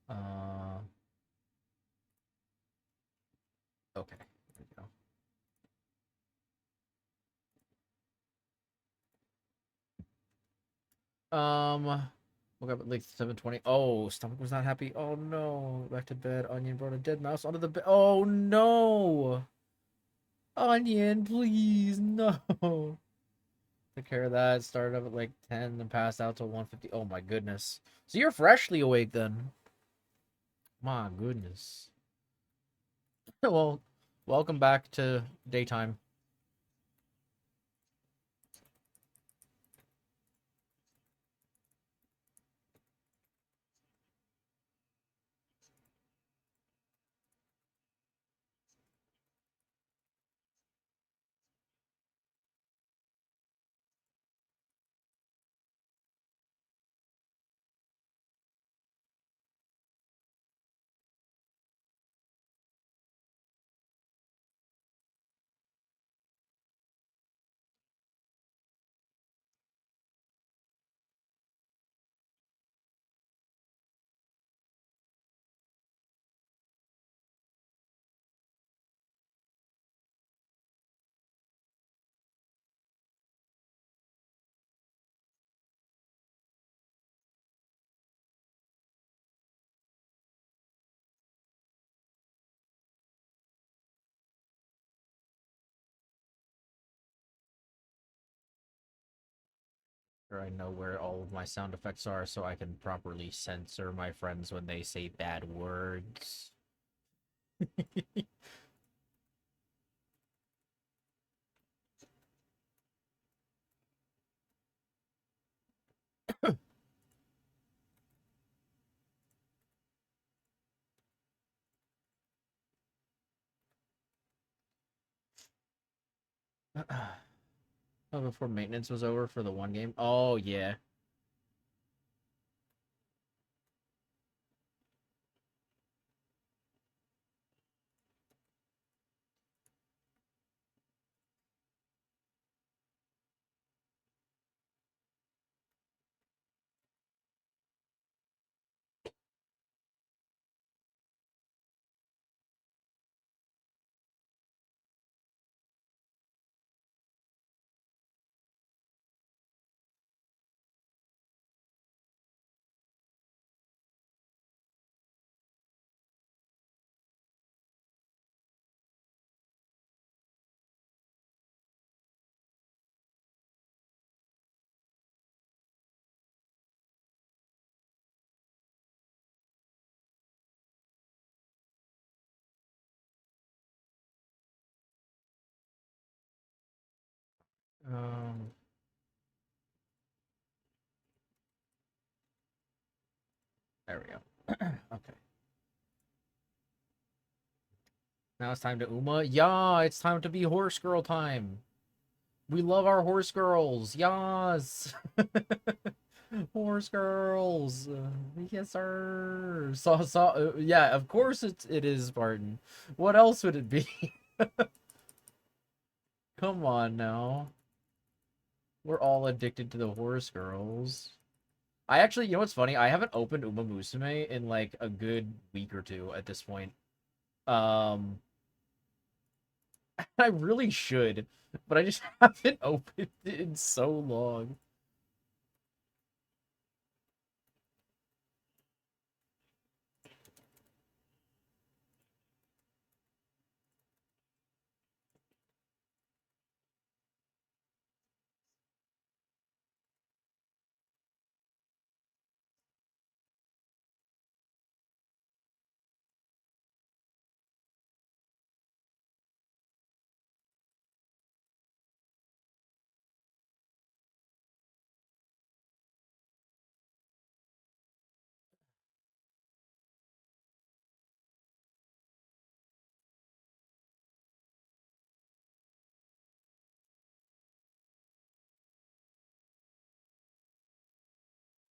uh, okay. There we go. Woke up at like 7:20. Oh, stomach was not happy. Oh no. Back to bed. Onion brought a dead mouse onto the bed. Oh no. Onion, please, no. Took care of that. Started up at like 10 and passed out till 1:50. Oh my goodness. So you're freshly awake then. My goodness. Well, Welcome back to daytime. Sure, I know where all of my sound effects are so I can properly censor my friends when they say bad words. Oh, before maintenance was over for the one game? Oh, yeah. Um, there we go. Okay. Now it's time to Uma. Yeah, it's time to be horse girl time. We love our horse girls. Yas. Horse girls. Yes, sir. Yeah, of course it is Spartan. What else would it be? Come on now. We're all addicted to the horse girls. I actually, you know what's funny? I haven't opened Uma Musume in like a good week or two at this point. Um, I really should, but I just haven't opened it in so long.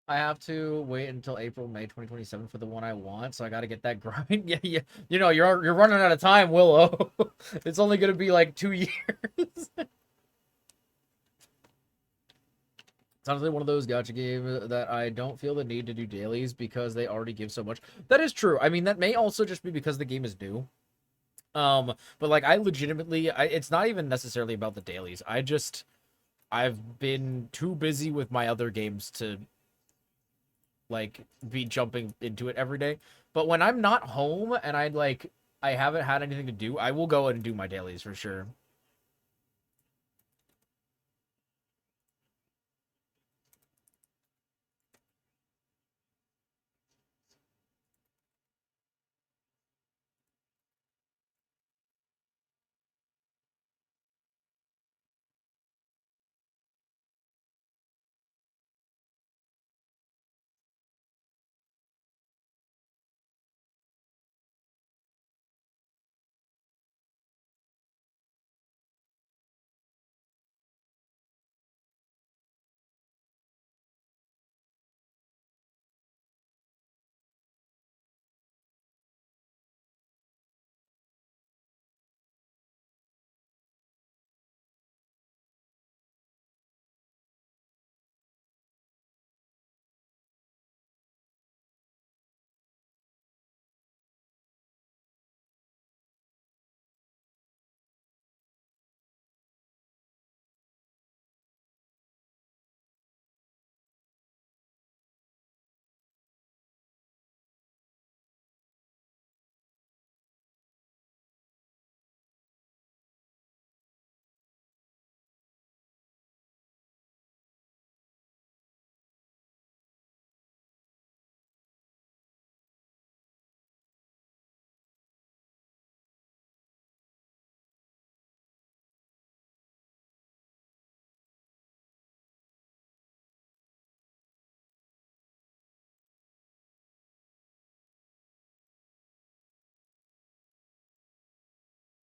I have to wait until April, May 2027 for the one I want, so I got to get that grind. Yeah, yeah. You know, you're running out of time, Willow. It's only gonna be like 2 years. It's honestly one of those gacha games that I don't feel the need to do dailies because they already give so much. That is true. I mean, that may also just be because the game is new. But like I legitimately, it's not even necessarily about the dailies. I've been too busy with my other games to like be jumping into it every day. But when I'm not home and I haven't had anything to do, I will go and do my dailies for sure.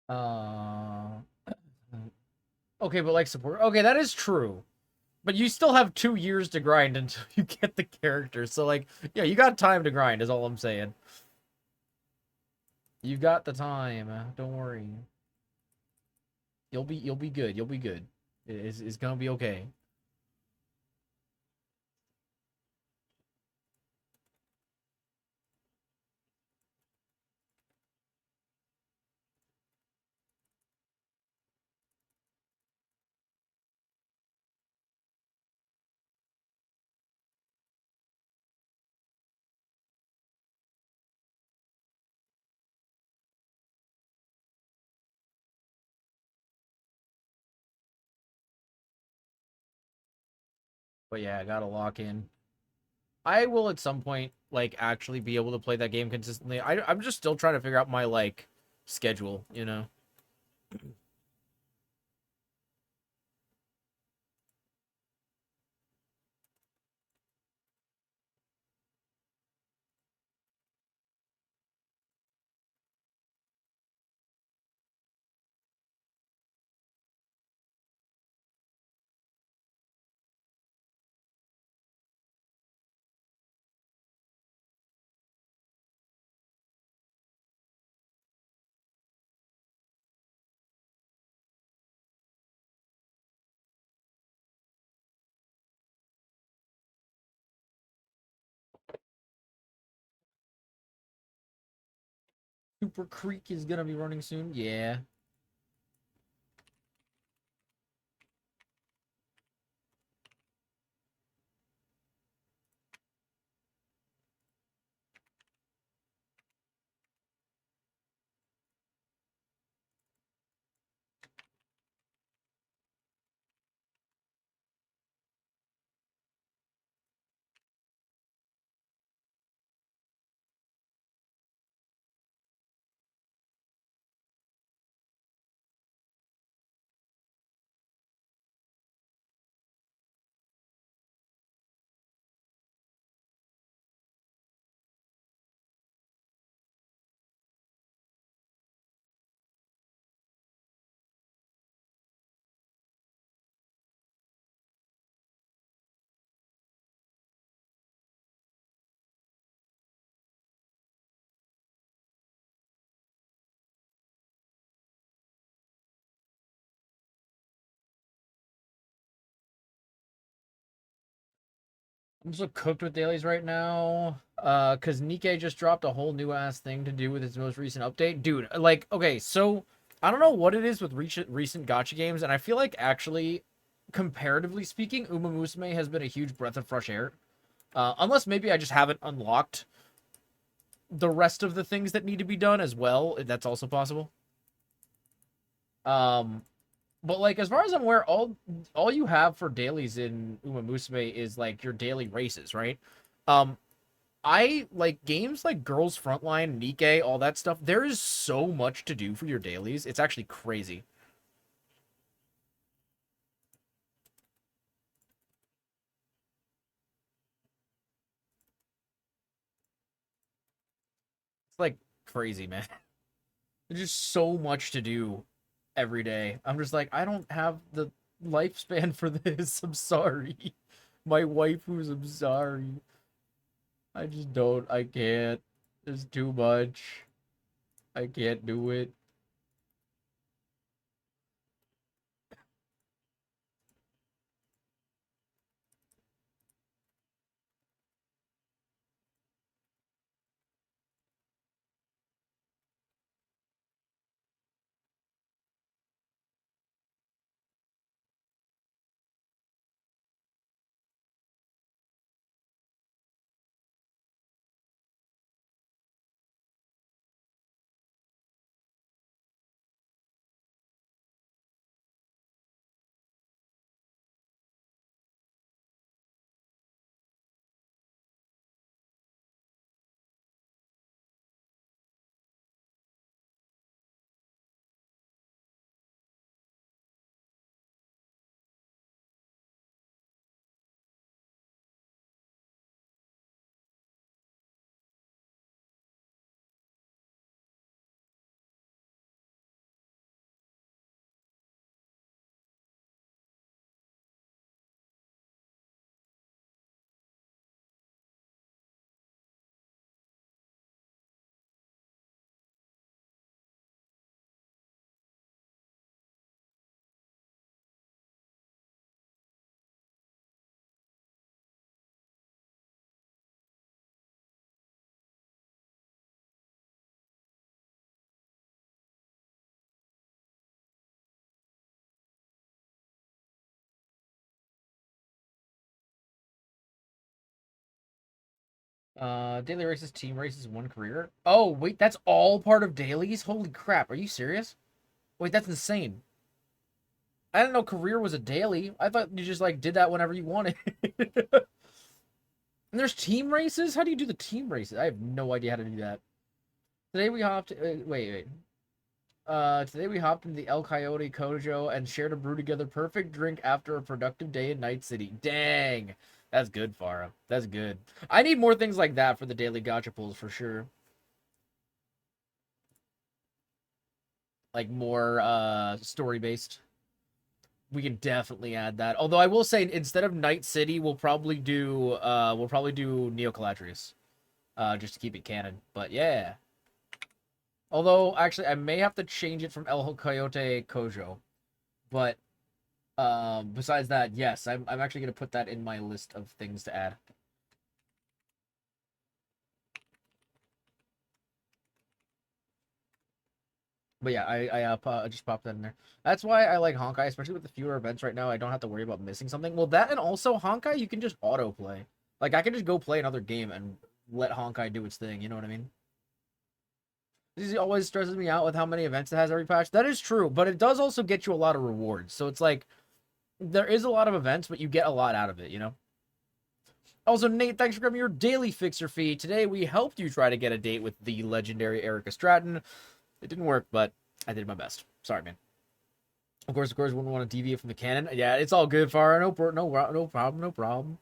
Uh, okay, but like support. Okay, that is true. But you still have 2 years to grind until you get the character. So like, yeah, you got time to grind. Is all I'm saying. You got the time. Don't worry. You'll be good. You'll be good. It's gonna be okay. But yeah, I gotta lock in. I will at some point like actually be able to play that game consistently. I'm just still trying to figure out my like schedule, you know. Super Creek is gonna be running soon. Yeah. I'm so cooked with dailies right now. Cause Nikkei just dropped a whole new ass thing to do with its most recent update. Dude, like, okay, so I don't know what it is with recent gotcha games, and I feel like actually, comparatively speaking, Uma Musume has been a huge breath of fresh air. Unless maybe I just haven't unlocked the rest of the things that need to be done as well. That's also possible. Um, but like as far as I'm aware, all you have for dailies in Uma Musume is like your daily races, right? Um, I like games like Girls Frontline, Nikkei, all that stuff. There is so much to do for your dailies. It's actually crazy. It's like crazy, man. There's just so much to do every day. I'm just like, I don't have the lifespan for this. I'm sorry. My waifus, I'm sorry. I just don't. I can't. There's too much. I can't do it. Daily races, team races, one career. Oh, wait, that's all part of dailies? Holy crap, are you serious? Wait, that's insane. I didn't know career was a daily. I thought you just like did that whenever you wanted. And there's team races? How do you do the team races? I have no idea how to do that. Today we hopped wait. Today we hopped into the El Coyote Kojo and shared a brew together. Perfect drink after a productive day in Night City. Dang. That's good, Farah. That's good. I need more things like that for the daily gacha pulls for sure. Like more story based. We can definitely add that. Although I will say instead of Night City, we'll probably do Neo Calatrius. Just to keep it canon. But yeah. Although actually I may have to change it from El Coyote Kojo. But besides that, yes, I'm actually gonna put that in my list of things to add. But yeah, I just popped that in there. That's why I like Honkai, especially with the fewer events right now. I don't have to worry about missing something. Well, that and also Honkai, you can just auto play. Like I can just go play another game and let Honkai do its thing. You know what I mean? This always stresses me out with how many events it has every patch. That is true, but it does also get you a lot of rewards. So it's like there is a lot of events, but you get a lot out of it. You know. Also, Nate, thanks for grabbing your daily fixer fee. Today we helped you try to get a date with the legendary Erica Stratton. It didn't work, but I did my best. Sorry, man. Of course, wouldn't want to deviate from the canon. Yeah, it's all good, Farah. No problem, no problem.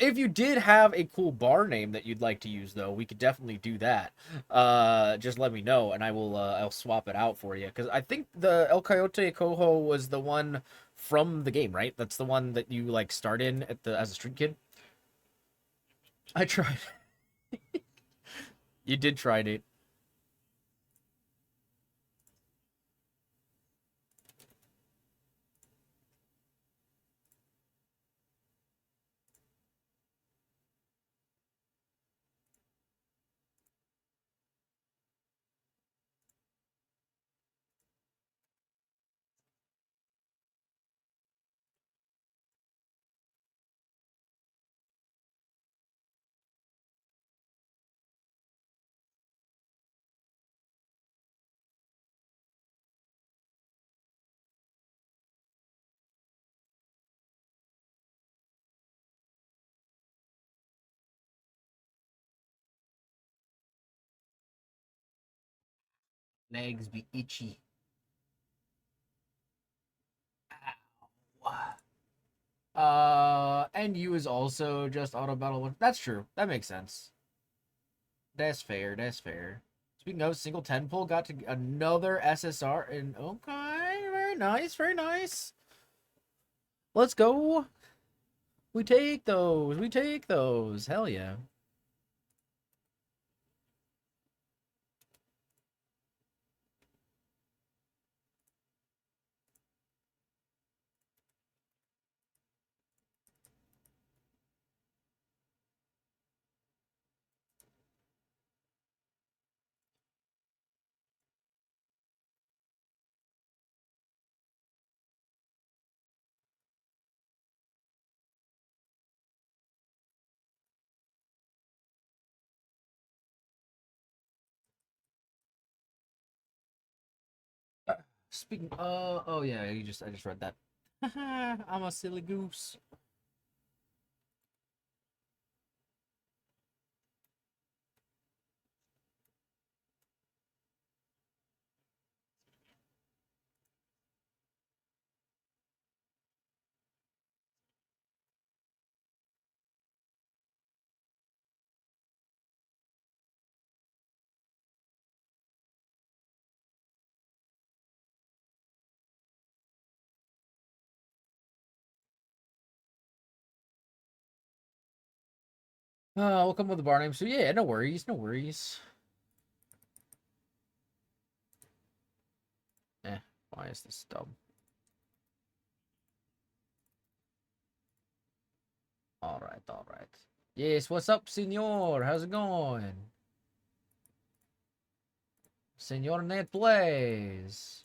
If you did have a cool bar name that you'd like to use, though, we could definitely do that. Just let me know, and I'll swap it out for you. Because I think the El Coyote Cojo was the one from the game, right? That's the one that you like start in at the as a street kid. I tried. You did try, Nate. Legs be itchy. Ow. And you is also just auto battle one. That's true. That makes sense. That's fair. That's fair. Speaking of single 10 pull, got to another SSR and okay, very nice, very nice. Let's go. We take those. We take those. Hell yeah. Speaking. Oh yeah. I just read that. I'm a silly goose. We'll come with the bar name. So yeah, no worries, no worries. Why is this dumb? All right, all right. Yes, what's up, senor? How's it going? Senor Net Plays.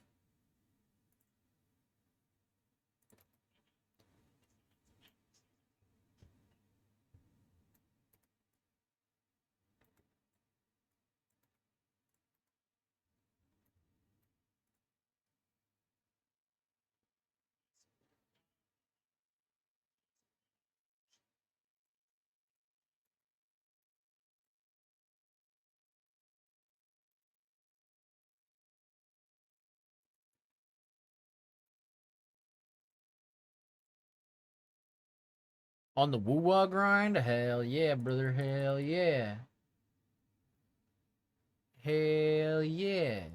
On the woo-wah grind? Hell yeah, brother. Hell yeah. Hell yeah.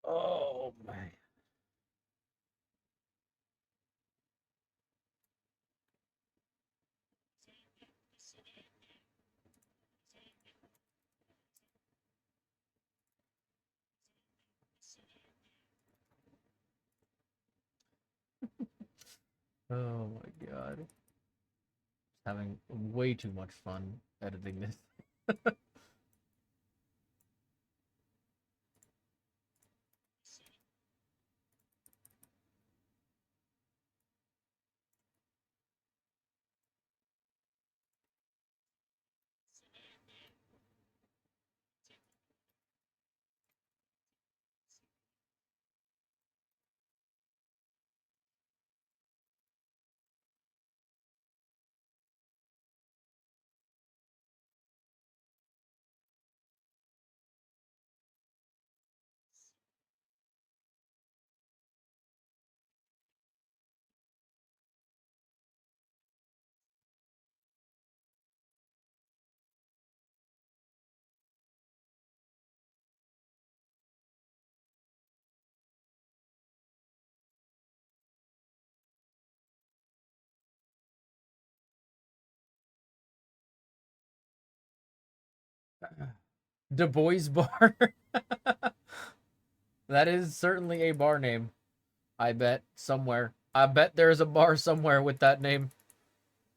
Oh, man. Oh my god. Having way too much fun editing this. Du Bois Bar. That is certainly a bar name. I bet somewhere. I bet there's a bar somewhere with that name.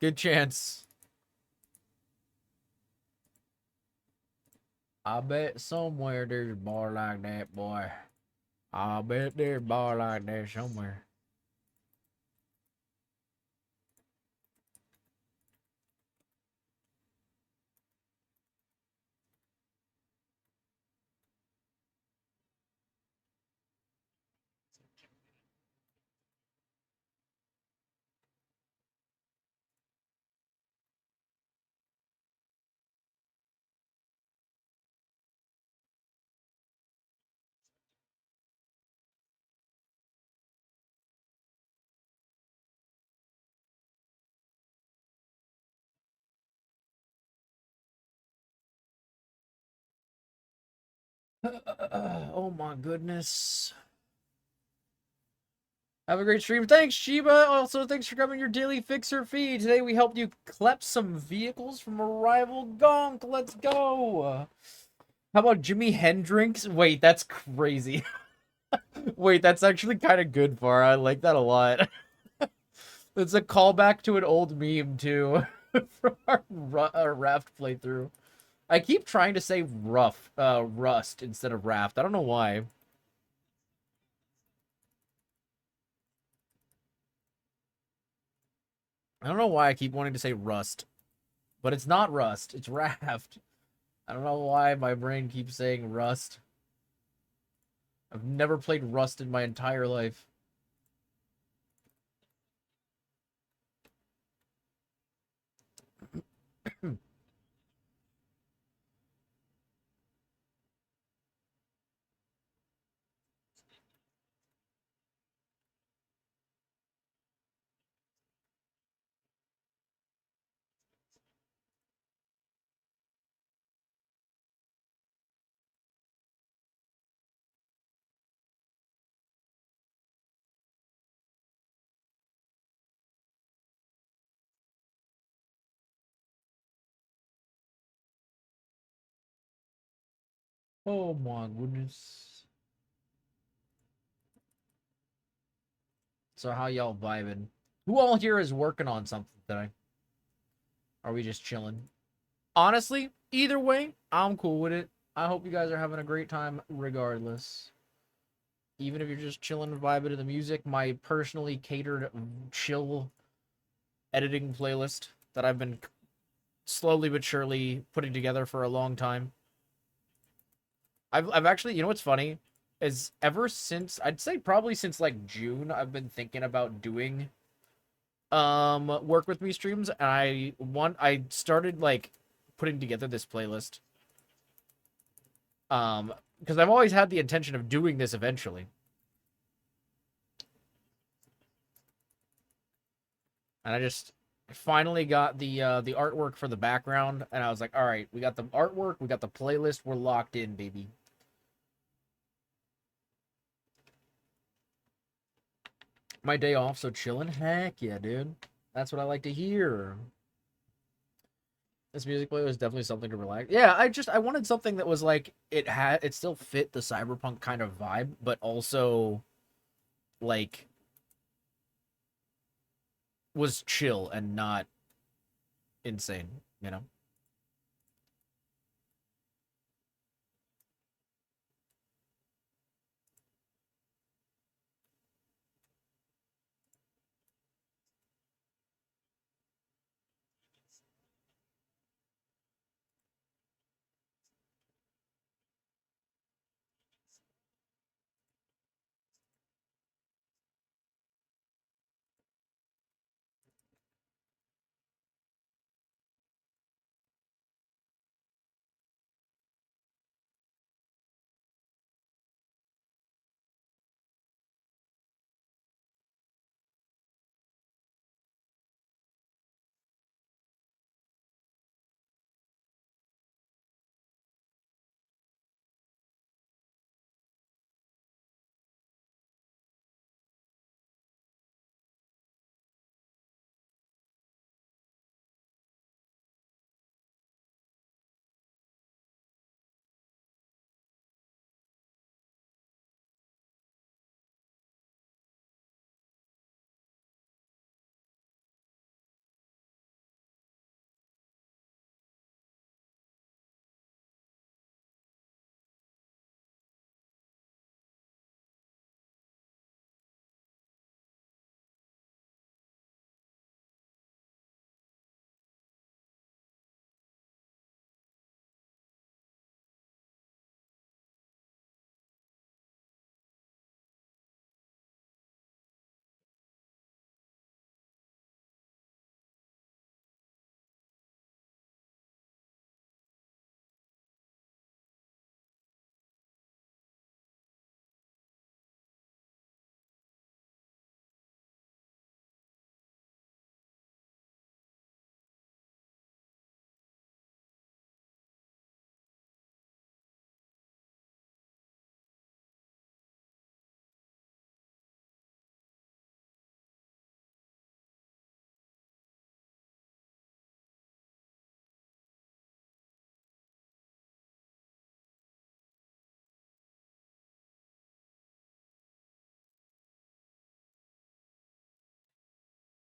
Good chance. I bet somewhere there's a bar like that, boy. I bet there's a bar like that somewhere. Oh my goodness. Have a great stream. Thanks, Shiba. Also, thanks for coming your daily fixer feed. Today we helped you collect some vehicles from a rival gonk. Let's go. How about Jimi Hendrix? Wait, that's crazy. Wait, that's actually kind of good, Far. I like that a lot. It's a callback to an old meme, too, from our Raft playthrough. I keep trying to say Rust instead of Raft. I don't know why. I don't know why I keep wanting to say Rust. But it's not Rust, it's Raft. I don't know why my brain keeps saying Rust. I've never played Rust in my entire life. Oh my goodness. So how y'all vibing? Who all here is working on something today? Are we just chilling? Honestly, either way, I'm cool with it. I hope you guys are having a great time regardless. Even if you're just chilling and vibing to the music, my personally catered chill editing playlist that I've been slowly but surely putting together for a long time. I've actually, you know what's funny is ever since I'd say probably since like June, I've been thinking about doing work with me streams, and I started like putting together this playlist because I've always had the intention of doing this eventually, and I just finally got the artwork for the background, and I was like, all right, we got the artwork, we got the playlist, we're locked in, baby. My day off, so chilling. Heck yeah, dude. That's what I like to hear. This music play was definitely something to relax. Yeah, I wanted something that was like it still fit the cyberpunk kind of vibe, but also like was chill and not insane, you know?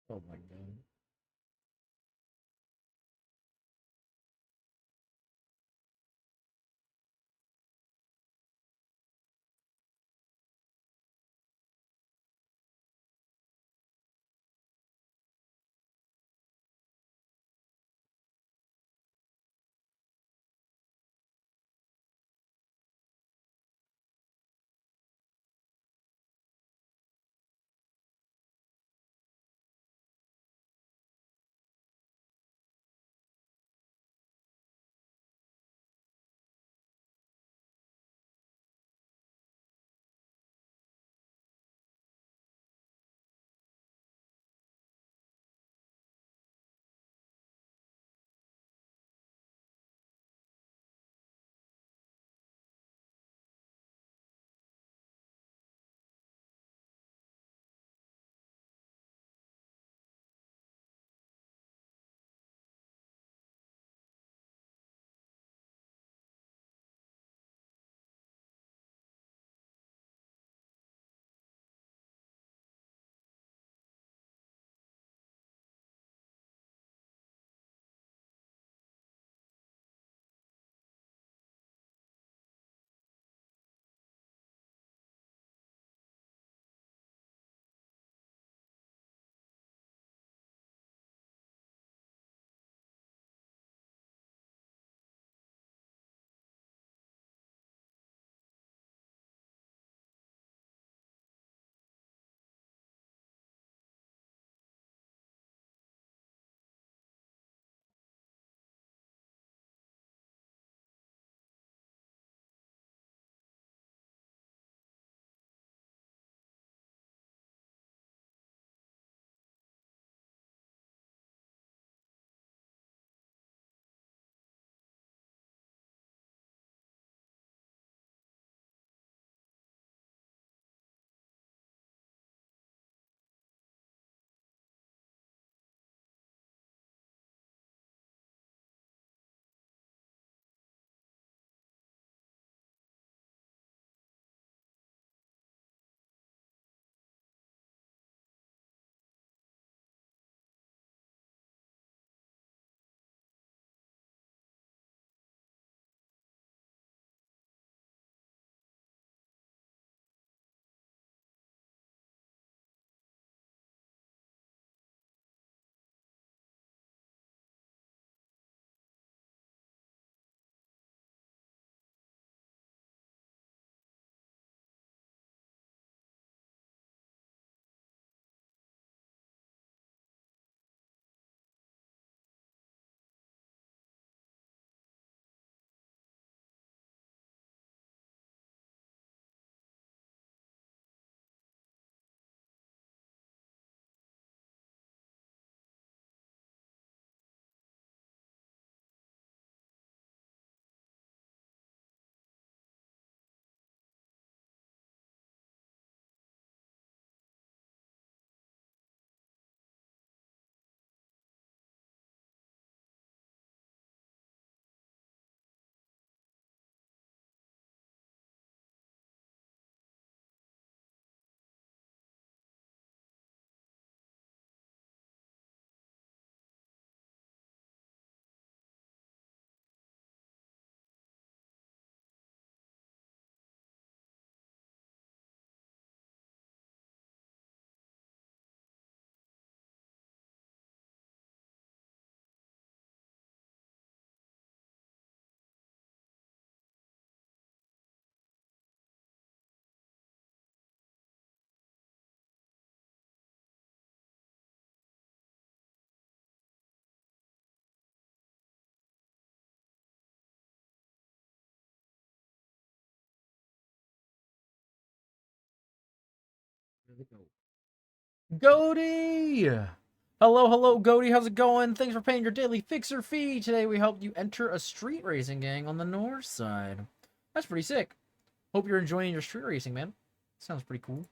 Oh my god. Goaty! Hello, hello, Goaty. How's it going? Thanks for paying your daily fixer fee. Today we helped you enter a street racing gang on the north side. That's pretty sick. Hope you're enjoying your street racing, man. Sounds pretty cool.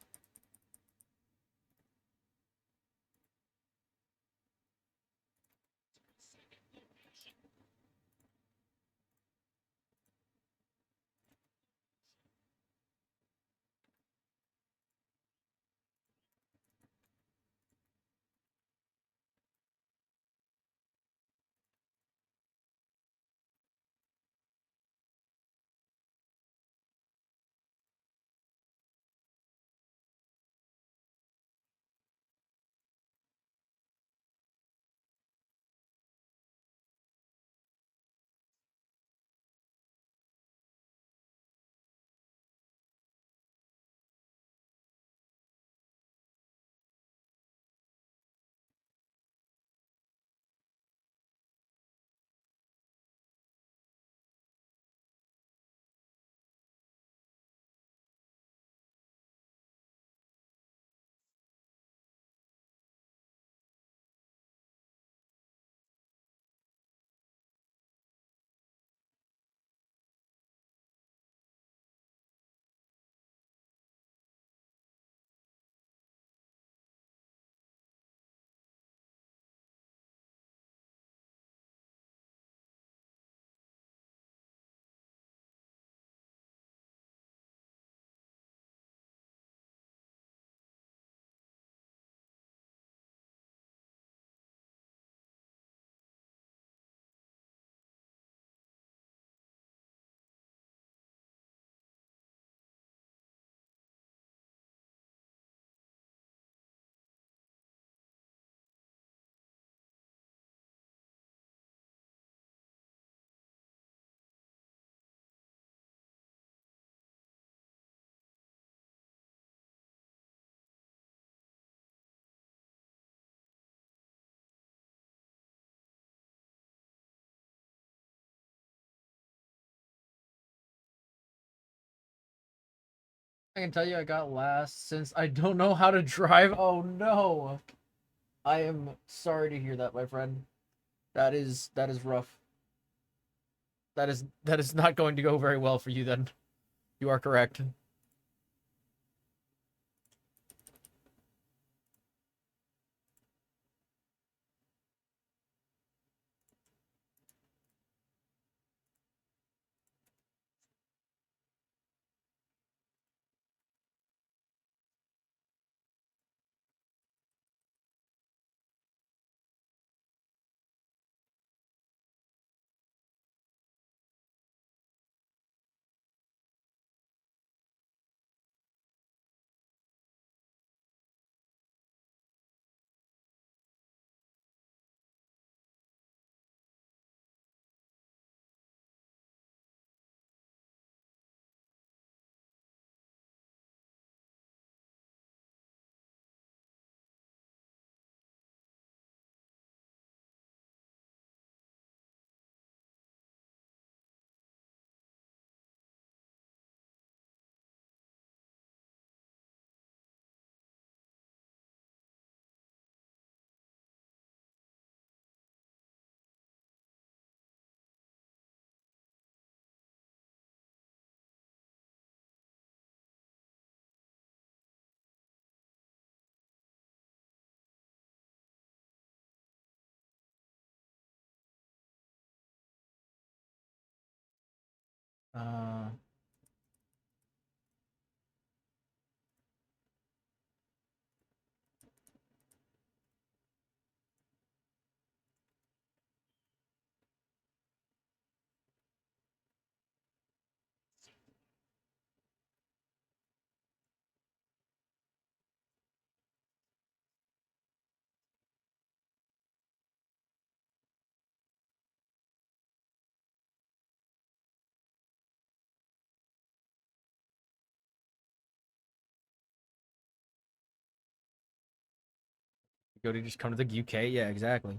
I can tell you I got last since I don't know how to drive. Oh no. I am sorry to hear that, my friend. That is rough. That is not going to go very well for you then. You are correct. Uh Go to just come to the UK. Yeah, exactly.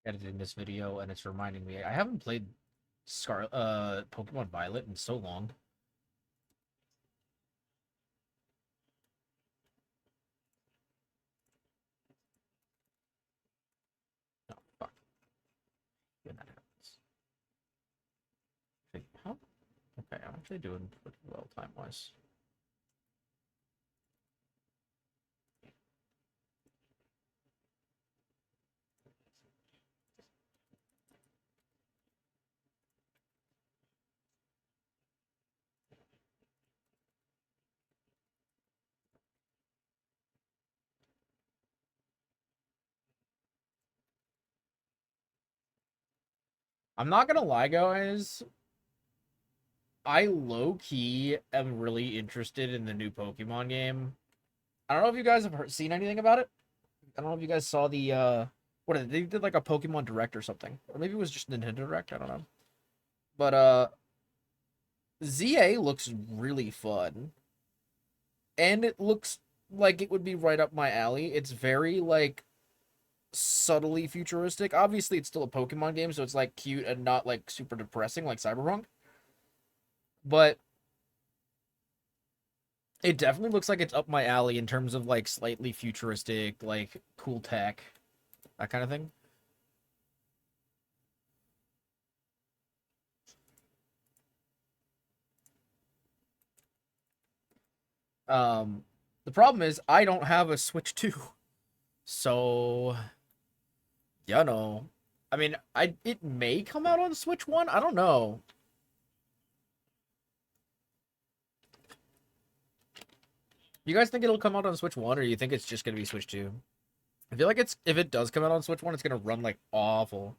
editing this video, and it's reminding me I haven't played Pokemon Violet in so long. Oh, fuck. When that happens. Huh? Okay, I'm actually doing pretty well time-wise. I'm not gonna lie, guys. I low-key am really interested in the new Pokemon game. I don't know if you guys have seen anything about it. I don't know if you guys saw the what they did like a Pokemon Direct or something, or maybe it was just Nintendo Direct. I don't know, but ZA looks really fun, and it looks like it would be right up my alley. It's very like subtly futuristic. Obviously, it's still a Pokemon game, so it's like cute and not like super depressing like Cyberpunk. But it definitely looks like it's up my alley in terms of like slightly futuristic, like cool tech, that kind of thing. Um, the problem is I don't have a Switch 2. So, you know, I mean, it may come out on Switch 1. I don't know. You guys think it'll come out on Switch 1 or you think it's just going to be Switch 2? I feel like it's if it does come out on Switch 1, it's going to run like awful.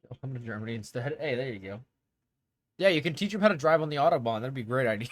I'll come to Germany instead. Hey, there you go. Yeah, you can teach him how to drive on the Autobahn. That'd be a great idea.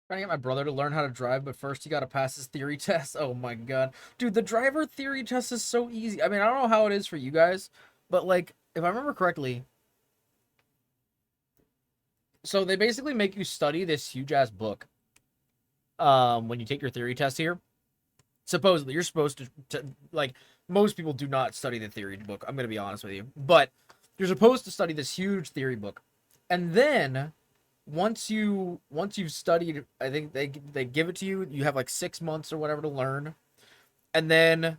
Trying to get my brother to learn how to drive, but first you gotta pass his theory test. Oh my god. Dude, the driver theory test is so easy. I mean, I don't know how it is for you guys, but like, if I remember correctly, so they basically make you study this huge ass book when you take your theory test here. Supposedly, you're supposed to like, most people do not study the theory book. I'm gonna be honest with you, but you're supposed to study this huge theory book, and then once you've studied, I think they give it to you. You have like 6 months or whatever to learn, and then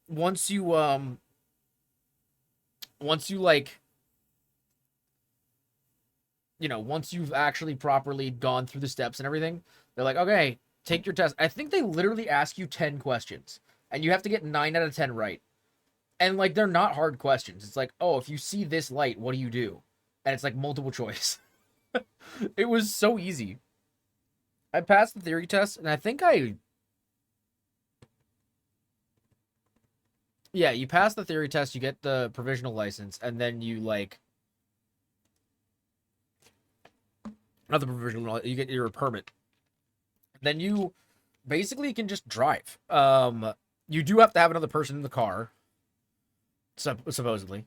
once you once you like once you've actually properly gone through the steps and everything, they're like, okay, take your test. I think they literally ask you 10 questions, and you have to get 9 out of 10 right. And like, they're not hard questions. It's like, oh, if you see this light, what do you do? And it's like multiple choice. It was so easy. I passed the theory test, and I think yeah, you pass the theory test, you get the provisional license, and then you like, not the provisional, you get your permit. Then you basically can just drive. You do have to have another person in the car, supposedly,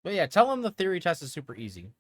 but yeah, tell them the theory test is super easy.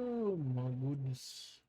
Oh my goodness.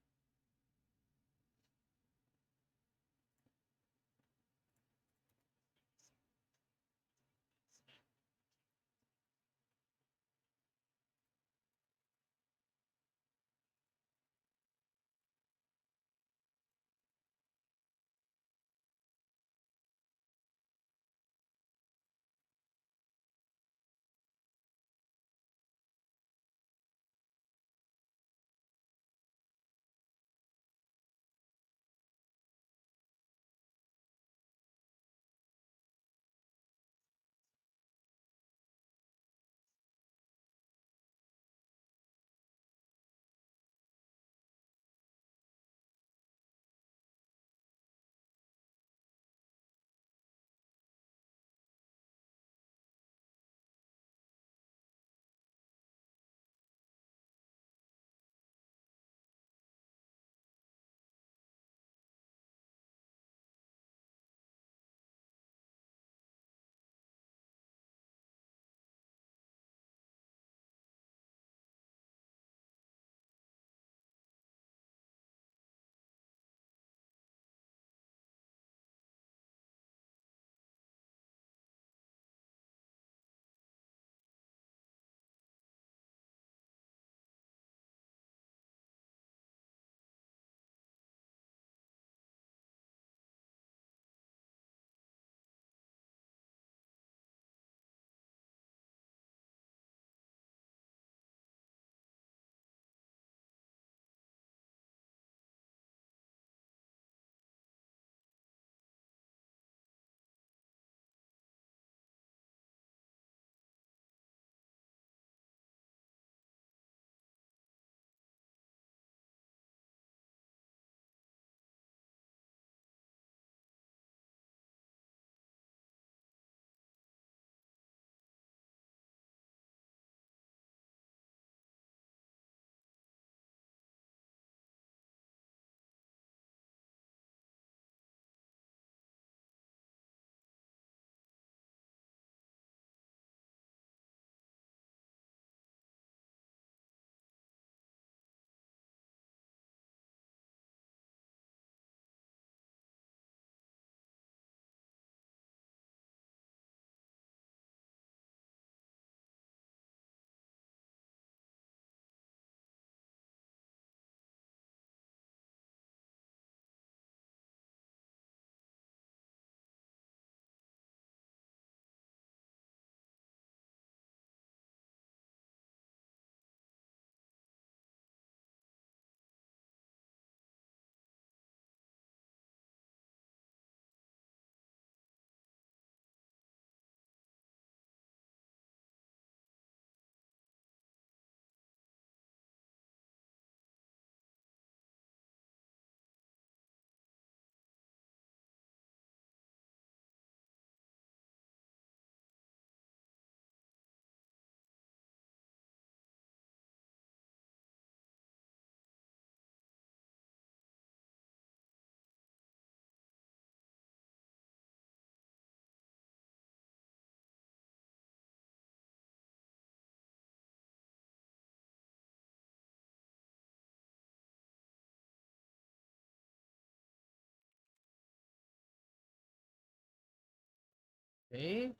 Hey?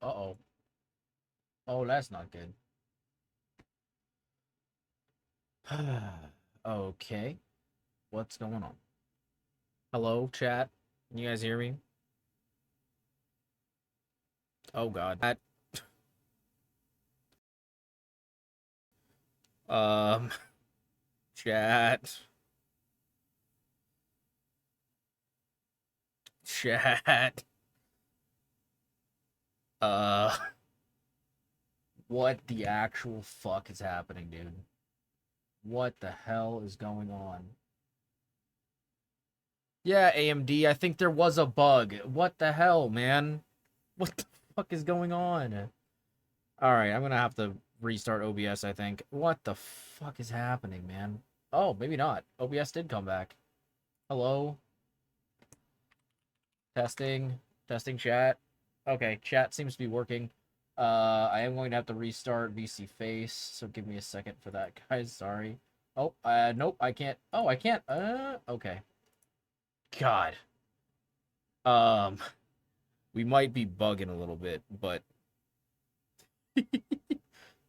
Uh-oh. Oh, that's not good. Okay. What's going on? Hello, chat? Can you guys hear me? Oh god. Um, chat. Chat. Uh, what the actual fuck is happening, dude? What the hell is going on? Yeah, AMD, I think there was a bug. What the hell, man? What the fuck is going on? Alright, I'm gonna have to restart OBS, I think. What the fuck is happening, man? Oh, maybe not. OBS did come back. Hello? Testing. Testing chat. Okay, chat seems to be working. I am going to have to restart VC Face, so give me a second for that, guys. Sorry. Oh, nope, I can't. Oh, I can't. Okay. God. Um, we might be bugging a little bit, but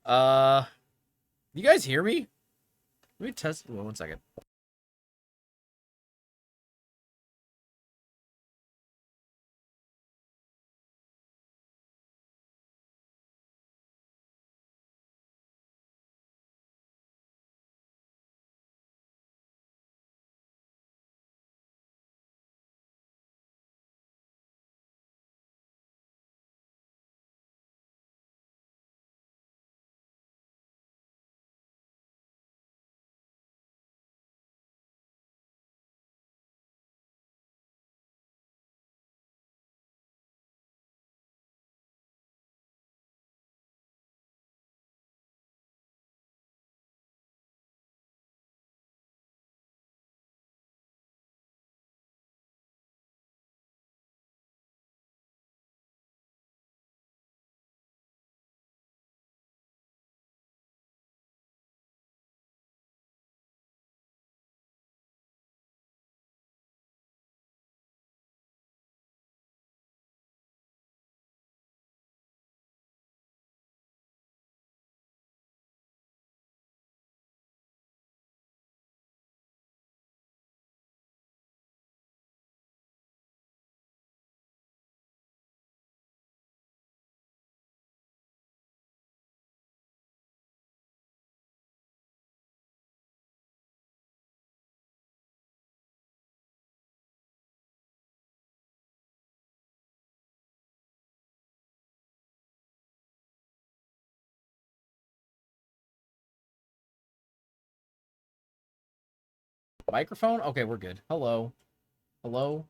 uh, you guys hear me? Let me test. Well, 1 second. Microphone? Okay, we're good. Hello. Hello.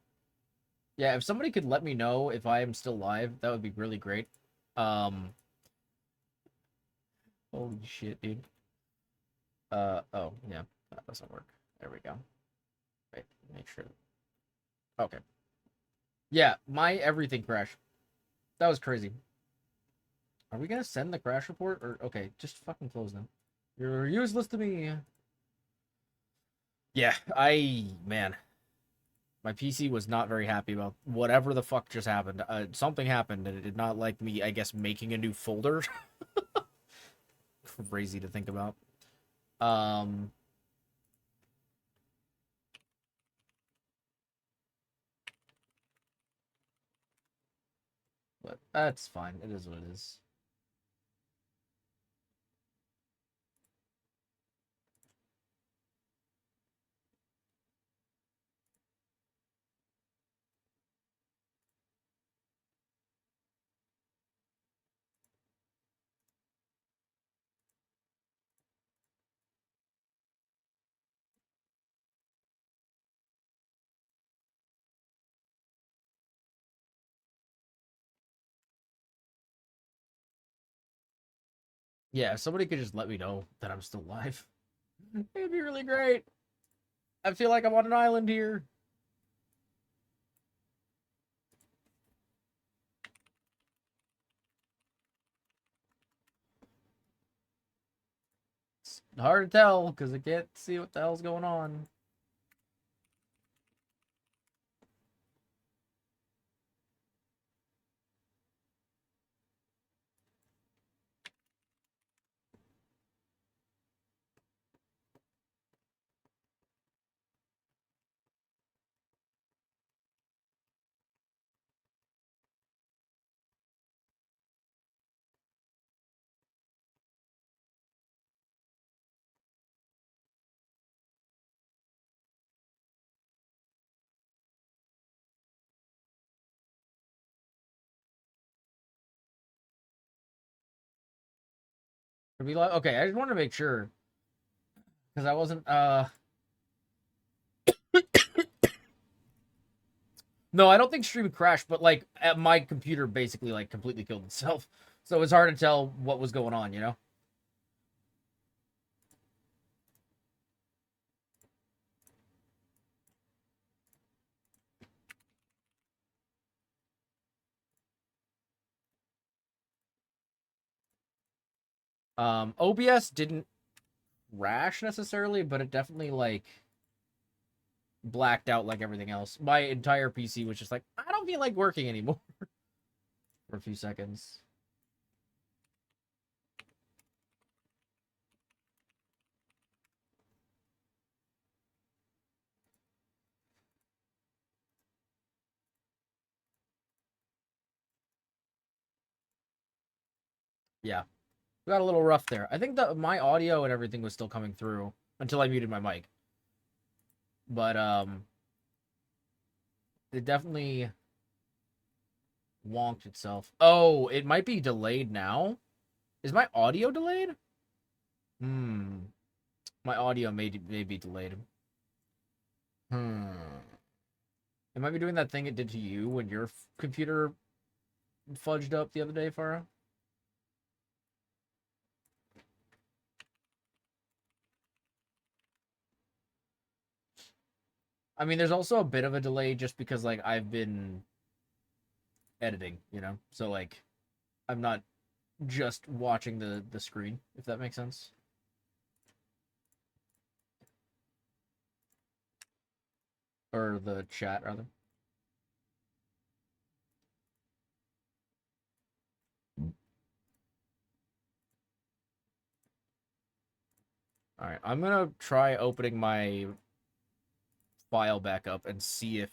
Yeah, if somebody could let me know if I am still live, that would be really great. Um, holy shit, dude. Oh, yeah, that doesn't work. There we go. Wait, make sure. Okay. Yeah, my everything crashed. That was crazy. Are we gonna send the crash report or okay, just fucking close them. You're useless to me. Yeah, man, my PC was not very happy about whatever the fuck just happened. Something happened and it did not like me, I guess, making a new folder. Crazy to think about. Um, but that's fine. It is what it is. Yeah, if somebody could just let me know that I'm still live, it'd be really great. I feel like I'm on an island here. It's hard to tell because I can't see what the hell's going on. It'd be like, okay, I just wanted to make sure because I wasn't no, I don't think stream crashed, but like my computer basically like completely killed itself. So it's hard to tell what was going on, you know? OBS didn't rash necessarily, but it definitely like blacked out like everything else. My entire PC was just like, I don't feel like working anymore for a few seconds. Yeah, got a little rough there. I think that my audio and everything was still coming through until I muted my mic. But it definitely wonked itself. Oh, it might be delayed now. Is my audio delayed? Hmm. My audio may be delayed. Hmm. It might be doing that thing it did to you when your computer fudged up the other day, Farah. I mean, there's also a bit of a delay just because like I've been editing, you know? So like I'm not just watching the screen, if that makes sense. Or the chat rather. All right, I'm gonna try opening my file back up and see if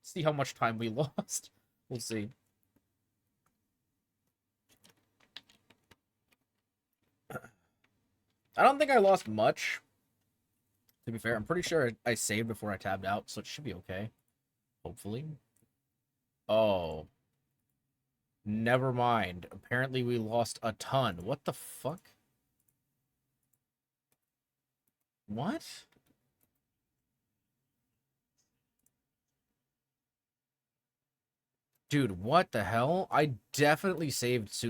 see how much time we lost. We'll see. I don't think I lost much. To be fair, I'm pretty sure I saved before I tabbed out, so it should be okay. Hopefully. Oh. Never mind. Apparently we lost a ton. What the fuck? What? Dude, what the hell? I definitely saved sooner.